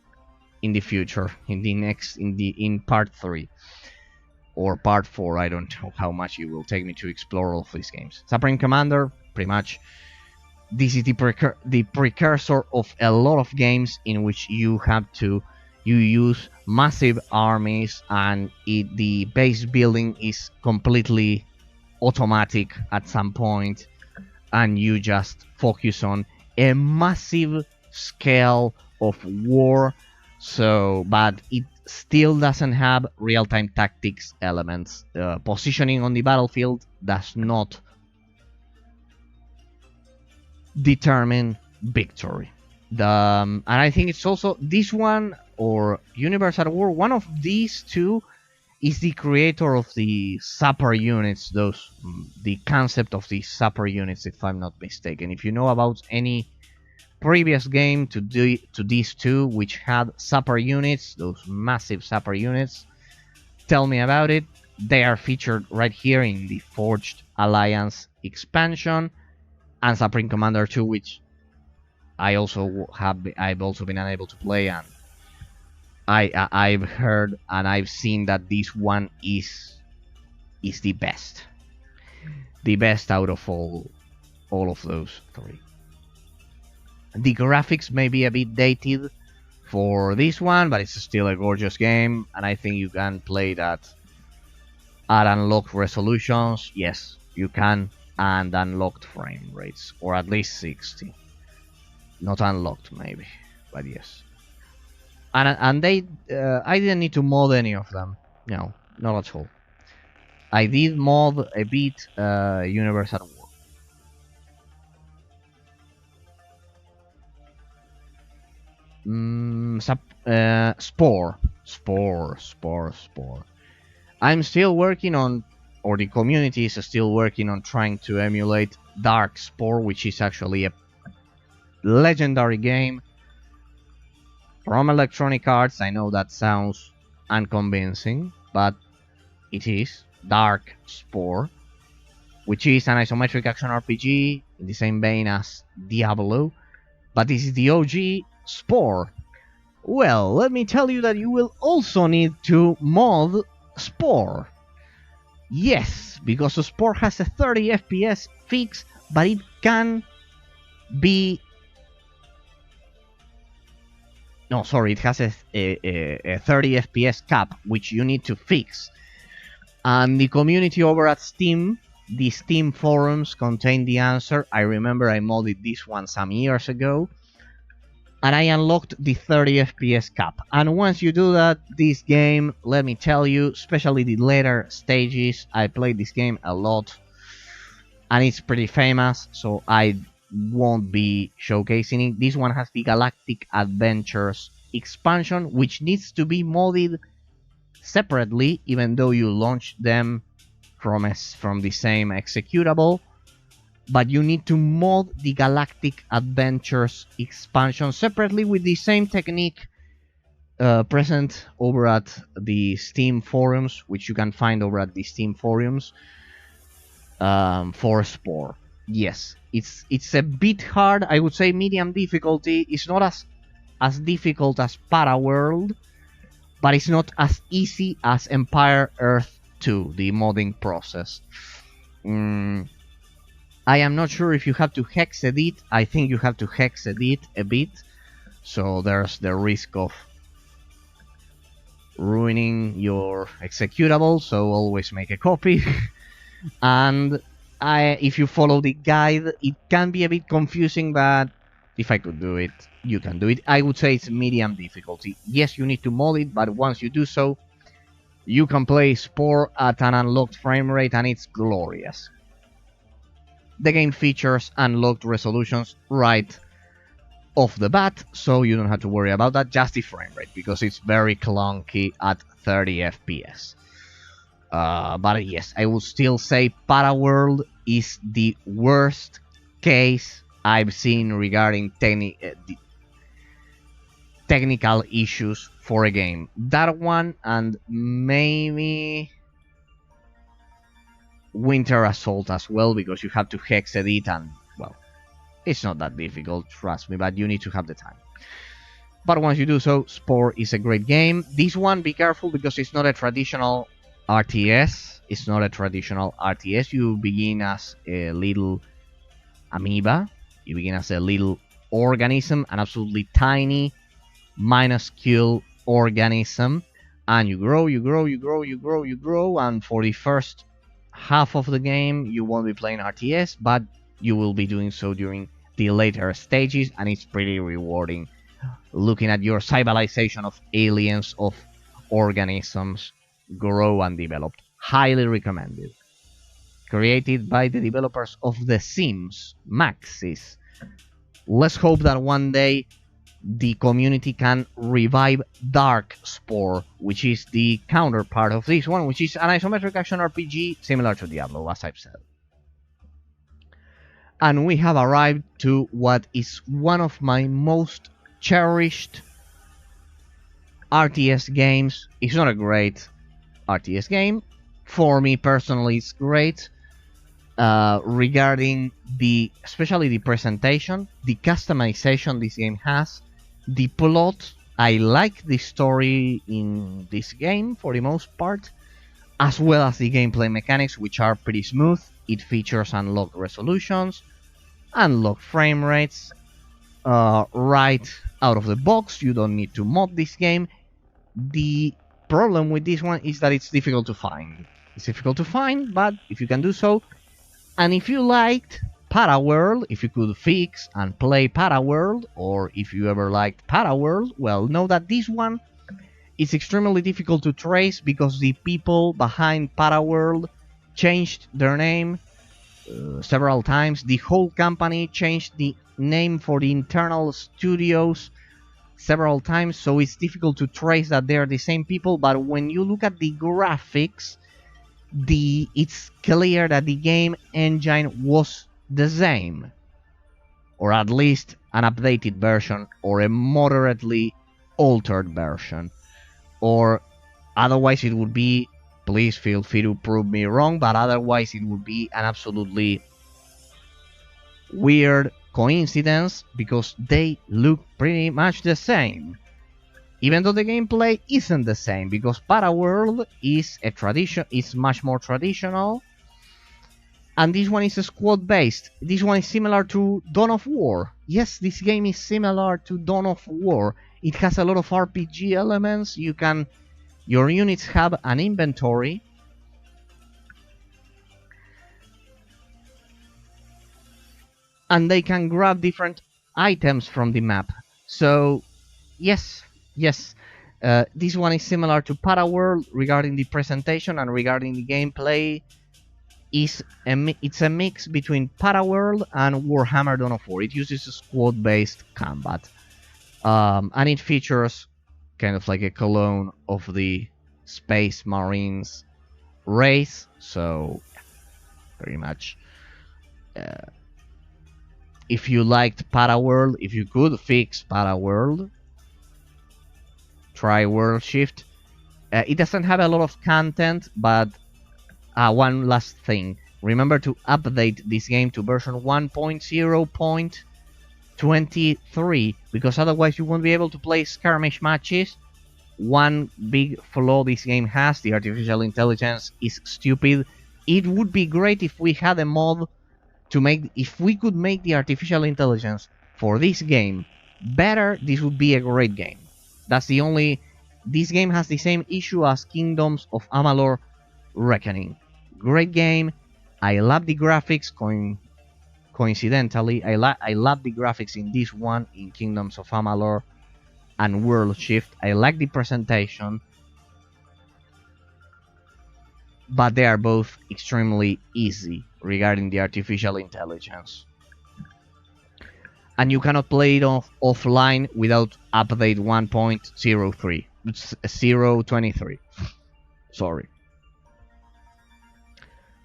in the future, in part 3 or part 4. I don't know how much it will take me to explore all of these games. Supreme Commander, pretty much, this is the precursor of a lot of games in which you use massive armies, and the base building is completely automatic at some point, and you just focus on a massive scale of war. So, but it still doesn't have real-time tactics elements. Positioning on the battlefield does not determine victory. And I think it's also this one or Universe at War. One of these two is the creator of the supper units, the concept of the supper units, if I'm not mistaken. If you know about any previous game to these two which had supper units, those massive supper units, tell me about it. They are featured right here in the Forged Alliance expansion and Supreme Commander 2, which I've also been unable to play, and I've heard and I've seen that this one is the best out of all of those three. The graphics may be a bit dated for this one, but it's still a gorgeous game, and I think you can play that at unlocked resolutions. Yes, you can, and unlocked frame rates, or at least 60. Not unlocked, maybe, but yes. And they, I didn't need to mod any of them. No, not at all. I did mod a bit Universe at War. Spore. I'm still working on, or the community is still working on trying to emulate Dark Spore, which is actually a legendary game from Electronic Arts. I know that sounds unconvincing, but it is Dark Spore, which is an isometric action RPG in the same vein as Diablo, but this is the OG Spore. Well, let me tell you that you will also need to mod Spore. Yes, because the Spore has a 30 FPS fix, but it can be... No, sorry, it has a 30 FPS cap, which you need to fix. And the community over at Steam, the Steam forums contain the answer. I remember I modded this one some years ago, and I unlocked the 30 FPS cap. And once you do that, this game, let me tell you, especially the later stages, I played this game a lot, and it's pretty famous, so I won't be showcasing it. This one has the Galactic Adventures expansion, which needs to be modded separately, even though you launch them from the same executable. But you need to mod the Galactic Adventures expansion separately with the same technique present over at the Steam forums, which you can find over at the Steam forums for Spore. Yes, it's a bit hard. I would say medium difficulty. It's not as difficult as Paraworld, but it's not as easy as Empire Earth 2, the modding process. I am not sure if you have to hex edit. I think you have to hex edit a bit, so there's the risk of ruining your executable, so always make a copy. And if you follow the guide, it can be a bit confusing, but if I could do it, you can do it. I would say it's medium difficulty. Yes, you need to mod it, but once you do so, you can play Spore at an unlocked frame rate, and it's glorious. The game features unlocked resolutions right off the bat, so you don't have to worry about that, just the frame rate, because it's very clunky at 30 FPS. But yes, I would still say Paraworld is the worst case I've seen regarding technical issues for a game. That one, and maybe Winter Assault as well, because you have to hex edit, and well, it's not that difficult, trust me, but you need to have the time. But once you do so, Spore is a great game. This one, be careful, because it's not a traditional RTS. It's not a traditional RTS. You begin as a little amoeba. You begin as a little organism, an absolutely tiny, minuscule organism, and you grow, and for the first half of the game you won't be playing RTS, but you will be doing so during the later stages, and it's pretty rewarding looking at your civilization of aliens, of organisms grow and develop. Highly recommended. Created by the developers of The Sims, Maxis. Let's hope that one day the community can revive Darkspore, which is the counterpart of this one, which is an isometric action RPG similar to Diablo, as I've said. And we have arrived to what is one of my most cherished RTS games. It's not a great RTS game. For me personally, it's great. Regarding especially the presentation, the customization this game has, the plot. I like the story in this game for the most part, as well as the gameplay mechanics, which are pretty smooth. It features unlocked resolutions, unlocked frame rates, right out of the box. You don't need to mod this game. The problem with this one is that it's difficult to find. It's difficult to find, but if you can do so, and if you liked Paraworld, if you could fix and play Paraworld, or if you ever liked Paraworld, well, know that this one is extremely difficult to trace because the people behind Paraworld changed their name several times. The whole company changed the name for the internal studios several times, so it's difficult to trace that they're the same people. But when you look at the graphics, it's clear that the game engine was the same, or at least an updated version, or a moderately altered version, or otherwise it would be, please feel free to prove me wrong, but otherwise it would be an absolutely weird coincidence because they look pretty much the same. Even though the gameplay isn't the same, because Paraworld is much more traditional, and this one is squad based. This one is similar to Dawn of War. Yes, this game is similar to Dawn of War. It has a lot of RPG elements. Your units have an inventory, and they can grab different items from the map. So yes, this one is similar to Paraworld regarding the presentation, and regarding the gameplay, it's a mix between Paraworld and Warhammer Dawn of War. It uses squad-based combat, and it features kind of like a clone of the Space Marines race. So pretty much, if you liked Paraworld, if you could fix Paraworld, try World Shift. It doesn't have a lot of content, but one last thing. Remember to update this game to version 1.0.23, because otherwise you won't be able to play skirmish matches. One big flaw this game has, the artificial intelligence is stupid. It would be great if we had a mod if we could make the artificial intelligence for this game better. This would be a great game. This game has the same issue as Kingdoms of Amalur Reckoning. Great game. I love the graphics. Coincidentally, I love the graphics in this one, in Kingdoms of Amalur and World Shift. I like the presentation, but they are both extremely easy regarding the artificial intelligence. And you cannot play it offline without update 1.03. It's 0.23. Sorry.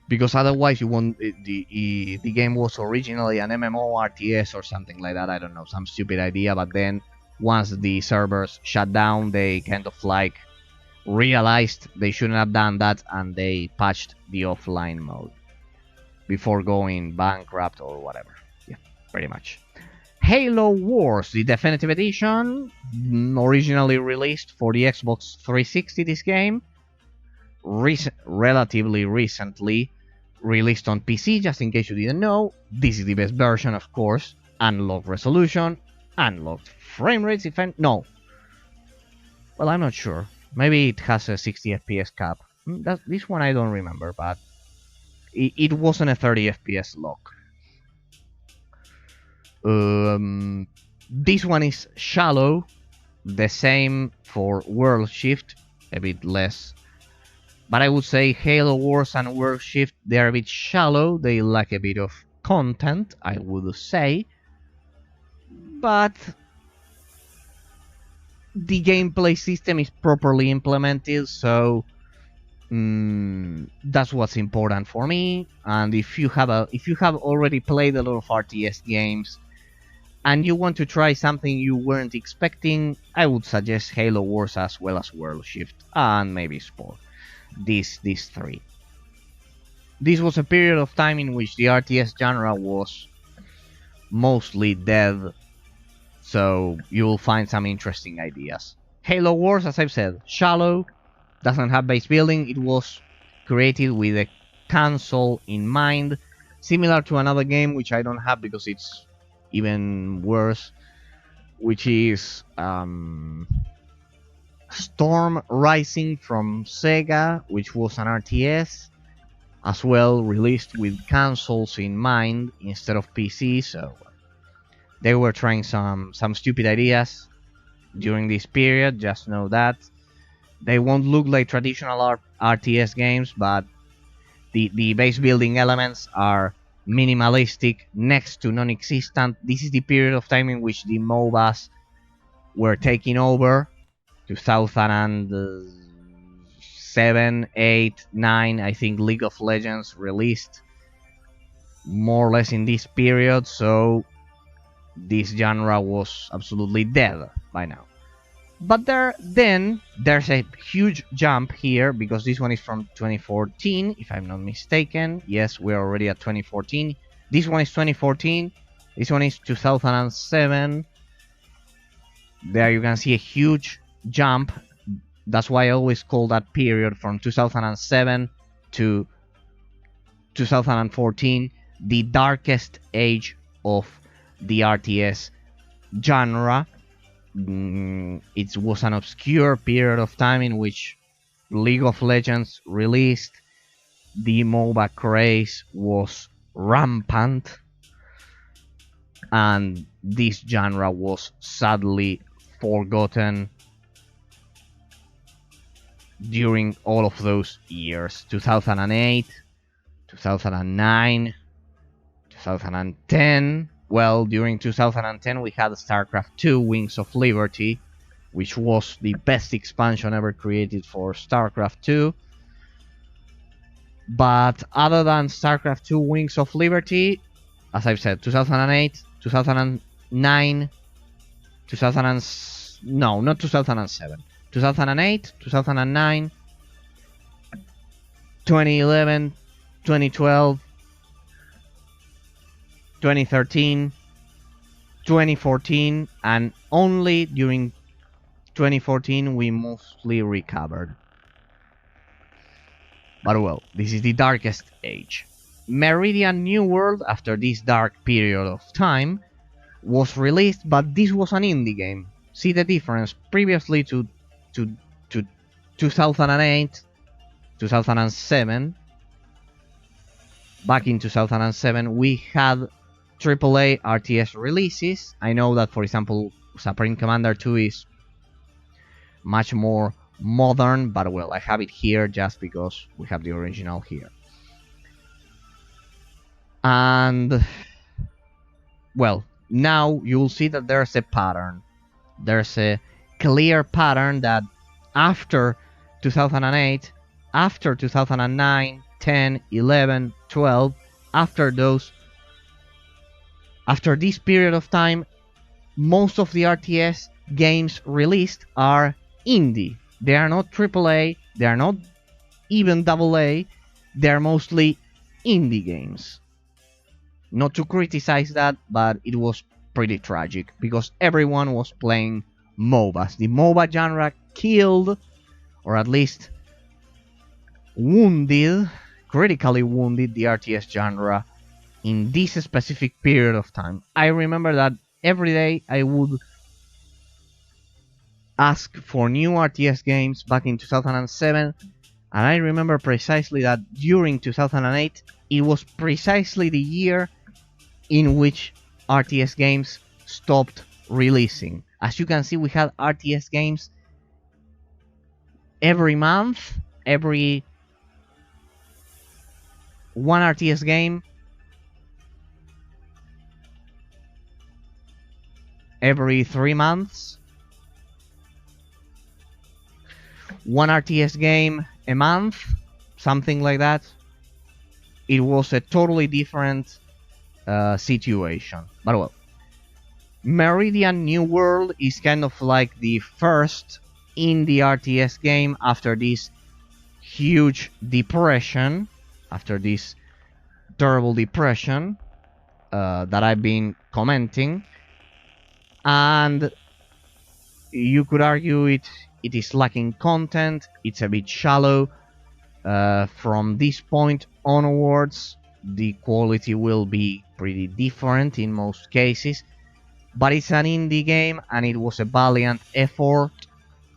Because otherwise you won't. The game was originally an MMO RTS or something like that. I don't know, some stupid idea. But then once the servers shut down, they kind of like realized they shouldn't have done that, and they patched the offline mode before going bankrupt or whatever. Yeah, pretty much. Halo Wars, the definitive edition, originally released for the Xbox 360. This game, relatively recently released on PC. Just in case you didn't know, this is the best version, of course. Unlocked resolution, unlocked frame rates. No, well, I'm not sure. Maybe it has a 60 FPS cap. This one I don't remember, but it wasn't a 30 FPS lock. This one is shallow. The same for World Shift, a bit less. But I would say Halo Wars and World Shift, they're a bit shallow. They lack a bit of content, I would say. But the gameplay system is properly implemented, so that's what's important for me. And if you have already played a lot of RTS games and you want to try something you weren't expecting, I would suggest Halo Wars as well as World Shift and maybe Spore. These three. This was a period of time in which the RTS genre was mostly dead, so you'll find some interesting ideas. Halo Wars, as I've said, shallow, doesn't have base building. It was created with a console in mind, similar to another game which I don't have because it's even worse, which is Storm Rising from Sega, which was an RTS as well, released with consoles in mind instead of PC. So they were trying some stupid ideas during this period. Just know that they won't look like traditional RTS games, but the base building elements are minimalistic, next to non-existent. This is the period of time in which the MOBAs were taking over. 2007, 8, 9, I think League of Legends released more or less in this period, so this genre was absolutely dead by now. But there's a huge jump here, because this one is from 2014, if I'm not mistaken. Yes, we're already at 2014. This one is 2014. This one is 2007. There you can see a huge jump. That's why I always call that period from 2007 to 2014 the darkest age of the RTS genre. It was an obscure period of time in which League of Legends released. The MOBA craze was rampant, and this genre was sadly forgotten during all of those years. 2008, 2009, 2010. Well, during 2010 we had StarCraft 2 Wings of Liberty, which was the best expansion ever created for StarCraft 2. But other than StarCraft 2 Wings of Liberty, as I've said, 2008, 2009, no, not 2007. 2008, 2009, 2011, 2012, 2013, 2014, and only during 2014 we mostly recovered. But well, this is the darkest age. Meridian New World, after this dark period of time, was released, but this was an indie game. See the difference previously to 2008, 2007. Back in 2007 we had AAA RTS releases. I know that, for example, Supreme Commander 2 is much more modern, but well, I have it here just because we have the original here. And well, now you'll see that there's a pattern. There's a clear pattern that after 2008, after 2009, 10, 11, 12, after this period of time, most of the RTS games released are indie. They are not AAA, they are not even AA, they are mostly indie games. Not to criticize that, but it was pretty tragic because everyone was playing MOBAs. The MOBA genre killed, or at least wounded, critically wounded the RTS genre in this specific period of time. I remember that every day I would ask for new RTS games back in 2007, and I remember precisely that during 2008 it was precisely the year in which RTS games stopped releasing. As you can see, we had RTS games every month, every one RTS game every 3 months. one RTS game a month, something like that. It was a totally different situation. But well, Meridian New World is kind of like the first indie RTS game after this huge depression, after this terrible depression that I've been commenting, and you could argue it is lacking content. It's a bit shallow. From this point onwards, the quality will be pretty different in most cases, but it's an indie game, and it was a valiant effort.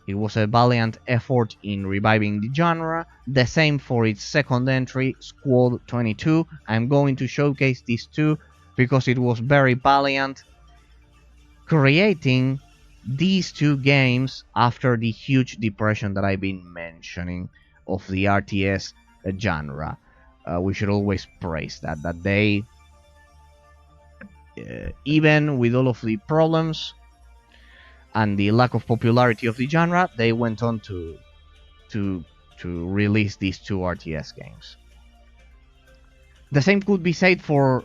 It was a valiant effort in reviving the genre. The same for its second entry, Squad 22. I'm going to showcase these two because it was very valiant creating these two games after the huge depression that I've been mentioning of the RTS genre. We should always praise that they, even with all of the problems and the lack of popularity of the genre, they went on to release these two RTS games. The same could be said for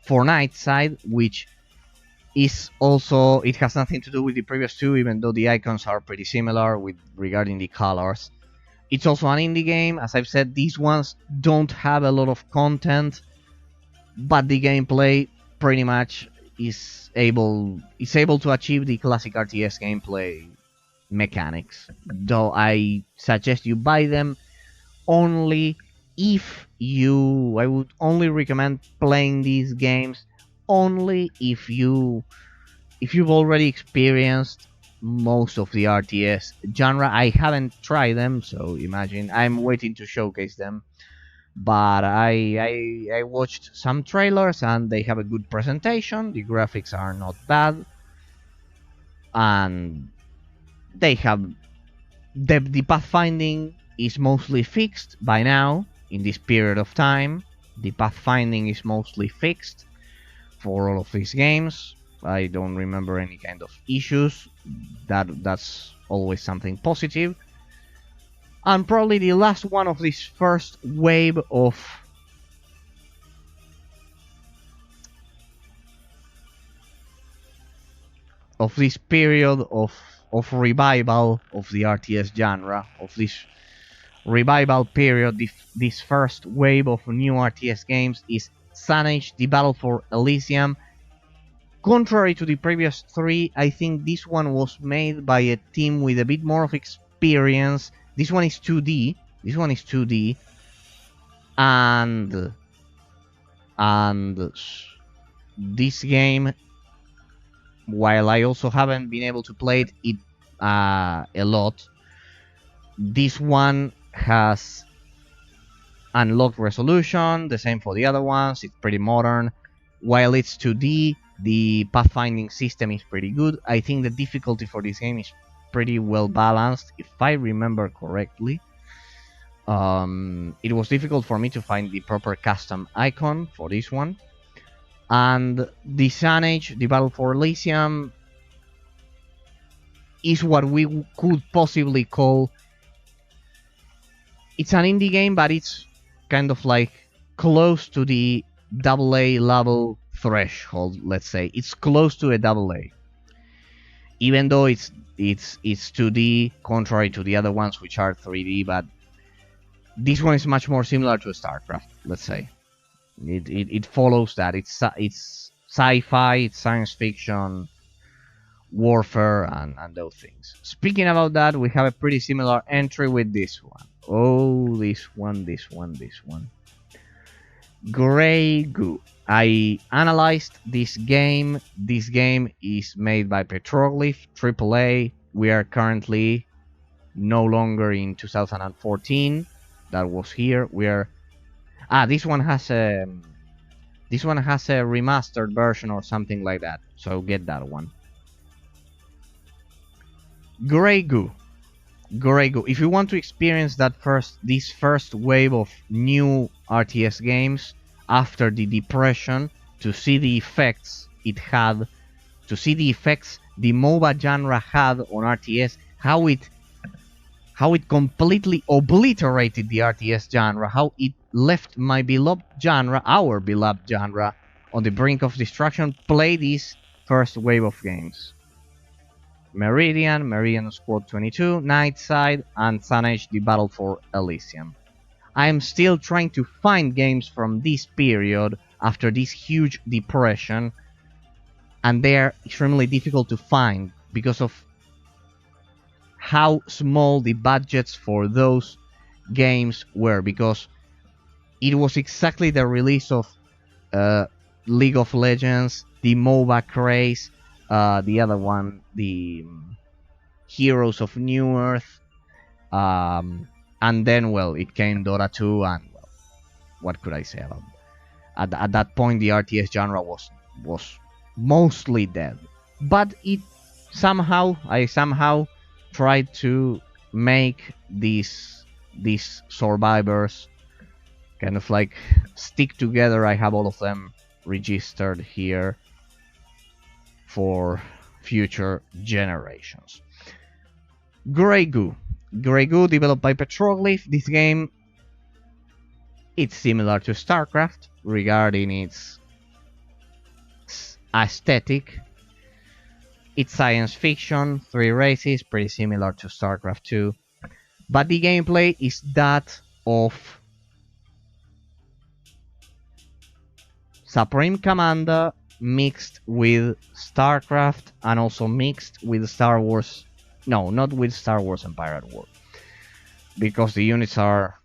Nightside, which is also, it has nothing to do with the previous two, even though the icons are pretty similar with regarding the colors. It's also an indie game. As I've said, these ones don't have a lot of content, but the gameplay pretty much is able to achieve the classic RTS gameplay mechanics. Though I suggest you buy them only if you, I would only recommend playing these games only if you've already experienced most of the RTS genre. I haven't tried them, so imagine I'm waiting to showcase them. But I watched some trailers and they have a good presentation. The graphics are not bad, and they have the pathfinding is mostly fixed by now. In this period of time, the pathfinding is mostly fixed for all of these games. I don't remember any kind of issues. That's always something positive. And probably the last one of this first wave of this period of revival of the RTS genre, of this revival period, this first wave of new RTS games is Sunage, The Battle for Elysium. Contrary to the previous three, I think this one was made by a team with a bit more of experience. This one is 2D. And this game, while I also haven't been able to play it a lot, this one has unlocked resolution, the same for the other ones. It's pretty modern. While it's 2D, the pathfinding system is pretty good. I think the difficulty for this game is pretty well balanced, if I remember correctly. It was difficult for me to find the proper custom icon for this one. And the Sunage, The Battle for Elysium, is what we could possibly call, it's an indie game, but it's kind of like close to the AA level threshold, let's say. It's close to a AA. Even though it's 2D, contrary to the other ones which are 3D, but this one is much more similar to StarCraft, let's say. It follows that. It's sci-fi, it's science fiction, warfare, and those things. Speaking about that, we have a pretty similar entry with this one. Oh, this one. Grey Goo. I analyzed this game. This game is made by Petroglyph, AAA. We are currently no longer in 2014. That was here. We are. This one has a remastered version or something like that. So get that one. Grey Goo. If you want to experience this first wave of new RTS games after the depression, to see the effects the MOBA genre had on RTS, how it completely obliterated the RTS genre, how it left my beloved genre, our beloved genre, on the brink of destruction. Play this first wave of games. Meridian Squad 22, Nightside, and Sun Age: The Battle for Elysium. I am still trying to find games from this period after this huge depression, and they are extremely difficult to find because of how small the budgets for those games were, because it was exactly the release of League of Legends, the MOBA craze, the other one, the Heroes of New Earth, and then, well, it came Dota 2, and, well, what could I say about it? At that point, the RTS genre was mostly dead. But I somehow tried to make these survivors kind of like stick together. I have all of them registered here for future generations. Grey Goo, developed by Petroglyph. This game, it's similar to StarCraft regarding its aesthetic. It's science fiction, 3 races, pretty similar to StarCraft 2. But the gameplay is that of Supreme Commander mixed with StarCraft and also mixed with Star Wars. No, not with Star Wars Empire at War, because the units are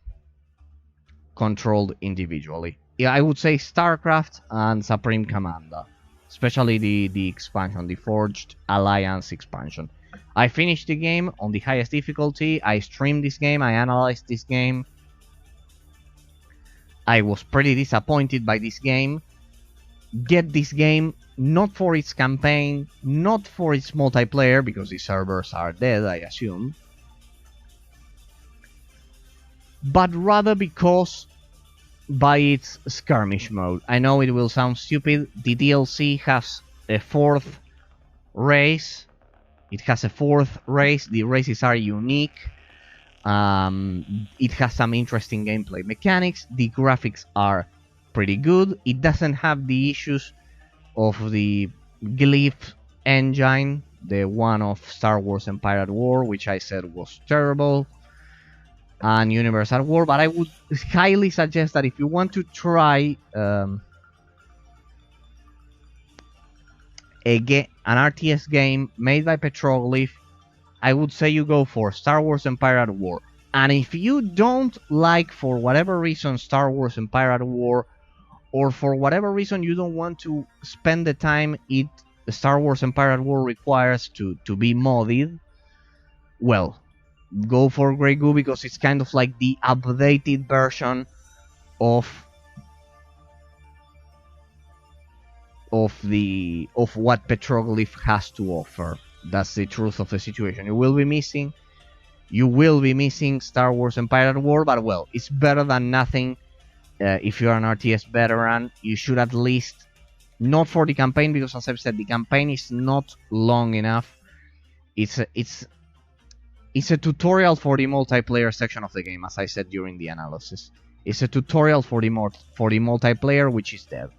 controlled individually. Yeah, I would say StarCraft and Supreme Commander, especially the expansion, the Forged Alliance expansion. I finished the game on the highest difficulty. I streamed this game. I analyzed this game. I was pretty disappointed by this game. Get this game not for its campaign, not for its multiplayer, because the servers are dead, I assume, but rather because by its skirmish mode. I know it will sound stupid. The DLC has a 4th race. It has a 4th race. The races are unique. It has some interesting gameplay mechanics. The graphics are pretty good. It doesn't have the issues of the Glyph engine, the one of Star Wars Empire at War, which I said was terrible, and Universe at War. But I would highly suggest that if you want to try an RTS game made by Petroglyph, I would say you go for Star Wars Empire at War. And if you don't like, for whatever reason, Star Wars Empire at War, or for whatever reason you don't want to spend the time Star Wars Empire at War requires to be modded, well, go for Grey Goo, because it's kind of like the updated version of what Petroglyph has to offer. That's the truth of the situation. You will be missing Star Wars Empire at War, but, well, it's better than nothing. If you're an RTS veteran, you should at least, not for the campaign, because as I've said, the campaign is not long enough. It's a tutorial for the multiplayer section of the game, as I said during the analysis. It's a tutorial for the multiplayer, which is dead.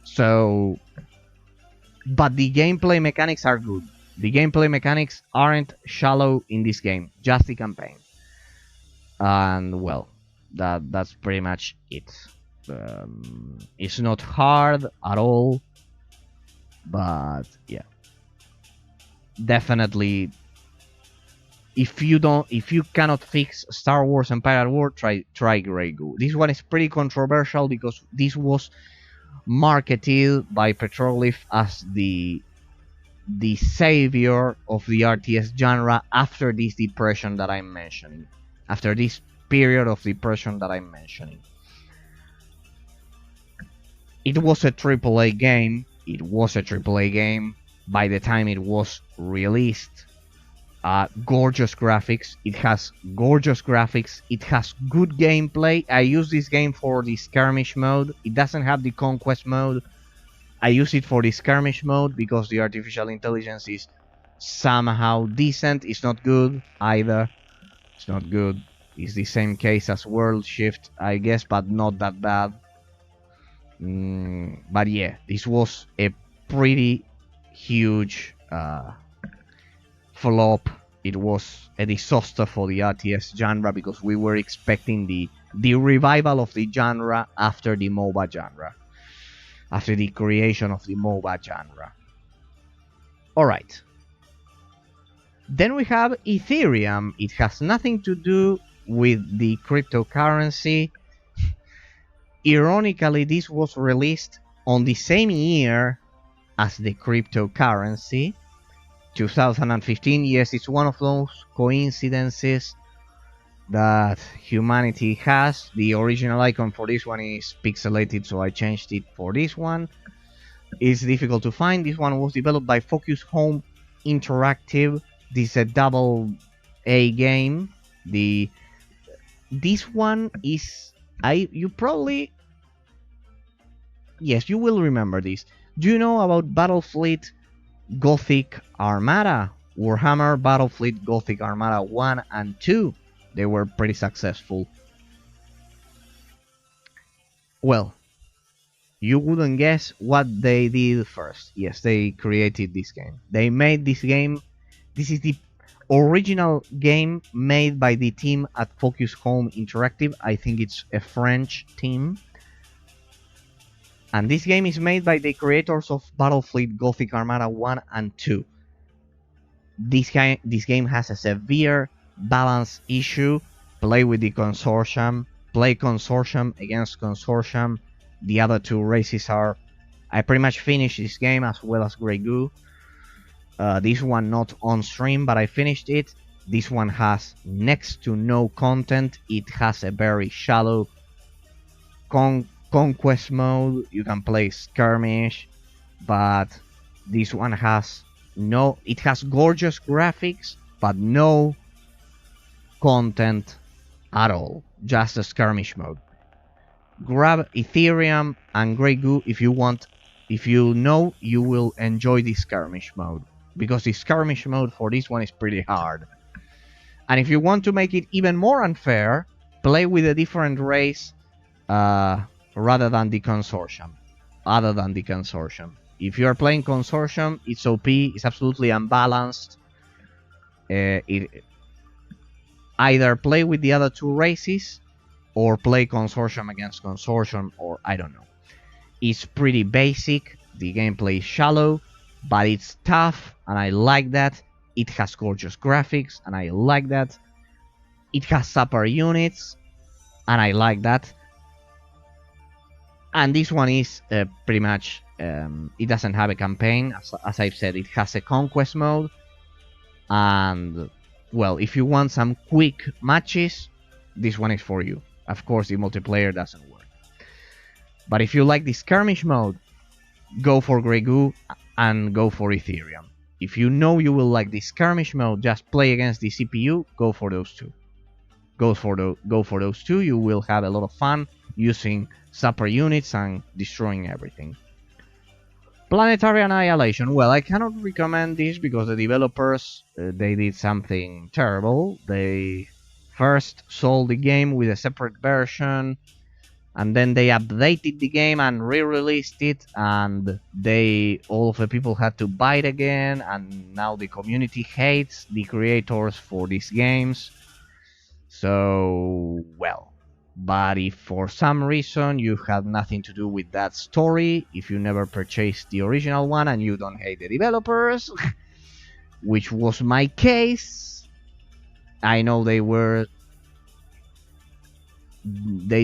So, but the gameplay mechanics are good. The gameplay mechanics aren't shallow in this game, just the campaign. And, well, that's pretty much it. It's not hard at all, but yeah, definitely. If you cannot fix Star Wars Empire at War, try Grey Goo. This one is pretty controversial because this was marketed by Petroglyph as the savior of the RTS genre after this depression that I'm mentioning. After this period of depression that I'm mentioning. It was a AAA game. By the time it was released. Gorgeous graphics. It has gorgeous graphics. It has good gameplay. I use this game for the skirmish mode. It doesn't have the conquest mode. I use it for the skirmish mode because the artificial intelligence is somehow decent. It's not good either. It's not good. It's the same case as World Shift, I guess, but not that bad. But yeah, this was a pretty huge flop. It was a disaster for the RTS genre because we were expecting the revival of the genre after the MOBA genre, after the creation of the MOBA genre. Alright. Then we have Ethereum. It has nothing to do with the cryptocurrency. Ironically, this was released on the same year as the cryptocurrency, 2015. Yes, it's one of those coincidences that humanity has. The original icon for this one is pixelated, so I changed it for this one. It's difficult to find. This one was developed by Focus Home Interactive. This is a double A game. This one is you probably, yes, you will remember this. Do you know about Battlefleet Gothic Armada? Warhammer Battlefleet Gothic Armada 1 and 2. They were pretty successful. Well, you wouldn't guess what they did first. Yes, they created this game. They made this game. This is the original game made by the team at Focus Home Interactive. I think it's a French team. And this game is made by the creators of Battlefleet Gothic Armada 1 and 2. This game has a severe balance issue. Play with the consortium. Play consortium against consortium. The other two races are... I pretty much finished this game as well as Grey Goo. This one not on stream, but I finished it. This one has next to no content. It has a very shallow conquest mode. You can play skirmish, but this one has no... It has gorgeous graphics, but no content at all. Just a skirmish mode. Grab Ethereum and Grey Goo if you want. If you know, you will enjoy the skirmish mode, because the skirmish mode for this one is pretty hard. And if you want to make it even more unfair, play with a different race rather than the consortium. Other than the consortium. If you are playing consortium, it's OP, it's absolutely unbalanced. Either play with the other two races, or play consortium against consortium, or I don't know. It's pretty basic, the gameplay is shallow, but it's tough, and I like that. It has gorgeous graphics, and I like that. It has super units, and I like that. And this one is pretty much, it doesn't have a campaign, as I've said. It has a conquest mode, and, well, if you want some quick matches, this one is for you. Of course, the multiplayer doesn't work. But if you like the skirmish mode, go for Grey Goo and go for Ethereum. If you know you will like the skirmish mode, just play against the CPU, go for those two. Go for those two, you will have a lot of fun using super units and destroying everything. Planetary Annihilation. Well, I cannot recommend this because the developers, they did something terrible. They first sold the game with a separate version, and then they updated the game and re-released it, and all of the people had to buy it again, and now the community hates the creators for these games. So, well, but if for some reason you had nothing to do with that story, if you never purchased the original one and you don't hate the developers, which was my case, I know they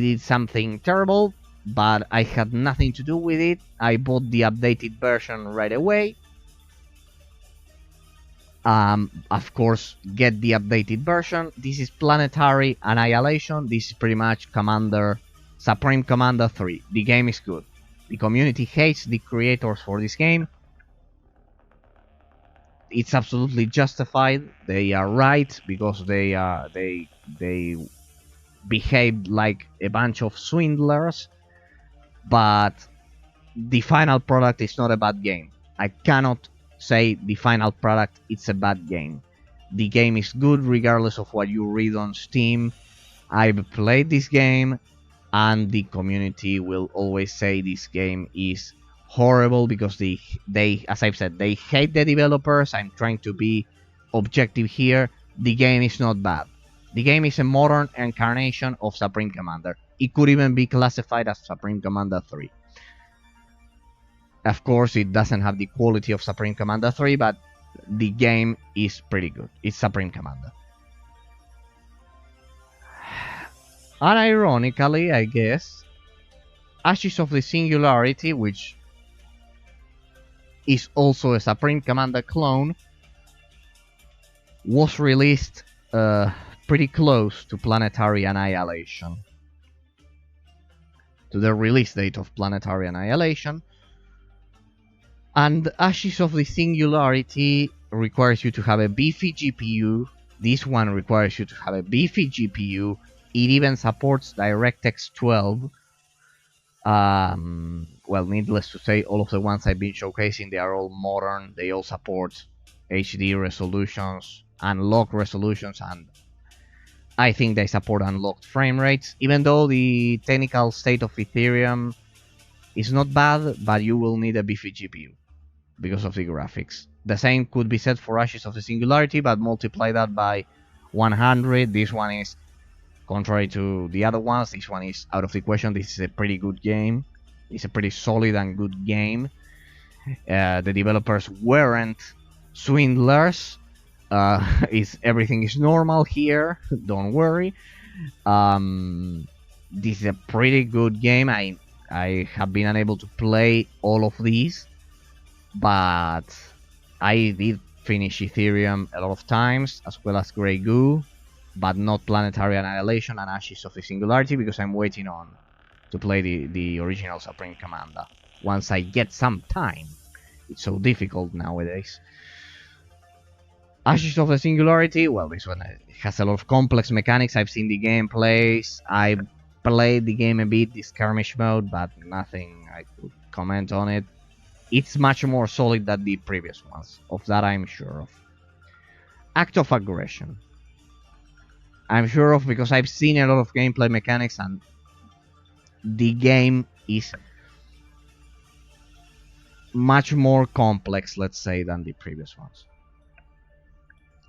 did something terrible, but I had nothing to do with it. I bought the updated version right away. Of course, get the updated version. This is Planetary Annihilation. This is pretty much Supreme Commander 3. The game is good. The community hates the creators for this game. It's absolutely justified. They are right, because they behaved like a bunch of swindlers. But the final product is not a bad game. I cannot say the final product it's a bad game. The game is good regardless of what you read on Steam. I've played this game, and the community will always say this game is horrible because they as I've said, they hate the developers. I'm trying to be objective here. The game is not bad. The game is a modern incarnation of Supreme Commander. It could even be classified as Supreme Commander 3. Of course, it doesn't have the quality of Supreme Commander 3, but the game is pretty good. It's Supreme Commander. Unironically, I guess, Ashes of the Singularity, which is also a Supreme Commander clone, was released pretty close to Planetary Annihilation. To the release date of Planetary Annihilation. And Ashes of the Singularity requires you to have a beefy GPU. This one requires you to have a beefy GPU. It even supports DirectX 12. Well, needless to say, all of the ones I've been showcasing, they are all modern. They all support HD resolutions, unlocked resolutions, and I think they support unlocked frame rates. Even though the technical state of Ethereum is not bad, but you will need a beefy GPU because of the graphics. The same could be said for Ashes of the Singularity, but multiply that by 100. This one is, contrary to the other ones, this one is out of the question. This is a pretty good game. It's a pretty solid and good game. The developers weren't swindlers. Everything is normal here. Don't worry. This is a pretty good game. I have been unable to play all of these, but I did finish Ethereum a lot of times, as well as Grey Goo, but not Planetary Annihilation and Ashes of the Singularity, because I'm waiting on to play the original Supreme Commander once I get some time. It's so difficult nowadays. Ashes of the Singularity, well, this one has a lot of complex mechanics. I've seen the gameplays. I played the game a bit, the skirmish mode, but nothing I could comment on it. It's much more solid than the previous ones. Of that I'm sure of. Act of Aggression. I'm sure of because I've seen a lot of gameplay mechanics, and the game is much more complex, let's say, than the previous ones.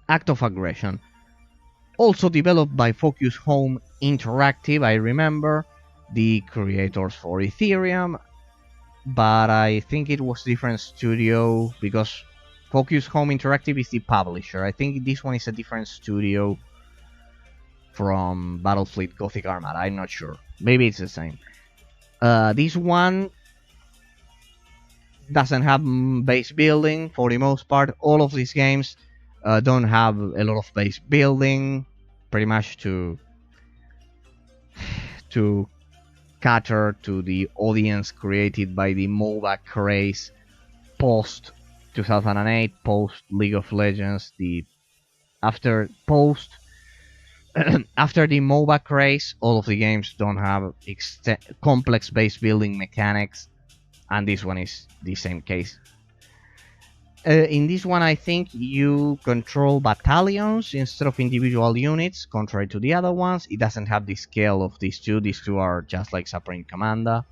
Act of Aggression. Also developed by Focus Home Interactive, I remember, the creators for Ethereum, but I think it was different studio because Focus Home Interactive is the publisher. I think this one is a different studio from Battlefleet Gothic Armada. I'm not sure. Maybe it's the same. This one doesn't have base building for the most part. All of these games don't have a lot of base building, pretty much to cater to the audience created by the MOBA craze post 2008, post League of Legends, after the MOBA craze. All of the games don't have complex base building mechanics, and this one is the same case. In this one, I think you control battalions instead of individual units, contrary to the other ones. It doesn't have the scale of these two. These two are just like Supreme Commander.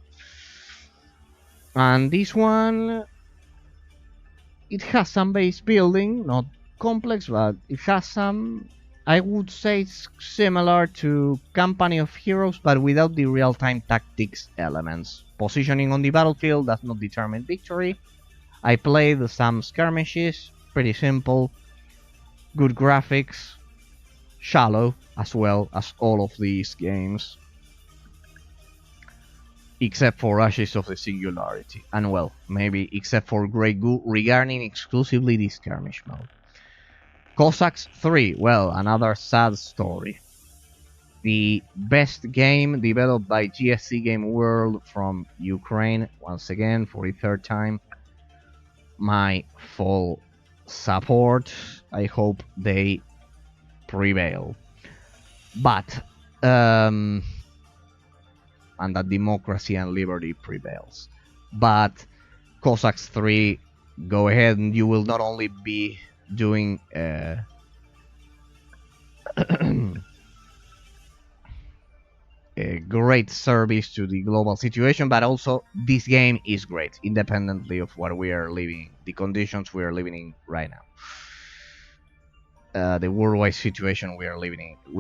And this one, it has some base building, not complex, but it has some. I would say it's similar to Company of Heroes, but without the real-time tactics elements. Positioning on the battlefield does not determine victory. I played some skirmishes, pretty simple, good graphics, shallow as well as all of these games, except for Ashes of the Singularity, and well, maybe except for Grey Goo regarding exclusively the skirmish mode. Cossacks 3, well, another sad story. The best game developed by GSC Game World from Ukraine, once again for the third time. My full support. I hope they prevail. But and that democracy and liberty prevails. But Cossacks 3 go ahead and you will not only be doing a great service to the global situation, but also this game is great, independently of what we are living, the conditions we are living in right now. The worldwide situation we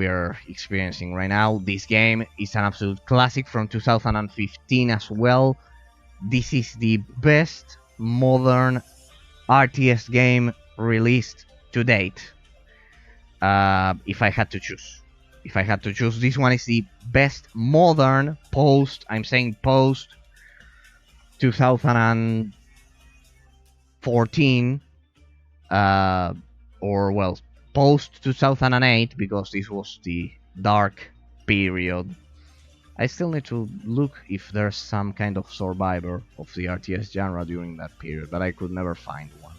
are experiencing right now. This game is an absolute classic from 2015 as well. This is the best modern RTS game released to date. If I had to choose, this one is the best modern I'm saying post 2014, or well, post 2008, because this was the dark period. I still need to look if there's some kind of survivor of the RTS genre during that period, but I could never find one.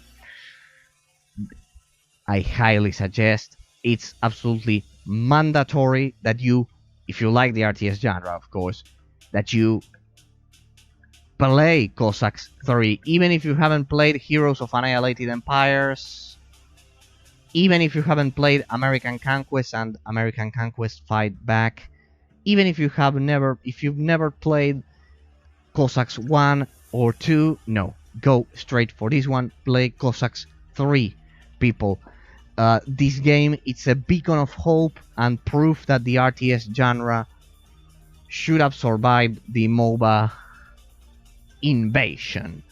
I highly suggest, it's absolutely mandatory that you, if you like the RTS genre, of course, that you play Cossacks 3, even if you haven't played Heroes of Annihilated Empires, even if you haven't played American Conquest and American Conquest Fight Back, even if you've never played Cossacks 1 or 2, no, go straight for this one. Play Cossacks 3, people. This game, it's a beacon of hope and proof that the RTS genre should have survived the MOBA invasion.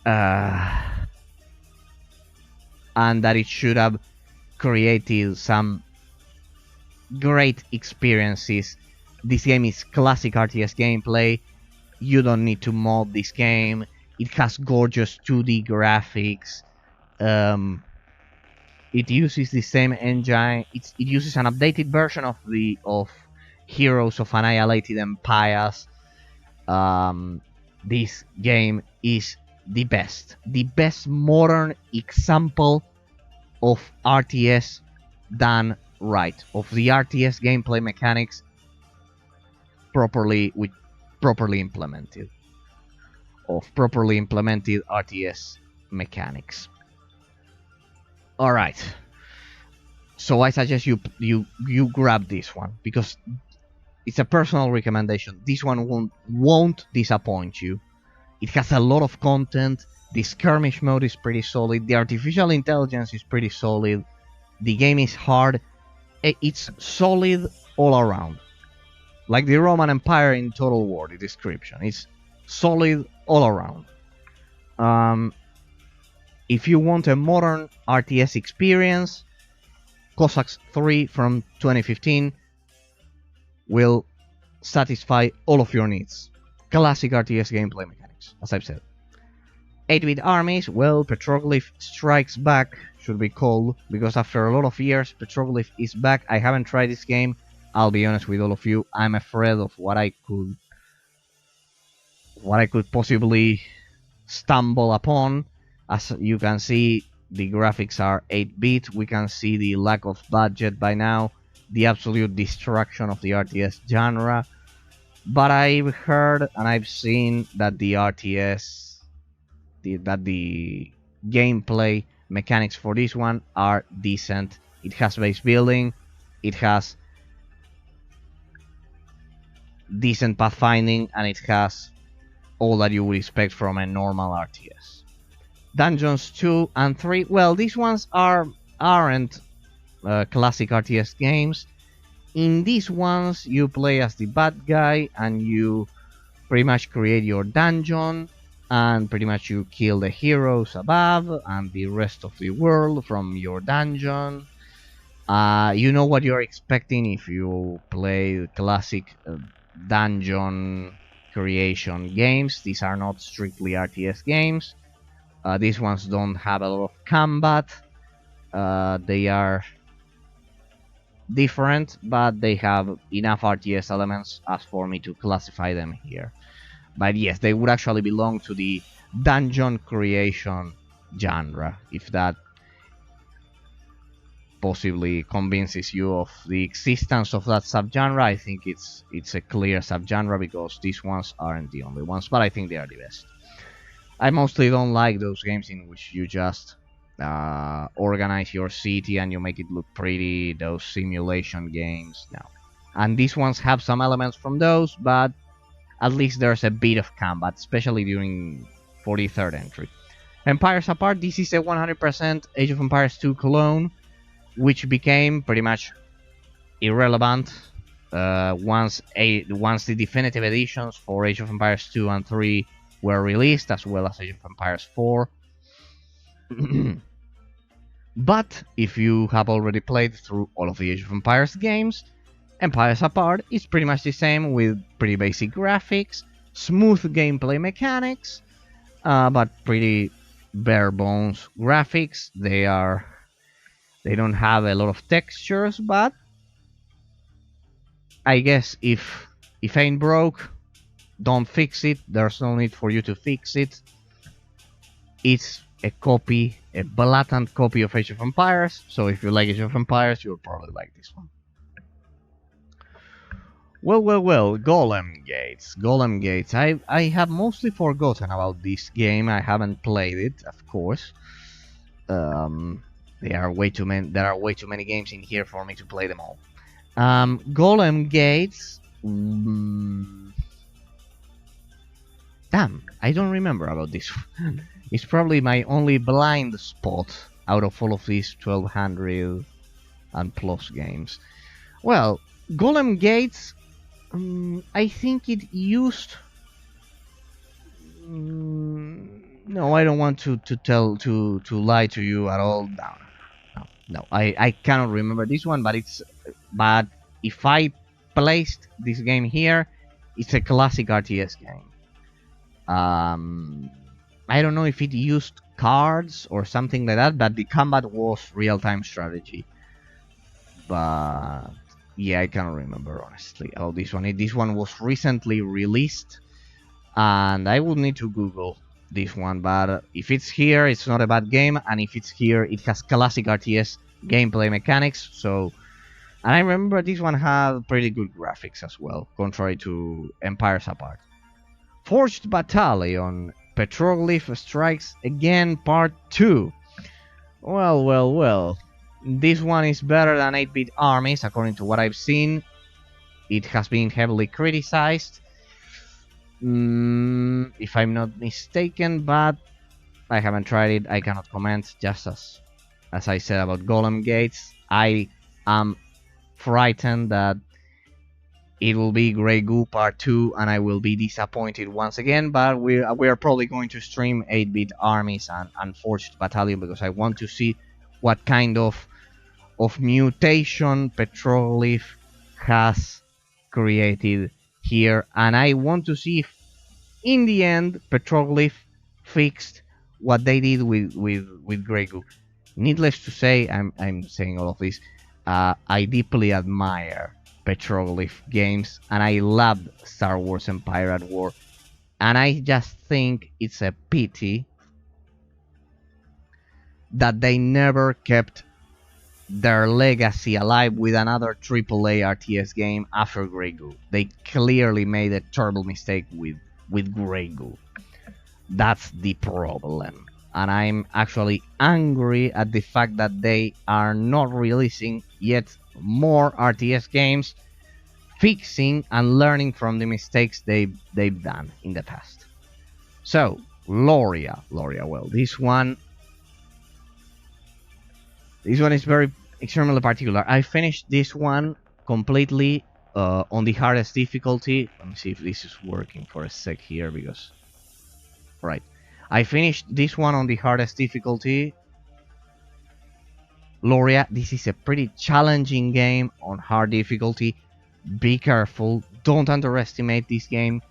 And that it should have created some great experiences. This game is classic RTS gameplay. You don't need to mod this game. It has gorgeous 2D graphics. It uses the same engine. It uses an updated version of Heroes of Annihilated Empires. This game is the best modern example of RTS done right, of the RTS gameplay mechanics properly implemented, of properly implemented RTS mechanics. All right, so I suggest you grab this one, because it's a personal recommendation. This one won't disappoint you. It has a lot of content. The skirmish mode is pretty solid. The artificial intelligence is pretty solid. The game is hard. It's solid all around. Like the Roman Empire in Total War, the description. It's solid all around. If you want a modern RTS experience, Cossacks 3 from 2015 will satisfy all of your needs. Classic RTS gameplay mechanics, as I've said. 8-bit armies, well, Petroglyph Strikes Back should be called, because after a lot of years, Petroglyph is back. I haven't tried this game. I'll be honest with all of you. I'm afraid of what I could possibly stumble upon. As you can see, the graphics are 8-bit. We can see the lack of budget by now, the absolute destruction of the RTS genre. But I've heard and I've seen that the gameplay mechanics for this one are decent. It has base building, it has decent pathfinding, and it has all that you would expect from a normal RTS. Dungeons 2 and 3, well, these ones aren't classic RTS games. In these ones, you play as the bad guy and you pretty much create your dungeon, and pretty much you kill the heroes above and the rest of the world from your dungeon. You know what you're expecting if you play classic dungeon creation games. These are not strictly RTS games. These ones don't have a lot of combat. They are different, but they have enough RTS elements as for me to classify them here. But yes, they would actually belong to the dungeon creation genre, if that possibly convinces you of the existence of that subgenre. I think it's a clear subgenre, because these ones aren't the only ones, but I think they are the best. I mostly don't like those games in which you just organize your city and you make it look pretty. Those simulation games, no. And these ones have some elements from those, but at least there's a bit of combat, especially during 43rd entry. Empires Apart, this is a 100% Age of Empires 2 clone, which became pretty much irrelevant once the definitive editions for Age of Empires 2 and 3 were released, as well as Age of Empires 4. But if you have already played through all of the Age of Empires games, Empires Apart is pretty much the same with pretty basic graphics, smooth gameplay mechanics, but pretty bare bones graphics. They don't have a lot of textures, but I guess if ain't broke, don't fix it. There's no need for you to fix it. It's a blatant copy of Age of Empires. So if you like Age of Empires, you'll probably like this one. Well, Golem Gates. I have mostly forgotten about this game. I haven't played it, of course. There are way too many games in here for me to play them all. Golem Gates. Damn, I don't remember about this one. It's probably my only blind spot out of all of these 1200 and plus games. Well, Golem Gates, I think it used... no, I don't want to lie to you at all. No, I cannot remember this one, but if I placed this game here, it's a classic RTS game. I don't know if it used cards or something like that, but the combat was real-time strategy. But yeah, I cannot remember honestly about this one. This one was recently released, and I would need to Google this one. But if it's here, it's not a bad game, and if it's here, it has classic RTS gameplay mechanics. So, and I remember this one had pretty good graphics as well, contrary to Empires Apart. Forged Battalion, Petroglyph Strikes Again Part 2. Well. This one is better than 8-bit armies, according to what I've seen. It has been heavily criticized, if I'm not mistaken, but I haven't tried it. I cannot comment. Just as I said about Golem Gates, I am frightened that it will be Grey Goo Part 2, and I will be disappointed once again. But we are probably going to stream 8-bit armies and Forged Battalion, because I want to see what kind of mutation Petroglyph has created here, and I want to see if in the end Petroglyph fixed what they did with Grey Goo. Needless to say, I'm saying all of this, I deeply admire Petroglyph games, and I loved Star Wars Empire at War, and I just think it's a pity that they never kept their legacy alive with another AAA RTS game after Grey Goo. They clearly made a terrible mistake with Grey Goo. That's the problem. And I'm actually angry at the fact that they are not releasing yet more RTS games, fixing and learning from the mistakes they've done in the past. So, Loria, well, this one is very extremely particular. I finished this one completely on the hardest difficulty. Let me see if this is working for a sec here, because... Right. I finished this one on the hardest difficulty. Loria, this is a pretty challenging game on hard difficulty. Be careful. Don't underestimate this game,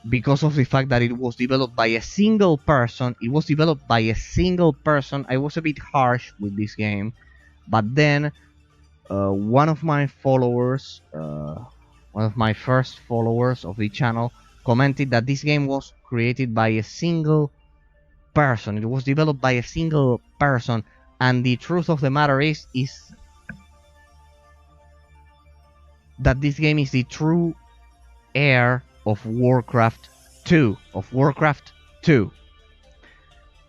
because of the fact that it was developed by a single person. I was a bit harsh with this game, but then one of my followers, one of my first followers of the channel, commented that this game was created by a single person. It was developed by a single person, and the truth of the matter is that this game is the true heir of Warcraft 2 of Warcraft 2.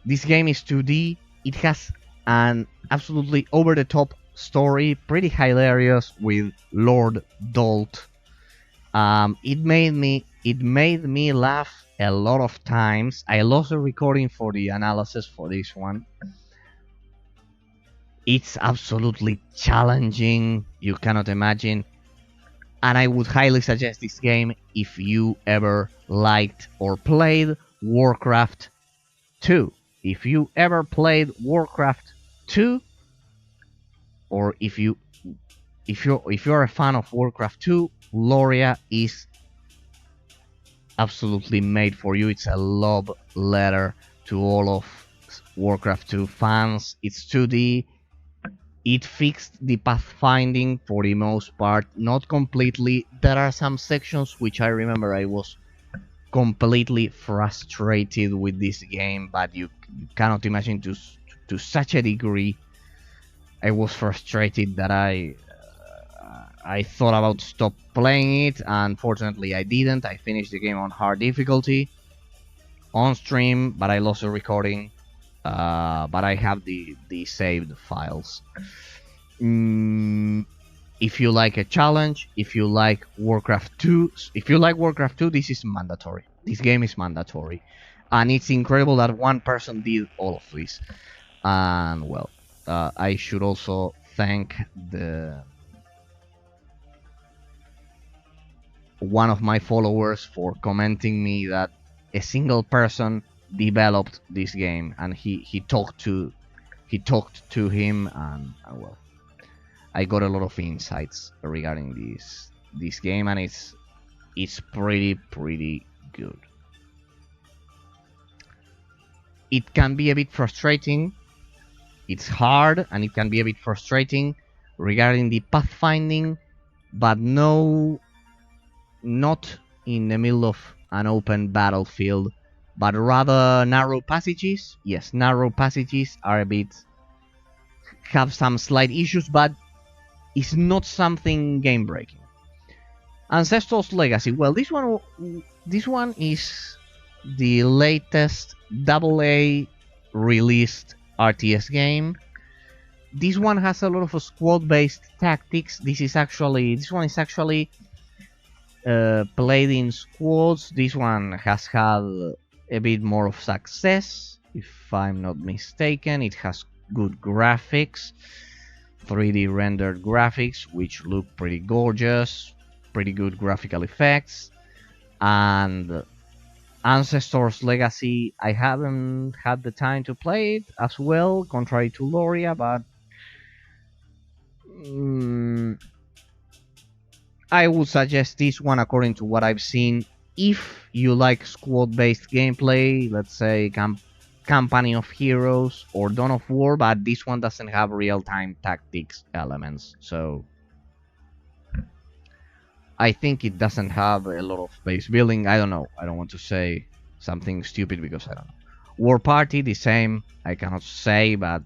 This game is 2D. It has an absolutely over-the-top story, pretty hilarious with Lord Dolt. It made me laugh a lot of times. I lost the recording for the analysis for this one. It's absolutely challenging, you cannot imagine. And I would highly suggest this game if you ever liked or played Warcraft 2. If you ever played Warcraft 2, or if you're a fan of Warcraft 2, Loria is absolutely made for you. It's a love letter to all of Warcraft 2 fans. It's 2D. It fixed the pathfinding for the most part, not completely. There are some sections which I remember I was completely frustrated with this game, but you cannot imagine to such a degree. I was frustrated that I thought about stop playing it. Unfortunately, I didn't. I finished the game on hard difficulty on stream, but I lost the recording. But I have the saved files. If you like a challenge, if you like Warcraft 2, this is mandatory. This game is mandatory, and it's incredible that one person did all of this. And well, I should also thank one of my followers for commenting me that a single person developed this game, and he talked to him, and well, I got a lot of insights regarding this game, and it's pretty good. It can be a bit frustrating. It's hard, and it can be a bit frustrating regarding the pathfinding, but not in the middle of an open battlefield, but rather narrow passages. Yes, narrow passages are have some slight issues, but it's not something game breaking. Ancestor's Legacy. Well, this one is the latest AA released RTS game. This one has a lot of squad-based tactics. This one is actually played in squads. This one has had a bit more of success, if I'm not mistaken. It has good graphics, 3D rendered graphics, which look pretty gorgeous, pretty good graphical effects. And Ancestor's Legacy, I haven't had the time to play it as well, contrary to Loria, but I would suggest this one according to what I've seen. If you like squad-based gameplay, let's say Company of Heroes or Dawn of War, but this one doesn't have real-time tactics elements, so I think it doesn't have a lot of base building. I don't know. I don't want to say something stupid because I don't know. War Party, the same. I cannot say, but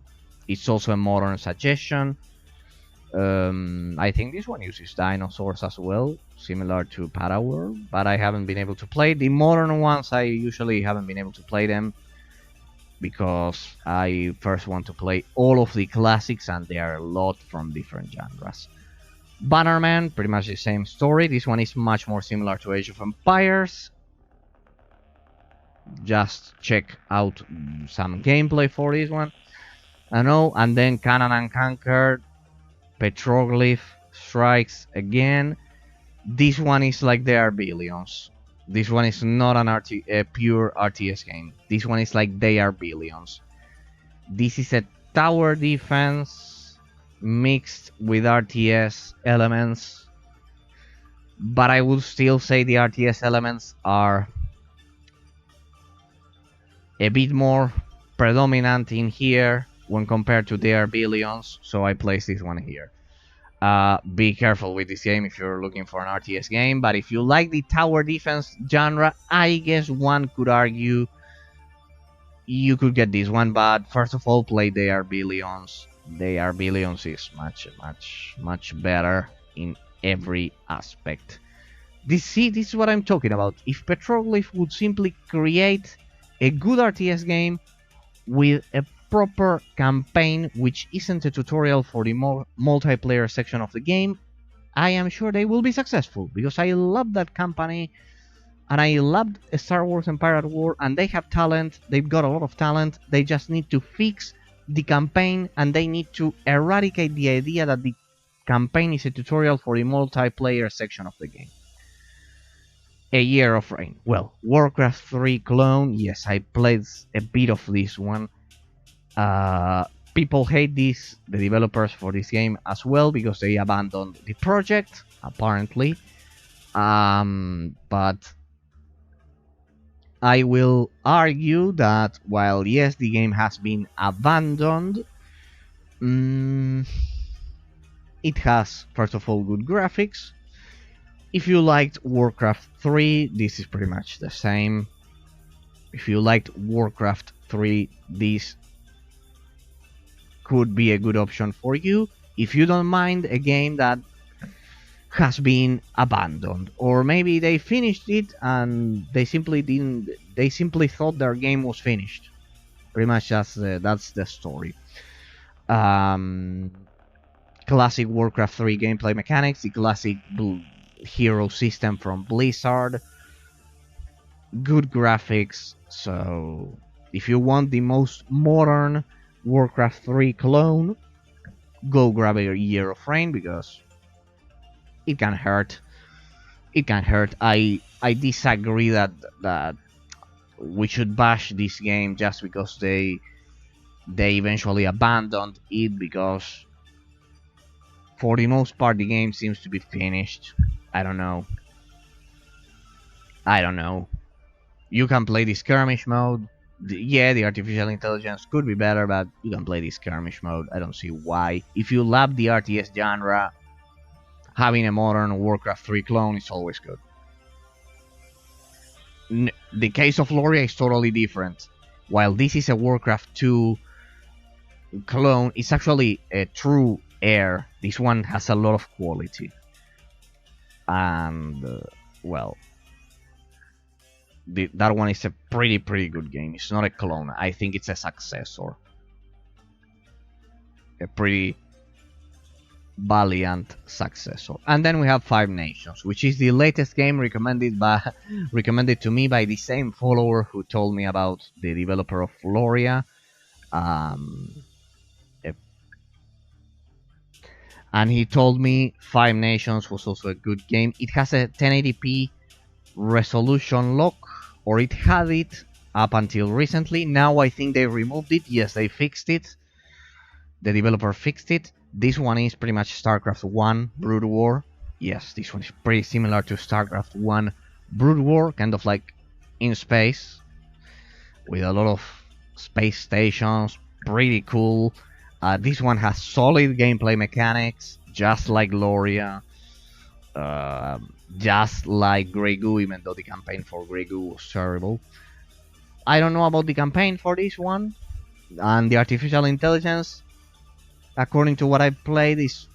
it's also a modern suggestion. I think this one uses dinosaurs as well, similar to Paraworld, but I haven't been able to play. The modern ones, I usually haven't been able to play them because I first want to play all of the classics, and they are a lot from different genres. Bannerman, pretty much the same story. This one is much more similar to Age of Empires. Just check out some gameplay for this one. I know, and then Cannon and Conquer, Petroglyph Strikes Again. This one is like They Are Billions. This one is not a pure RTS game. This one is like They Are Billions. This is a tower defense mixed with RTS elements, but I would still say the RTS elements are a bit more predominant in here when compared to They Are Billions, so I place this one here. Be careful with this game if you're looking for an RTS game, but if you like the tower defense genre, I guess one could argue you could get this one, but first of all, play They Are Billions. They Are Billions is much better in every aspect. This is what I'm talking about. If Petroglyph would simply create a good RTS game with a proper campaign, which isn't a tutorial for the multiplayer section of the game, I am sure they will be successful, because I love that company and I loved Star Wars Empire at War, and they have talent, they've got a lot of talent, they just need to fix the campaign, and they need to eradicate the idea that the campaign is a tutorial for the multiplayer section of the game. A Year of Rain. Well, Warcraft 3 clone, yes, I played a bit of this one. People hate this, the developers for this game as well, because they abandoned the project, apparently. But I will argue that while yes, the game has been abandoned, it has, first of all, good graphics. If you liked Warcraft 3, this is pretty much the same. If you liked Warcraft 3, this could be a good option for you. If you don't mind a game that has been abandoned, or maybe they finished it and they simply thought their game was finished. Pretty much that's the story. Classic Warcraft 3 gameplay mechanics, the classic hero system from Blizzard, good graphics. So if you want the most modern Warcraft 3 clone, go grab A Year of Rain, because it can hurt. It can hurt. I disagree that we should bash this game just because they eventually abandoned it, because for the most part the game seems to be finished. I don't know. You can play the skirmish mode. Yeah, the artificial intelligence could be better, but you can play the skirmish mode. I don't see why. If you love the RTS genre, having a modern Warcraft 3 clone is always good. The case of Loria is totally different. While this is a Warcraft 2 clone, it's actually a true heir. This one has a lot of quality. And, well, that one is a pretty good game. It's not a clone. I think it's a successor. A pretty valiant successor. And then we have Five Nations, which is the latest game recommended to me by the same follower who told me about the developer of Loria. And he told me Five Nations was also a good game. It has a 1080p resolution lock, or it had it up until recently. Now I think they removed it. Yes, they fixed it. The developer fixed it. This one is pretty much StarCraft 1 Brood War. Yes, this one is pretty similar to StarCraft 1 Brood War, kind of like in space, with a lot of space stations. Pretty cool. This one has solid gameplay mechanics, just like Loria, just like Grey Goo, even though the campaign for Grey Goo was terrible. I don't know about the campaign for this one, and the artificial intelligence, according to what I've played, is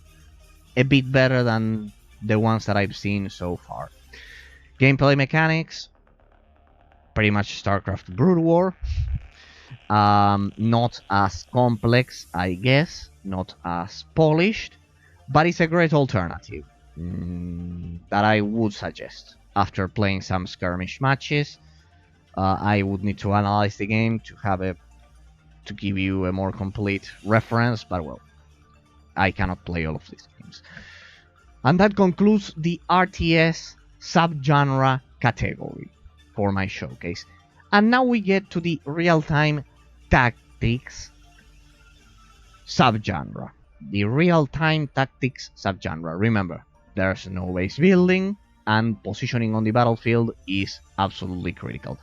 a bit better than the ones that I've seen so far. Gameplay mechanics, pretty much StarCraft Brood War. Not as complex, I guess, not as polished, but it's a great alternative that I would suggest. After playing some skirmish matches, I would need to analyze the game to give you a more complete reference, but well, I cannot play all of these games. And that concludes the RTS subgenre category for my showcase. And now we get to the real-time tactics subgenre. The real-time tactics subgenre. Remember, there's no base building, and positioning on the battlefield is absolutely critical.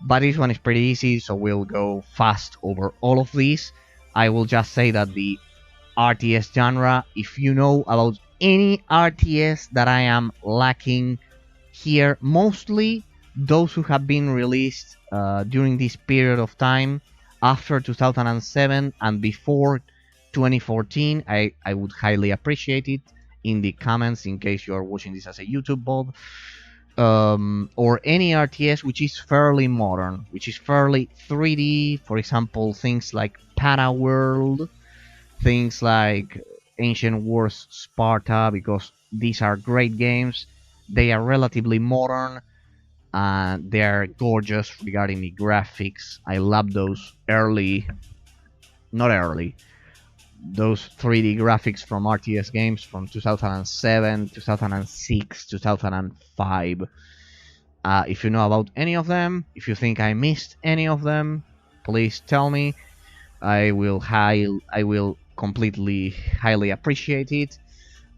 But this one is pretty easy, so we'll go fast over all of these. I will just say that the RTS genre, if you know about any RTS that I am lacking here, mostly those who have been released during this period of time after 2007 and before 2014, I would highly appreciate it. in the comments in case you are watching this as a YouTube VOD. Or any RTS which is fairly modern, which is fairly 3D. For example, things like World, things like Ancient Wars Sparta, because these are great games. They are relatively modern and they are gorgeous regarding the graphics. I love those those 3D graphics from RTS games from 2007, 2006, 2005. If you know about any of them, if you think I missed any of them, please tell me. I will completely highly appreciate it.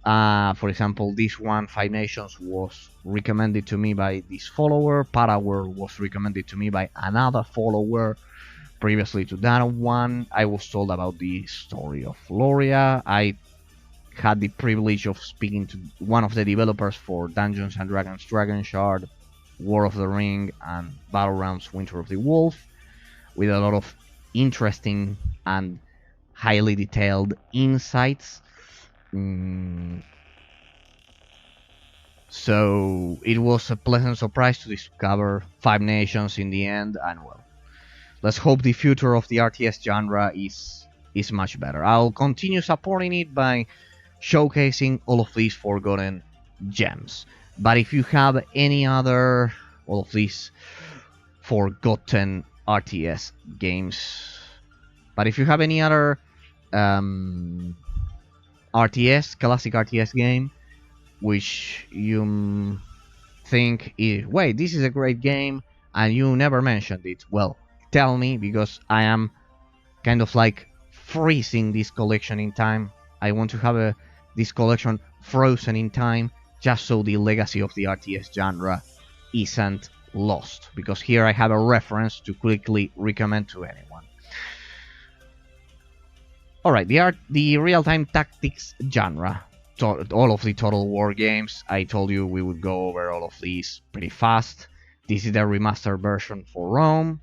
For example, this one, Five Nations, was recommended to me by this follower. Paraworld was recommended to me by another follower. Previously to that one, I was told about the story of Loria. I had the privilege of speaking to one of the developers for Dungeons and Dragons Dragon Shard, War of the Ring, and Battlegrounds Winter of the Wolf, with a lot of interesting and highly detailed insights. So it was a pleasant surprise to discover Five Nations in the end, and well, let's hope the future of the RTS genre is much better. I'll continue supporting it by showcasing all of these forgotten gems. But if you have any other all of these forgotten RTS games, but if you have any other RTS, classic RTS game, which you think is, wait, this is a great game and you never mentioned it, well, tell me, because I am kind of like freezing this collection in time. I want to have this collection frozen in time, just so the legacy of the RTS genre isn't lost, because here I have a reference to quickly recommend to anyone. Alright, the real-time tactics genre. All of the Total War games. I told you we would go over all of these pretty fast. This is the remastered version for Rome.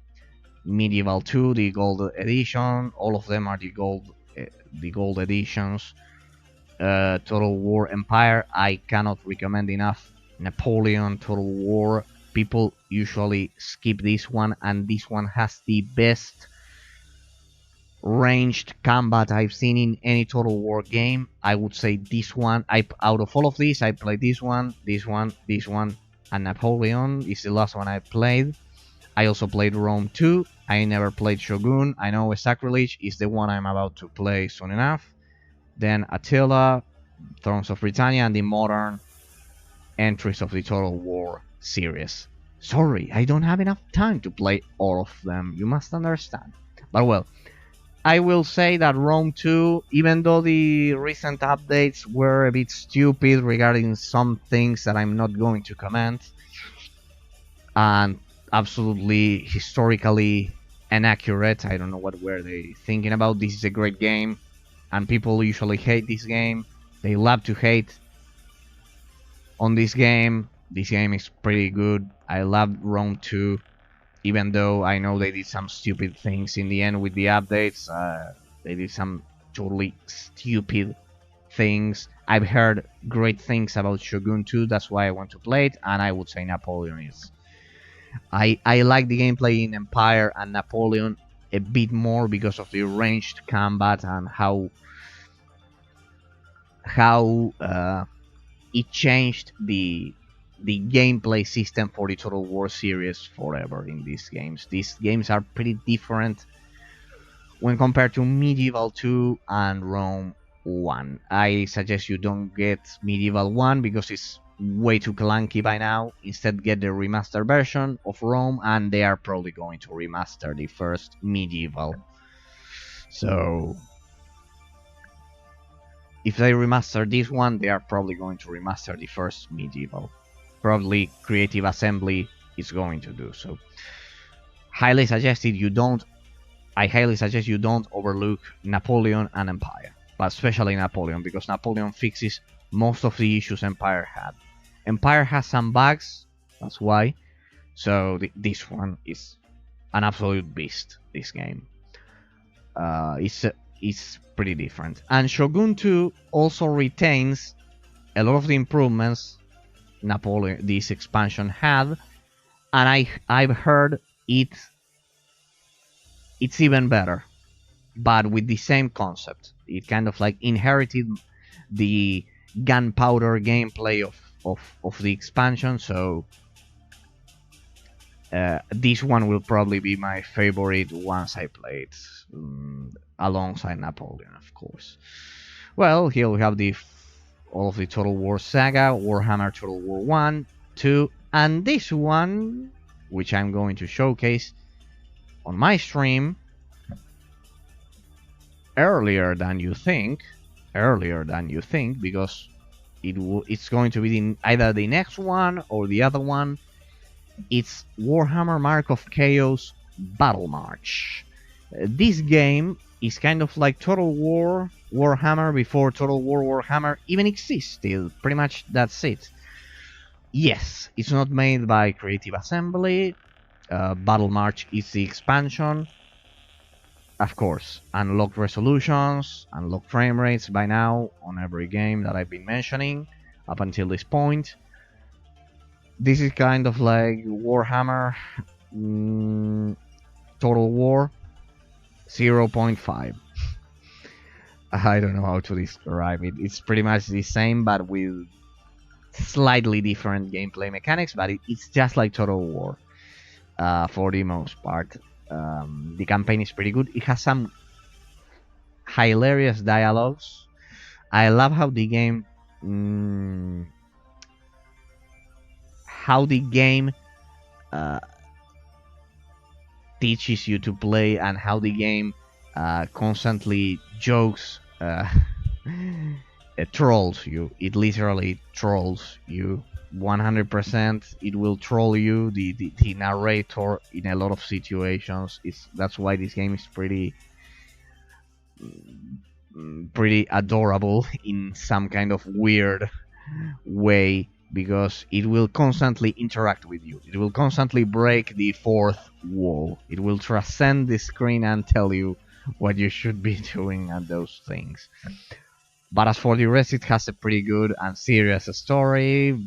Medieval 2, the gold edition. All of them are the gold editions. Total War Empire, I cannot recommend enough. Napoleon, Total War. People usually skip this one, and this one has the best ranged combat I've seen in any Total War game. I would say this one. Out of all of these, I played this one, and Napoleon is the last one I played. I also played Rome 2. I never played Shogun. I know Sacrilege is the one I'm about to play soon enough. Then Attila, Thrones of Britannia, and the modern entries of the Total War series. Sorry, I don't have enough time to play all of them. You must understand. But well, I will say that Rome 2, even though the recent updates were a bit stupid regarding some things that I'm not going to comment, and absolutely historically inaccurate, I don't know what were they thinking about. This is a great game, and people usually hate this game. They love to hate on this game. This game is pretty good. I love Rome 2. Even though I know they did some stupid things in the end with the updates, they did some totally stupid things. I've heard great things about Shogun 2, that's why I want to play it, and I would say Napoleon is. I like the gameplay in Empire and Napoleon a bit more because of the ranged combat and how it changed the gameplay system for the Total War series forever in these games. These games are pretty different when compared to Medieval 2 and Rome 1. I suggest you don't get Medieval 1 because it's way too clunky by now. Instead, get the remastered version of Rome, and they are probably going to remaster the first Medieval. So if they remaster this one, they are probably going to remaster the first Medieval. Probably Creative Assembly is going to do so. I highly suggest you don't overlook Napoleon and Empire, but especially Napoleon, because Napoleon fixes most of the issues Empire had. Empire has some bugs, that's why. So this one is an absolute beast. This game, it's pretty different. And Shogun 2 also retains a lot of the improvements Napoleon this expansion had, and I've heard it's even better, but with the same concept. It kind of like inherited the gunpowder gameplay of the expansion, so this one will probably be my favorite once I play it, alongside Napoleon, of course. Well, here we have all of the Total War Saga, Warhammer Total War 1, 2, and this one, which I'm going to showcase on my stream earlier than you think, because it's going to be either the next one or the other one. It's Warhammer Mark of Chaos Battle March. This game is kind of like Total War Warhammer before Total War Warhammer even existed. Pretty much that's it. Yes, it's not made by Creative Assembly. Battle March is the expansion. Of course, unlocked resolutions, unlocked frame rates by now on every game that I've been mentioning up until this point. This is kind of like Warhammer Total War 0.5. I don't know how to describe it. It's pretty much the same, but with slightly different gameplay mechanics, but it's just like Total War for the most part. The campaign is pretty good. It has some hilarious dialogues. I love how the game teaches you to play, and how the game constantly jokes, it trolls you. It literally trolls you 100%. It will troll you, the narrator, in a lot of situations. That's why this game is pretty adorable in some kind of weird way, because it will constantly interact with you. It will constantly break the fourth wall. It will transcend the screen and tell you what you should be doing and those things. But as for the rest, it has a pretty good and serious story.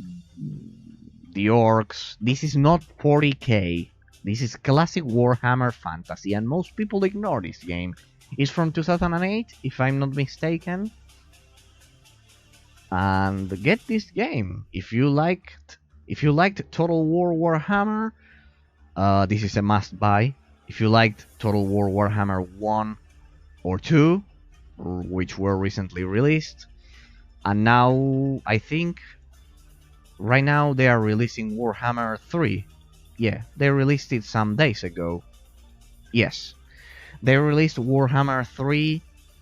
The orcs. This is not 40k. This is classic Warhammer fantasy, and most people ignore this game. It's from 2008, if I'm not mistaken. And get this game if you liked Total War Warhammer. This is a must buy. If you liked Total War Warhammer 1 or 2, which were recently released, and now I think right now they are releasing Warhammer 3. Yeah, they released it some days ago. Yes, they released Warhammer 3,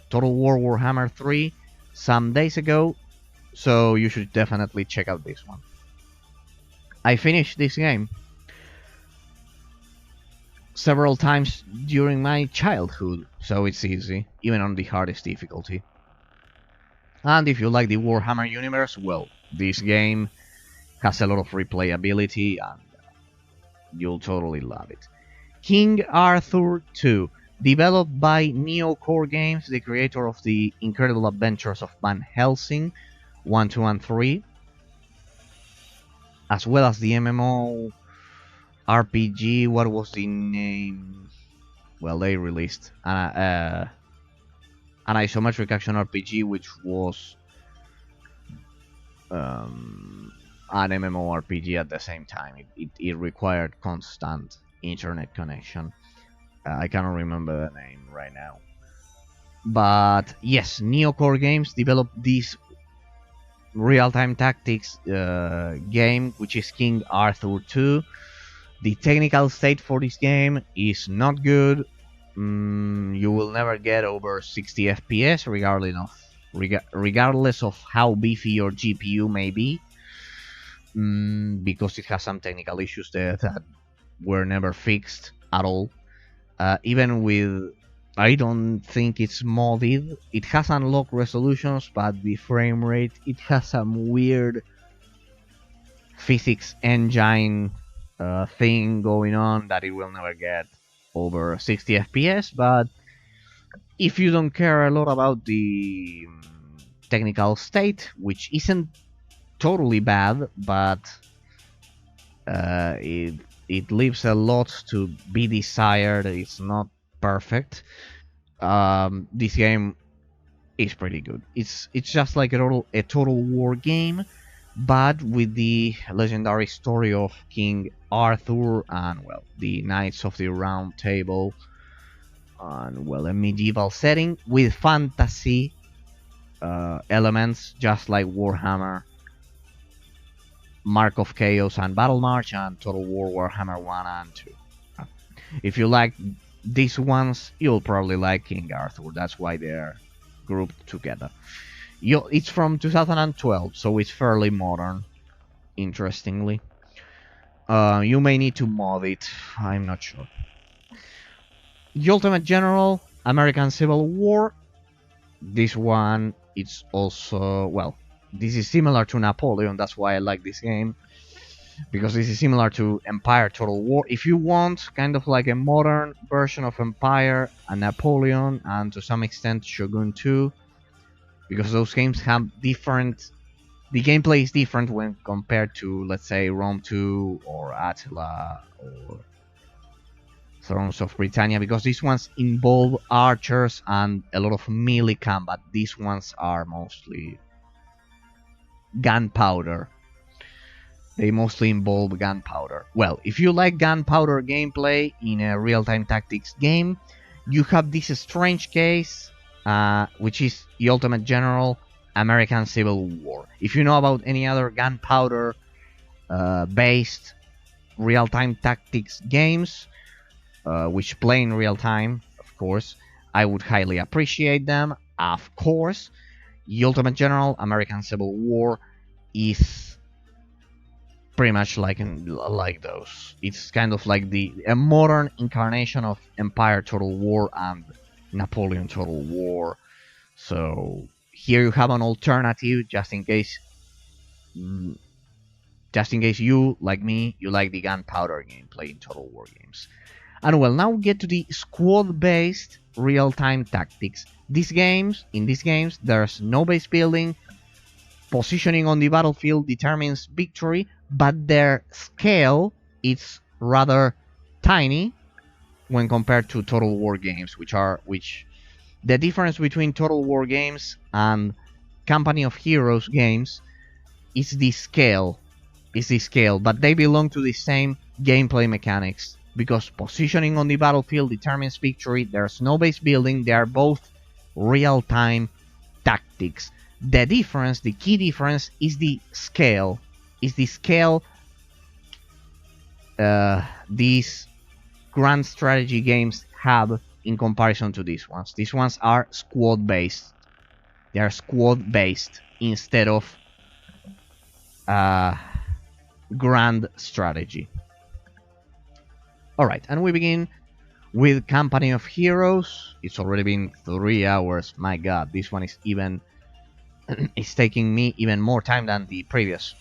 Total War Warhammer 3, some days ago, so you should definitely check out this one. I finished this game several times during my childhood, so it's easy, even on the hardest difficulty. And if you like the Warhammer universe, well, this game has a lot of replayability, and you'll totally love it. King Arthur 2, developed by Neocore Games, the creator of the Incredible Adventures of Van Helsing 1, 2, and 3, as well as the MMO RPG. What was the name? Well, they released an isometric action RPG, which was an MMORPG at the same time. It required constant internet connection. I cannot remember the name right now. But yes, Neocore Games developed this real-time tactics game, which is King Arthur 2. The technical state for this game is not good. You will never get over 60 FPS, regardless of how beefy your GPU may be, because it has some technical issues there that were never fixed at all. Even with, I don't think it's modded. It has unlocked resolutions, but the frame rate, it has some weird physics engine thing going on that it will never get over 60 FPS. But if you don't care a lot about the technical state, which isn't totally bad, but it leaves a lot to be desired. It's not perfect. This game is pretty good. It's just like a total war game, but with the legendary story of King Arthur and, well, the Knights of the Round Table, and, well, a medieval setting with fantasy elements, just like Warhammer, Mark of Chaos, and Battle March, and Total War Warhammer 1 and 2. If you like these ones, you'll probably like King Arthur. That's why they're grouped together. It's from 2012, so it's fairly modern, interestingly. You may need to mod it, I'm not sure. The Ultimate General, American Civil War. This one, it's also, well, this is similar to Napoleon, that's why I like this game. Because this is similar to Empire Total War. If you want kind of like a modern version of Empire and Napoleon, and to some extent Shogun 2, because those games have different... The gameplay is different when compared to, let's say, Rome 2 or Attila or Thrones of Britannia, because these ones involve archers and a lot of melee combat. These ones are mostly gunpowder. They mostly involve gunpowder. Well, if you like gunpowder gameplay in a real-time tactics game, you have this strange case, which is the Ultimate General American Civil War. If you know about any other gunpowder based real-time tactics games, which play in real time, of course, I would highly appreciate them. Of course, the Ultimate General American Civil War is pretty much like those. It's kind of like a modern incarnation of Empire Total War and Napoleon Total War. So here you have an alternative, just in case you, like me, you like the gunpowder gameplay in Total War games. And, well, now we get to the squad-based real-time tactics. In these games, there's no base building. Positioning on the battlefield determines victory, but their scale is rather tiny when compared to Total War games, which the difference between Total War games and Company of Heroes games is the scale. But they belong to the same gameplay mechanics. Because positioning on the battlefield determines victory, there's no base building, they are both real-time tactics. The key difference is the scale. These grand strategy games have in comparison to these ones. These ones are squad-based. They are squad-based instead of grand strategy. Alright, and we begin with Company of Heroes. It's already been 3 hours. My god, this one is even... it's taking me even more time than the previous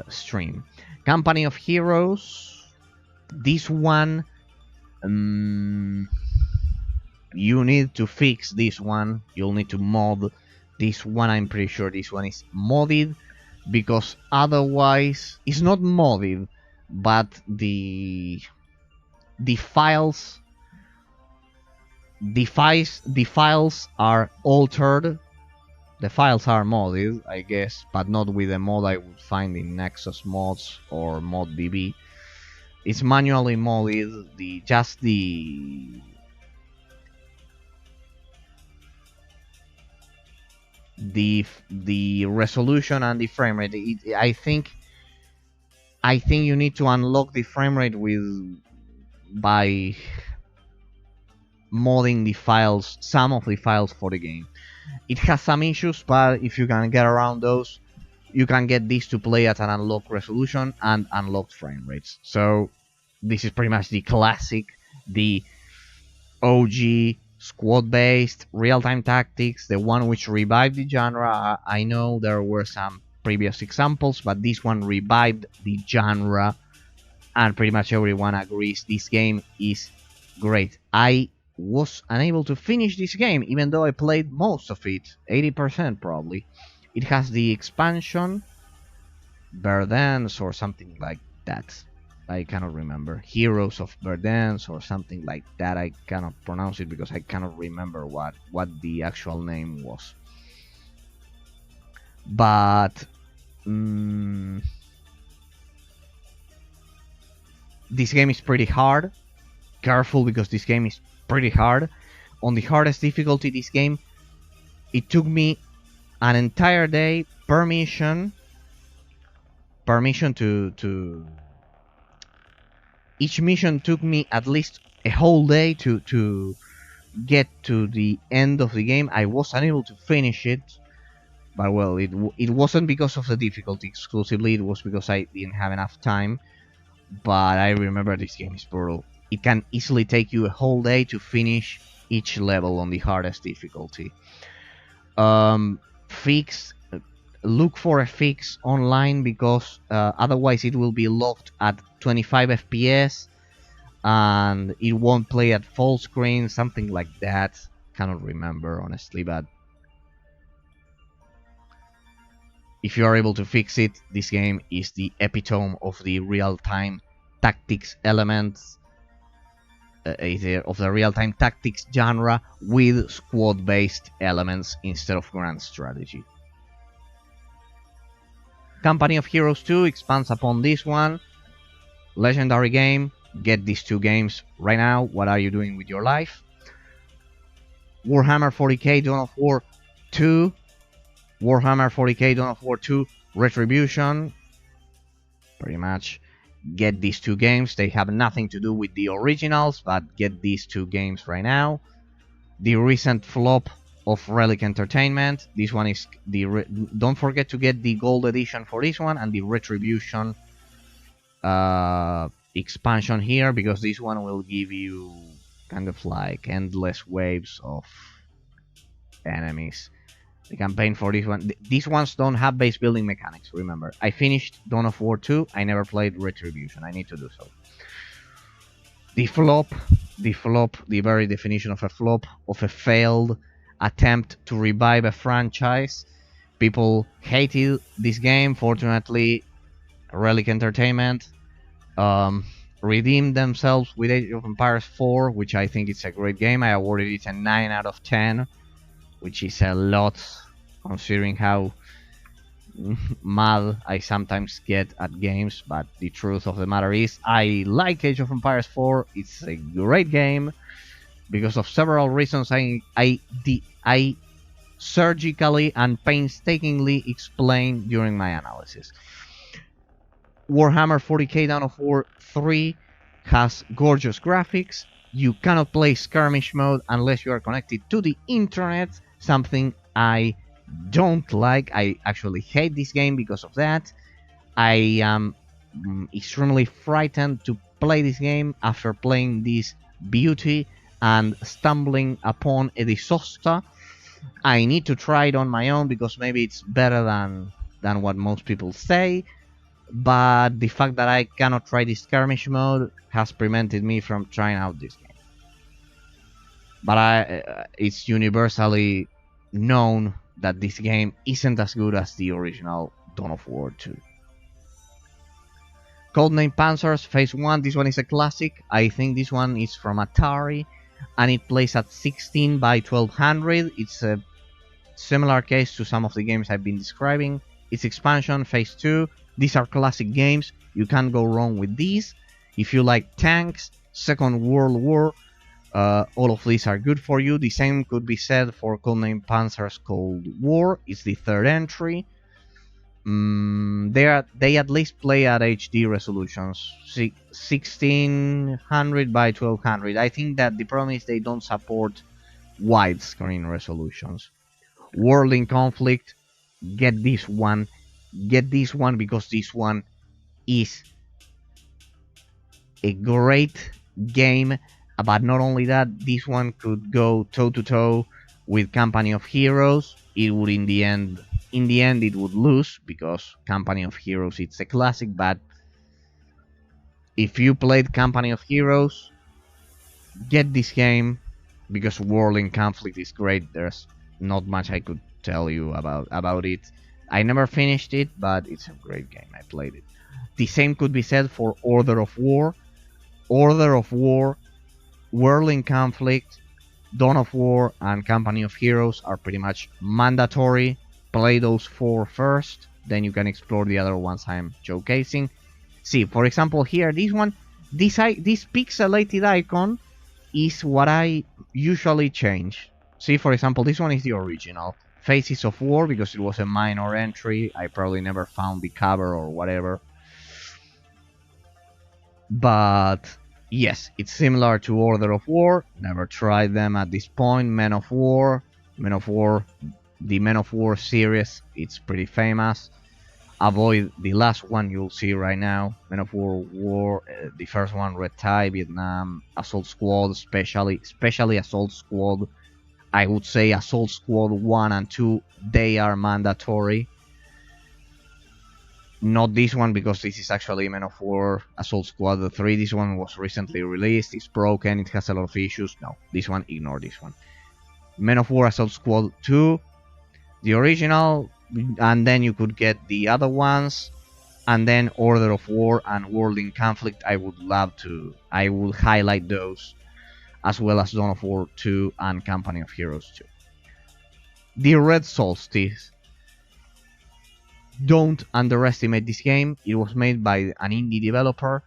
stream. Company of Heroes. This one... you need to fix this one. You'll need to mod this one. I'm pretty sure this one is modded. Because otherwise... It's not modded, but the files are altered. The files are modded, I guess, but not with a mod I would find in Nexus mods or ModDB. It's manually modded. The resolution and the frame rate. I think you need to unlock the frame rate by modding the files, some of the files for the game. It has some issues, but if you can get around those, you can get this to play at an unlocked resolution and unlocked frame rates. So this is pretty much the classic, the OG squad-based real-time tactics, the one which revived the genre. I know there were some previous examples, but this one revived the genre. And pretty much everyone agrees this game is great. I was unable to finish this game, even though I played most of it, 80% probably. It has the expansion, Verdansk or something like that. I cannot remember. Heroes of Verdansk or something like that. I cannot pronounce it because I cannot remember what the actual name was. But this game is pretty hard. Careful, because this game is pretty hard. On the hardest difficulty, this game, it took me an entire day permission to each mission took me at least a whole day to get to the end of the game. I was unable to finish it, but well, it wasn't because of the difficulty exclusively. It was because I didn't have enough time. But I remember this game is brutal. It can easily take you a whole day to finish each level on the hardest difficulty. Fix Look for a fix online, because otherwise it will be locked at 25 FPS and it won't play at full screen, something like that. Cannot remember honestly, but if you are able to fix it, this game is the epitome of the real-time tactics elements, of the real-time tactics genre with squad-based elements instead of grand strategy. Company of Heroes 2 expands upon this one. Legendary game. Get these two games right now. What are you doing with your life? Warhammer 40k Dawn of War 2. Warhammer 40k Dawn of War 2 Retribution. Pretty much get these two games. They have nothing to do with the originals, but get these two games right now. The recent flop of Relic Entertainment. This one is don't forget to get the gold edition for this one, and the Retribution expansion here, because this one will give you kind of like endless waves of enemies. The campaign for this one, these ones don't have base building mechanics, remember. I finished Dawn of War 2, I never played Retribution, I need to do so. The flop, the very definition of a flop, of a failed attempt to revive a franchise. People hated this game. Fortunately, Relic Entertainment redeemed themselves with Age of Empires 4, which I think is a great game. I awarded it a 9 out of 10, which is a lot considering how mad I sometimes get at games, but the truth of the matter is I like Age of Empires 4. It's a great game because of several reasons I surgically and painstakingly explain during my analysis. Warhammer 40k Dawn of War 3 has gorgeous graphics. You cannot play skirmish mode unless you are connected to the internet, something I don't like. I actually hate this game because of that. I am extremely frightened to play this game after playing this beauty and stumbling upon a disaster. I need to try it on my own because maybe it's better than what most people say, but the fact that I cannot try the skirmish mode has prevented me from trying out this game. But it's universally known that this game isn't as good as the original Dawn of War 2. Codename Panzers Phase 1, this one is a classic. I think this one is from Atari, and it plays at 16 by 1200. It's a similar case to some of the games I've been describing. Its expansion, Phase 2, these are classic games. You can't go wrong with these. If you like tanks, Second World War, all of these are good for you. The same could be said for Codename Panzer's Cold War. It's the third entry. They at least play at HD resolutions, 1600 by 1200. I think that the problem is they don't support widescreen resolutions. World in Conflict, get this one because this one is a great game. But not only that, this one could go toe to toe with Company of Heroes. It would in the end it would lose because Company of Heroes, it's a classic. But if you played Company of Heroes, get this game because World in Conflict is great. There's not much I could tell you about it. I never finished it, but it's a great game. I played it. The same could be said for Order of War. Order of War, Whirling Conflict, Dawn of War, and Company of Heroes are pretty much mandatory. Play those 4 first, then you can explore the other ones I'm showcasing. See, for example, here, this one, this pixelated icon is what I usually change. See, for example, this one is the original. Faces of War, because it was a minor entry. I probably never found the cover or whatever. But yes, it's similar to Order of War. Never tried them at this point. Men of War. The Men of War series, it's pretty famous. Avoid the last one you'll see right now. Men of War, the first one, Red Tide, Vietnam, Assault Squad, especially Assault Squad. I would say Assault Squad 1 and 2, they are mandatory. Not this one, because this is actually Men of War Assault Squad 3. This one was recently released. It's broken. It has a lot of issues. No, this one, ignore this one. Men of War Assault Squad 2, the original, and then you could get the other ones, and then Order of War and Whirling Conflict. I would highlight those, as well as Dawn of War 2 and Company of Heroes 2. The Red Solstice. Don't underestimate this game. It was made by an indie developer.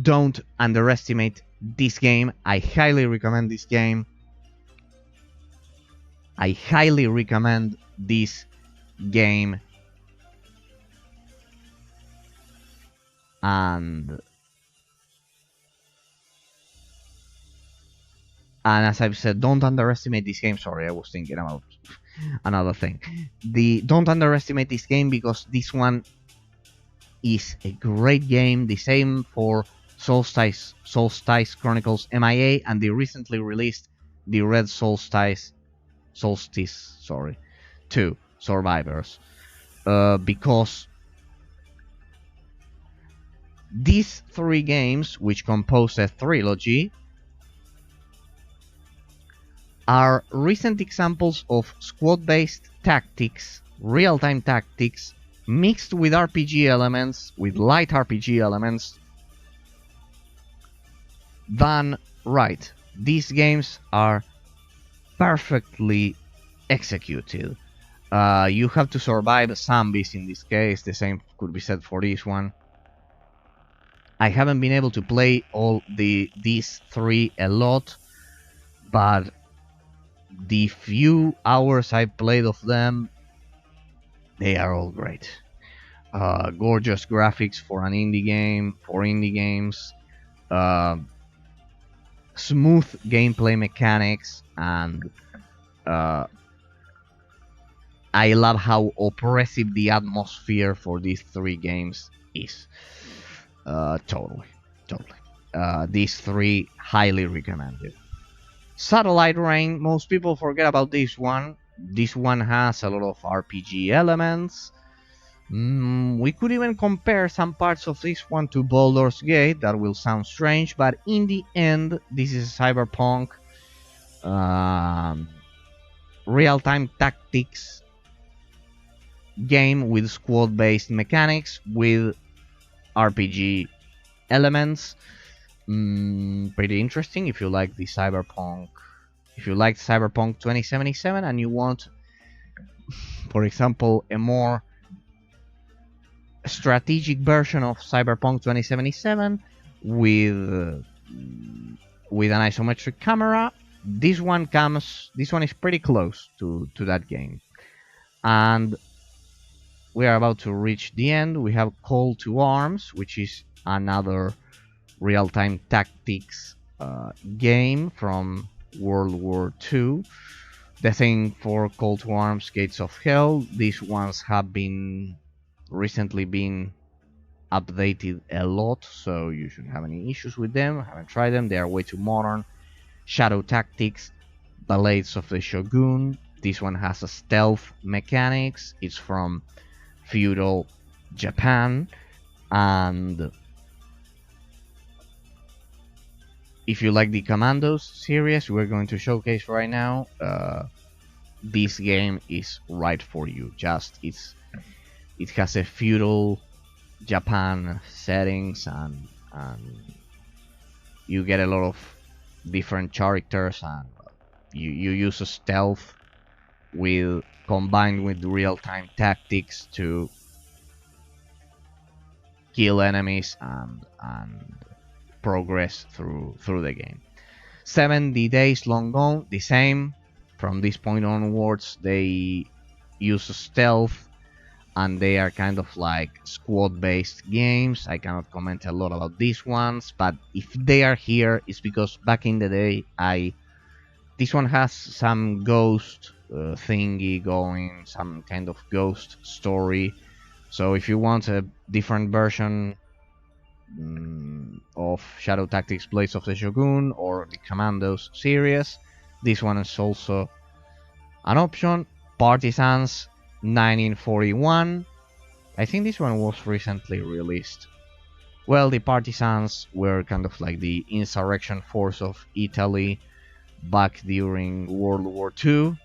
Don't underestimate this game. I highly recommend this game. I highly recommend this game. And as I've said, don't underestimate this game. Sorry, I was thinking about another thing. Don't underestimate this game, because this one is a great game. The same for Solstice Chronicles MIA, and they recently released the Red Solstice 2 Survivors, because these 3 games, which compose a trilogy, are recent examples of squad-based tactics, real-time tactics, mixed with RPG elements, with light RPG elements, done right. These games are perfectly executed. You have to survive zombies in this case. The same could be said for this one. I haven't been able to play all these 3 a lot, but the few hours I've played of them, they are all great. Gorgeous graphics for an indie game, for indie games. Smooth gameplay mechanics, and I love how oppressive the atmosphere for these 3 games is. Totally. These 3 highly recommended. Satellite Rain, most people forget about this one. This one has a lot of RPG elements. We could even compare some parts of this one to Baldur's Gate. That will sound strange, but in the end, this is a cyberpunk real-time tactics game with squad-based mechanics, with RPG elements. Pretty interesting if you like the cyberpunk. If you like Cyberpunk 2077 and you want, for example, a more strategic version of Cyberpunk 2077 with an isometric camera, this one is pretty close to that game. And we are about to reach the end. We have Call to Arms, which is another real-time tactics game from World War II. The thing for Call to Arms, Gates of Hell, these ones have recently been updated a lot, so you shouldn't have any issues with them. I haven't tried them, they are way too modern. Shadow Tactics, Blades of the Shogun, this one has a stealth mechanics. It's from feudal Japan, and if you like the Commandos series we're going to showcase right now, this game is right for you. It's It has a feudal Japan settings, and you get a lot of different characters, and you use a stealth with combined with real-time tactics to kill enemies and progress through the game. 70 days long gone, the same. From this point onwards, they use stealth, and they are kind of like squad-based games. I cannot comment a lot about these ones, but if they are here, it's because back in the day, this one has some ghost thingy going, some kind of ghost story. So if you want a different version of Shadow Tactics Blades of the Shogun or the Commandos series, this one is also an option. Partisans 1941. I think this one was recently released. Well, the Partisans were kind of like the insurrection force of Italy back during World War II,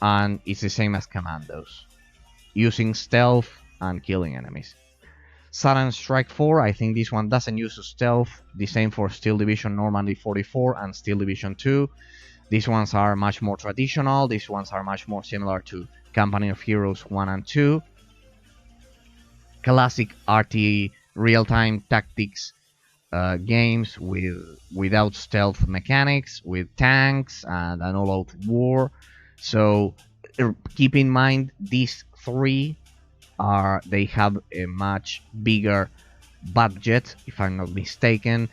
and it's the same as Commandos, using stealth and killing enemies. Sudden Strike 4, I think this one doesn't use stealth, the same for Steel Division Normandy 44 and Steel Division 2. These ones are much more traditional, these ones are much more similar to Company of Heroes 1 and 2. Classic RT real-time tactics games without stealth mechanics, with tanks and an all-out war. So keep in mind, these three they have a much bigger budget, if I'm not mistaken.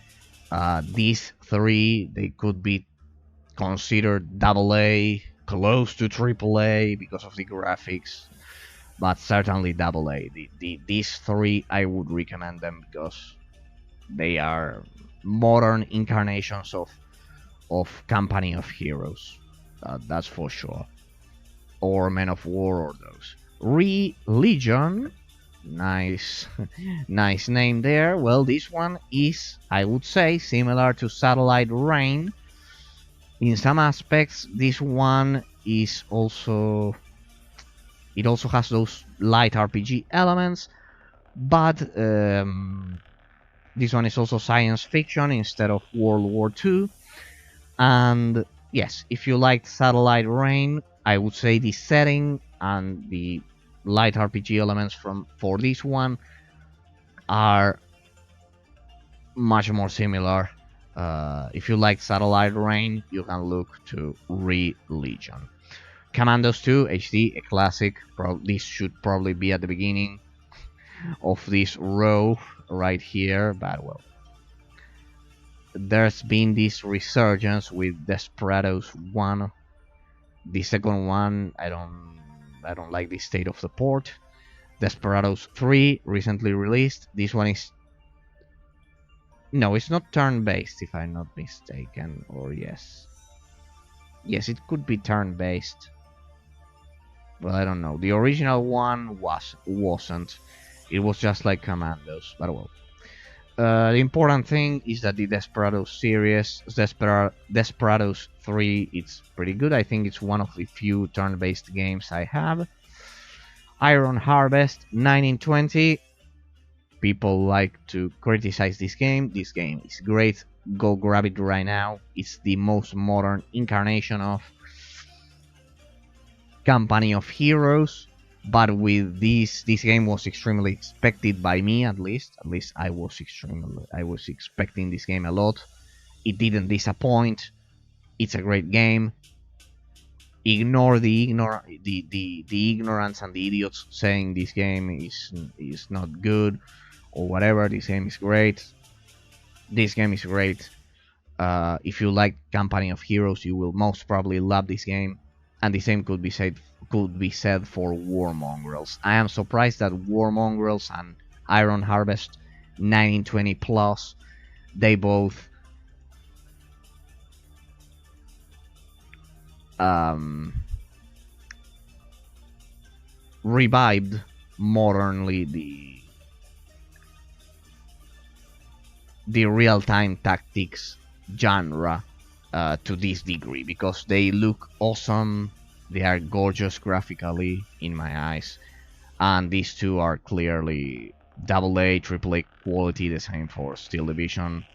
These three, they could be considered AA, close to AAA because of the graphics, but certainly AA. These three, I would recommend them because they are modern incarnations of Company of Heroes, that's for sure, or Men of War, or those. Religion, nice nice name there. Well, this one is, I would say, similar to Satellite Reign in some aspects. This one is also, it also has those light RPG elements, but this one is also science fiction instead of World War II. And yes, if you liked Satellite Reign, I would say the setting and the light RPG elements for this one are much more similar. If you like Satellite Reign, you can look to Religion. Commandos 2 HD, a classic. This should probably be at the beginning of this row right here, but well, there's been this resurgence with Desperados 1. The second one, I don't like the state of the port. Desperados 3 recently released. This one is, no, it's not turn-based, if I'm not mistaken, or yes, it could be turn-based. Well, I don't know. The original one wasn't. It was just like Commandos, but well. The important thing is that the Desperados series, Desperados 3, it's pretty good. I think it's one of the few turn-based games I have. Iron Harvest 1920. People like to criticize this game. This game is great. Go grab it right now. It's the most modern incarnation of Company of Heroes. But with this game was extremely expected by me, at least I was expecting this game a lot. It didn't disappoint. It's a great game. Ignore the ignorance and the idiots saying this game is not good or whatever. This game is great. This game is great. If you like Company of Heroes, you will most probably love this game. And the same could be said for War Mongrels. I am surprised that War Mongrels and Iron Harvest 1920 Plus, they both revived modernly the real-time tactics genre to this degree, because they look awesome. They are gorgeous graphically in my eyes. and these two are clearly AA, AAA quality. The same for Steel Division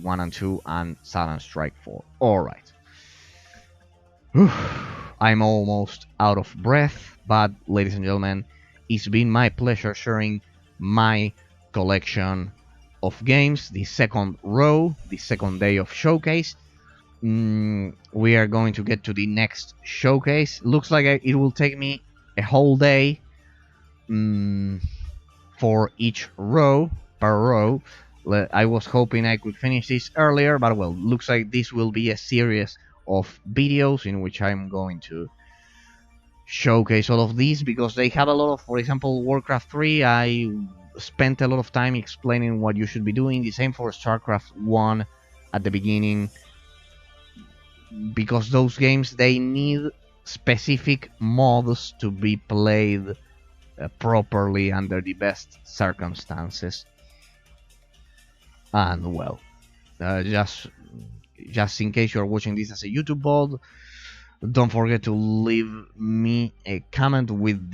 1 and 2, and Silent Strike 4. Alright. I'm almost out of breath, but ladies and gentlemen, it's been my pleasure sharing my collection of games, the second row, the second day of showcase. We are going to get to the next showcase. Looks like it will take me a whole day for each row, per row. I was hoping I could finish this earlier, but well, looks like this will be a series of videos in which I'm going to showcase all of these, because they have a lot of, for example, Warcraft 3, I spent a lot of time explaining what you should be doing. The same for StarCraft 1 at the beginning, because those games, they need specific mods to be played properly under the best circumstances. And well, just in case you're watching this as a YouTube VOD, don't forget to leave me a comment with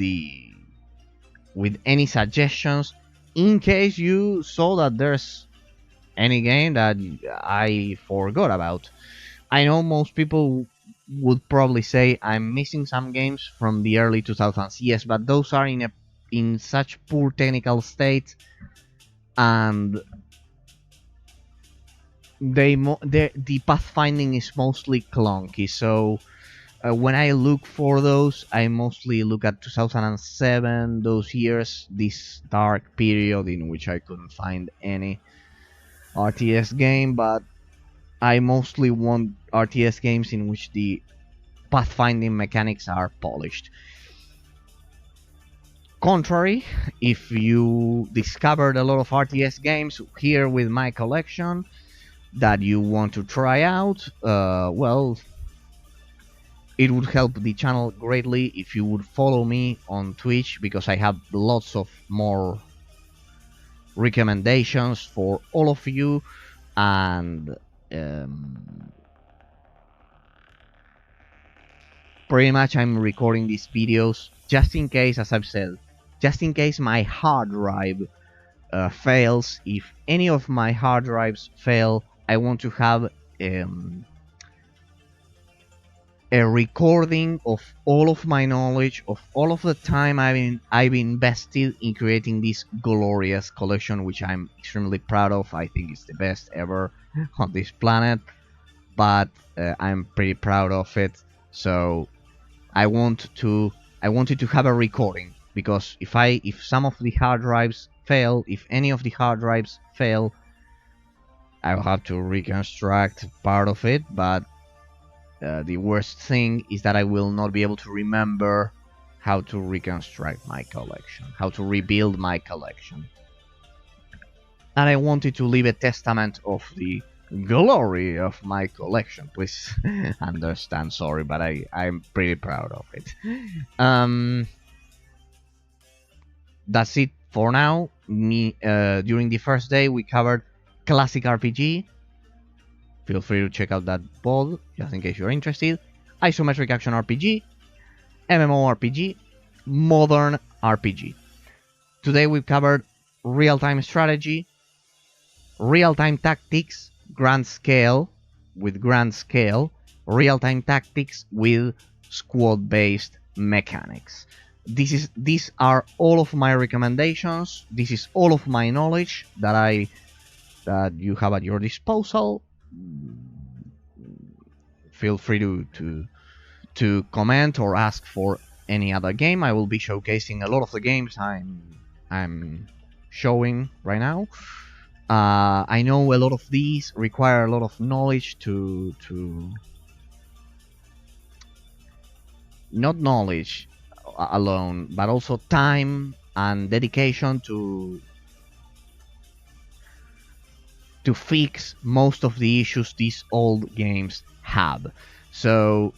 any suggestions, in case you saw that there's any game that I forgot about. I know most people would probably say I'm missing some games from the early 2000s. Yes, but those are in such poor technical state, and the pathfinding is mostly clunky. So when I look for those, I mostly look at 2007, those years, this dark period in which I couldn't find any RTS game, but I mostly want RTS games in which the pathfinding mechanics are polished. Contrary, if you discovered a lot of RTS games here with my collection that you want to try out, well, it would help the channel greatly if you would follow me on Twitch, because I have lots of more recommendations for all of you. And pretty much I'm recording these videos just in case, as I've said, just in case my hard drive fails. If any of my hard drives fail, I want to have a recording of all of my knowledge, of all of the time I've invested in creating this glorious collection, which I'm extremely proud of. I think it's the best ever on this planet, but I'm pretty proud of it. So I wanted to have a recording, because if some of the hard drives fail, if any of the hard drives fail, I'll have to reconstruct part of it. But the worst thing is that I will not be able to remember how to reconstruct my collection, how to rebuild my collection. And I wanted to leave a testament of the glory of my collection. Please understand, sorry, but I'm pretty proud of it. That's it for now. During the first day we covered classic RPG. Feel free to check out that VOD just in case you're interested. Isometric action RPG, MMORPG, modern RPG. Today we've covered real-time strategy, real-time tactics, grand scale, real-time tactics with squad-based mechanics. These are all of my recommendations. This is all of my knowledge that you have at your disposal. Feel free to comment or ask for any other game. I will be showcasing a lot of the games I'm showing right now. I know a lot of these require a lot of knowledge to not knowledge alone, but also time and dedication to fix most of the issues these old games have. So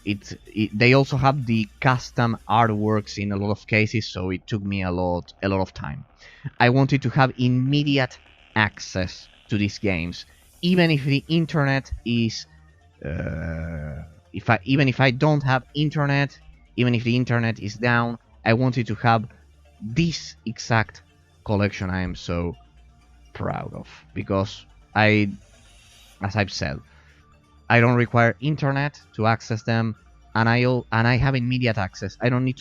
they also have the custom artworks in a lot of cases, so it took me a lot of time. I wanted to have immediate access to these games, even if the internet is even if I don't have internet, even if the internet is down, I wanted to have this exact collection I am so proud of, because as I've said, I don't require internet to access them, and I have immediate access. I don't need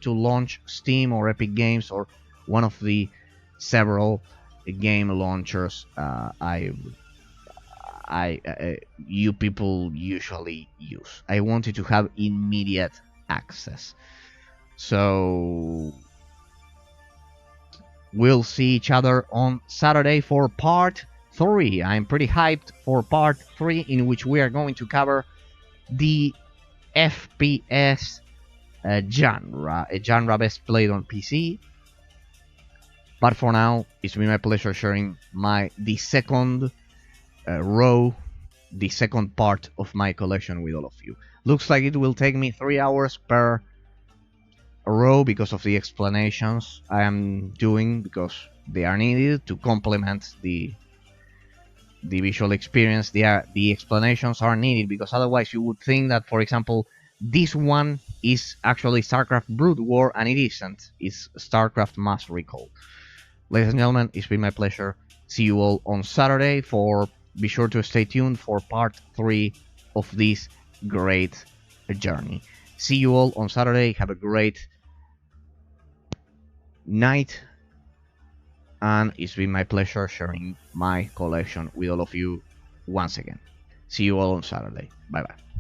to launch Steam or Epic Games or one of the several game launchers you people usually use. I wanted to have immediate access. So we'll see each other on Saturday for part 3. I'm pretty hyped for part 3, in which we are going to cover the FPS genre, a genre best played on PC. But for now, it's been my pleasure sharing the second row, the second part of my collection with all of you. Looks like it will take me 3 hours per row because of the explanations I am doing, because they are needed to complement the visual experience. The explanations are needed because otherwise you would think that, for example, this one is actually StarCraft Brood War, and it isn't. It's StarCraft Mass Recall. Ladies and gentlemen, it's been my pleasure. See you all on Saturday. Be sure to stay tuned for part 3 of this great journey. See you all on Saturday. Have a great night, and it's been my pleasure sharing my collection with all of you once again. See you all on Saturday. Bye bye.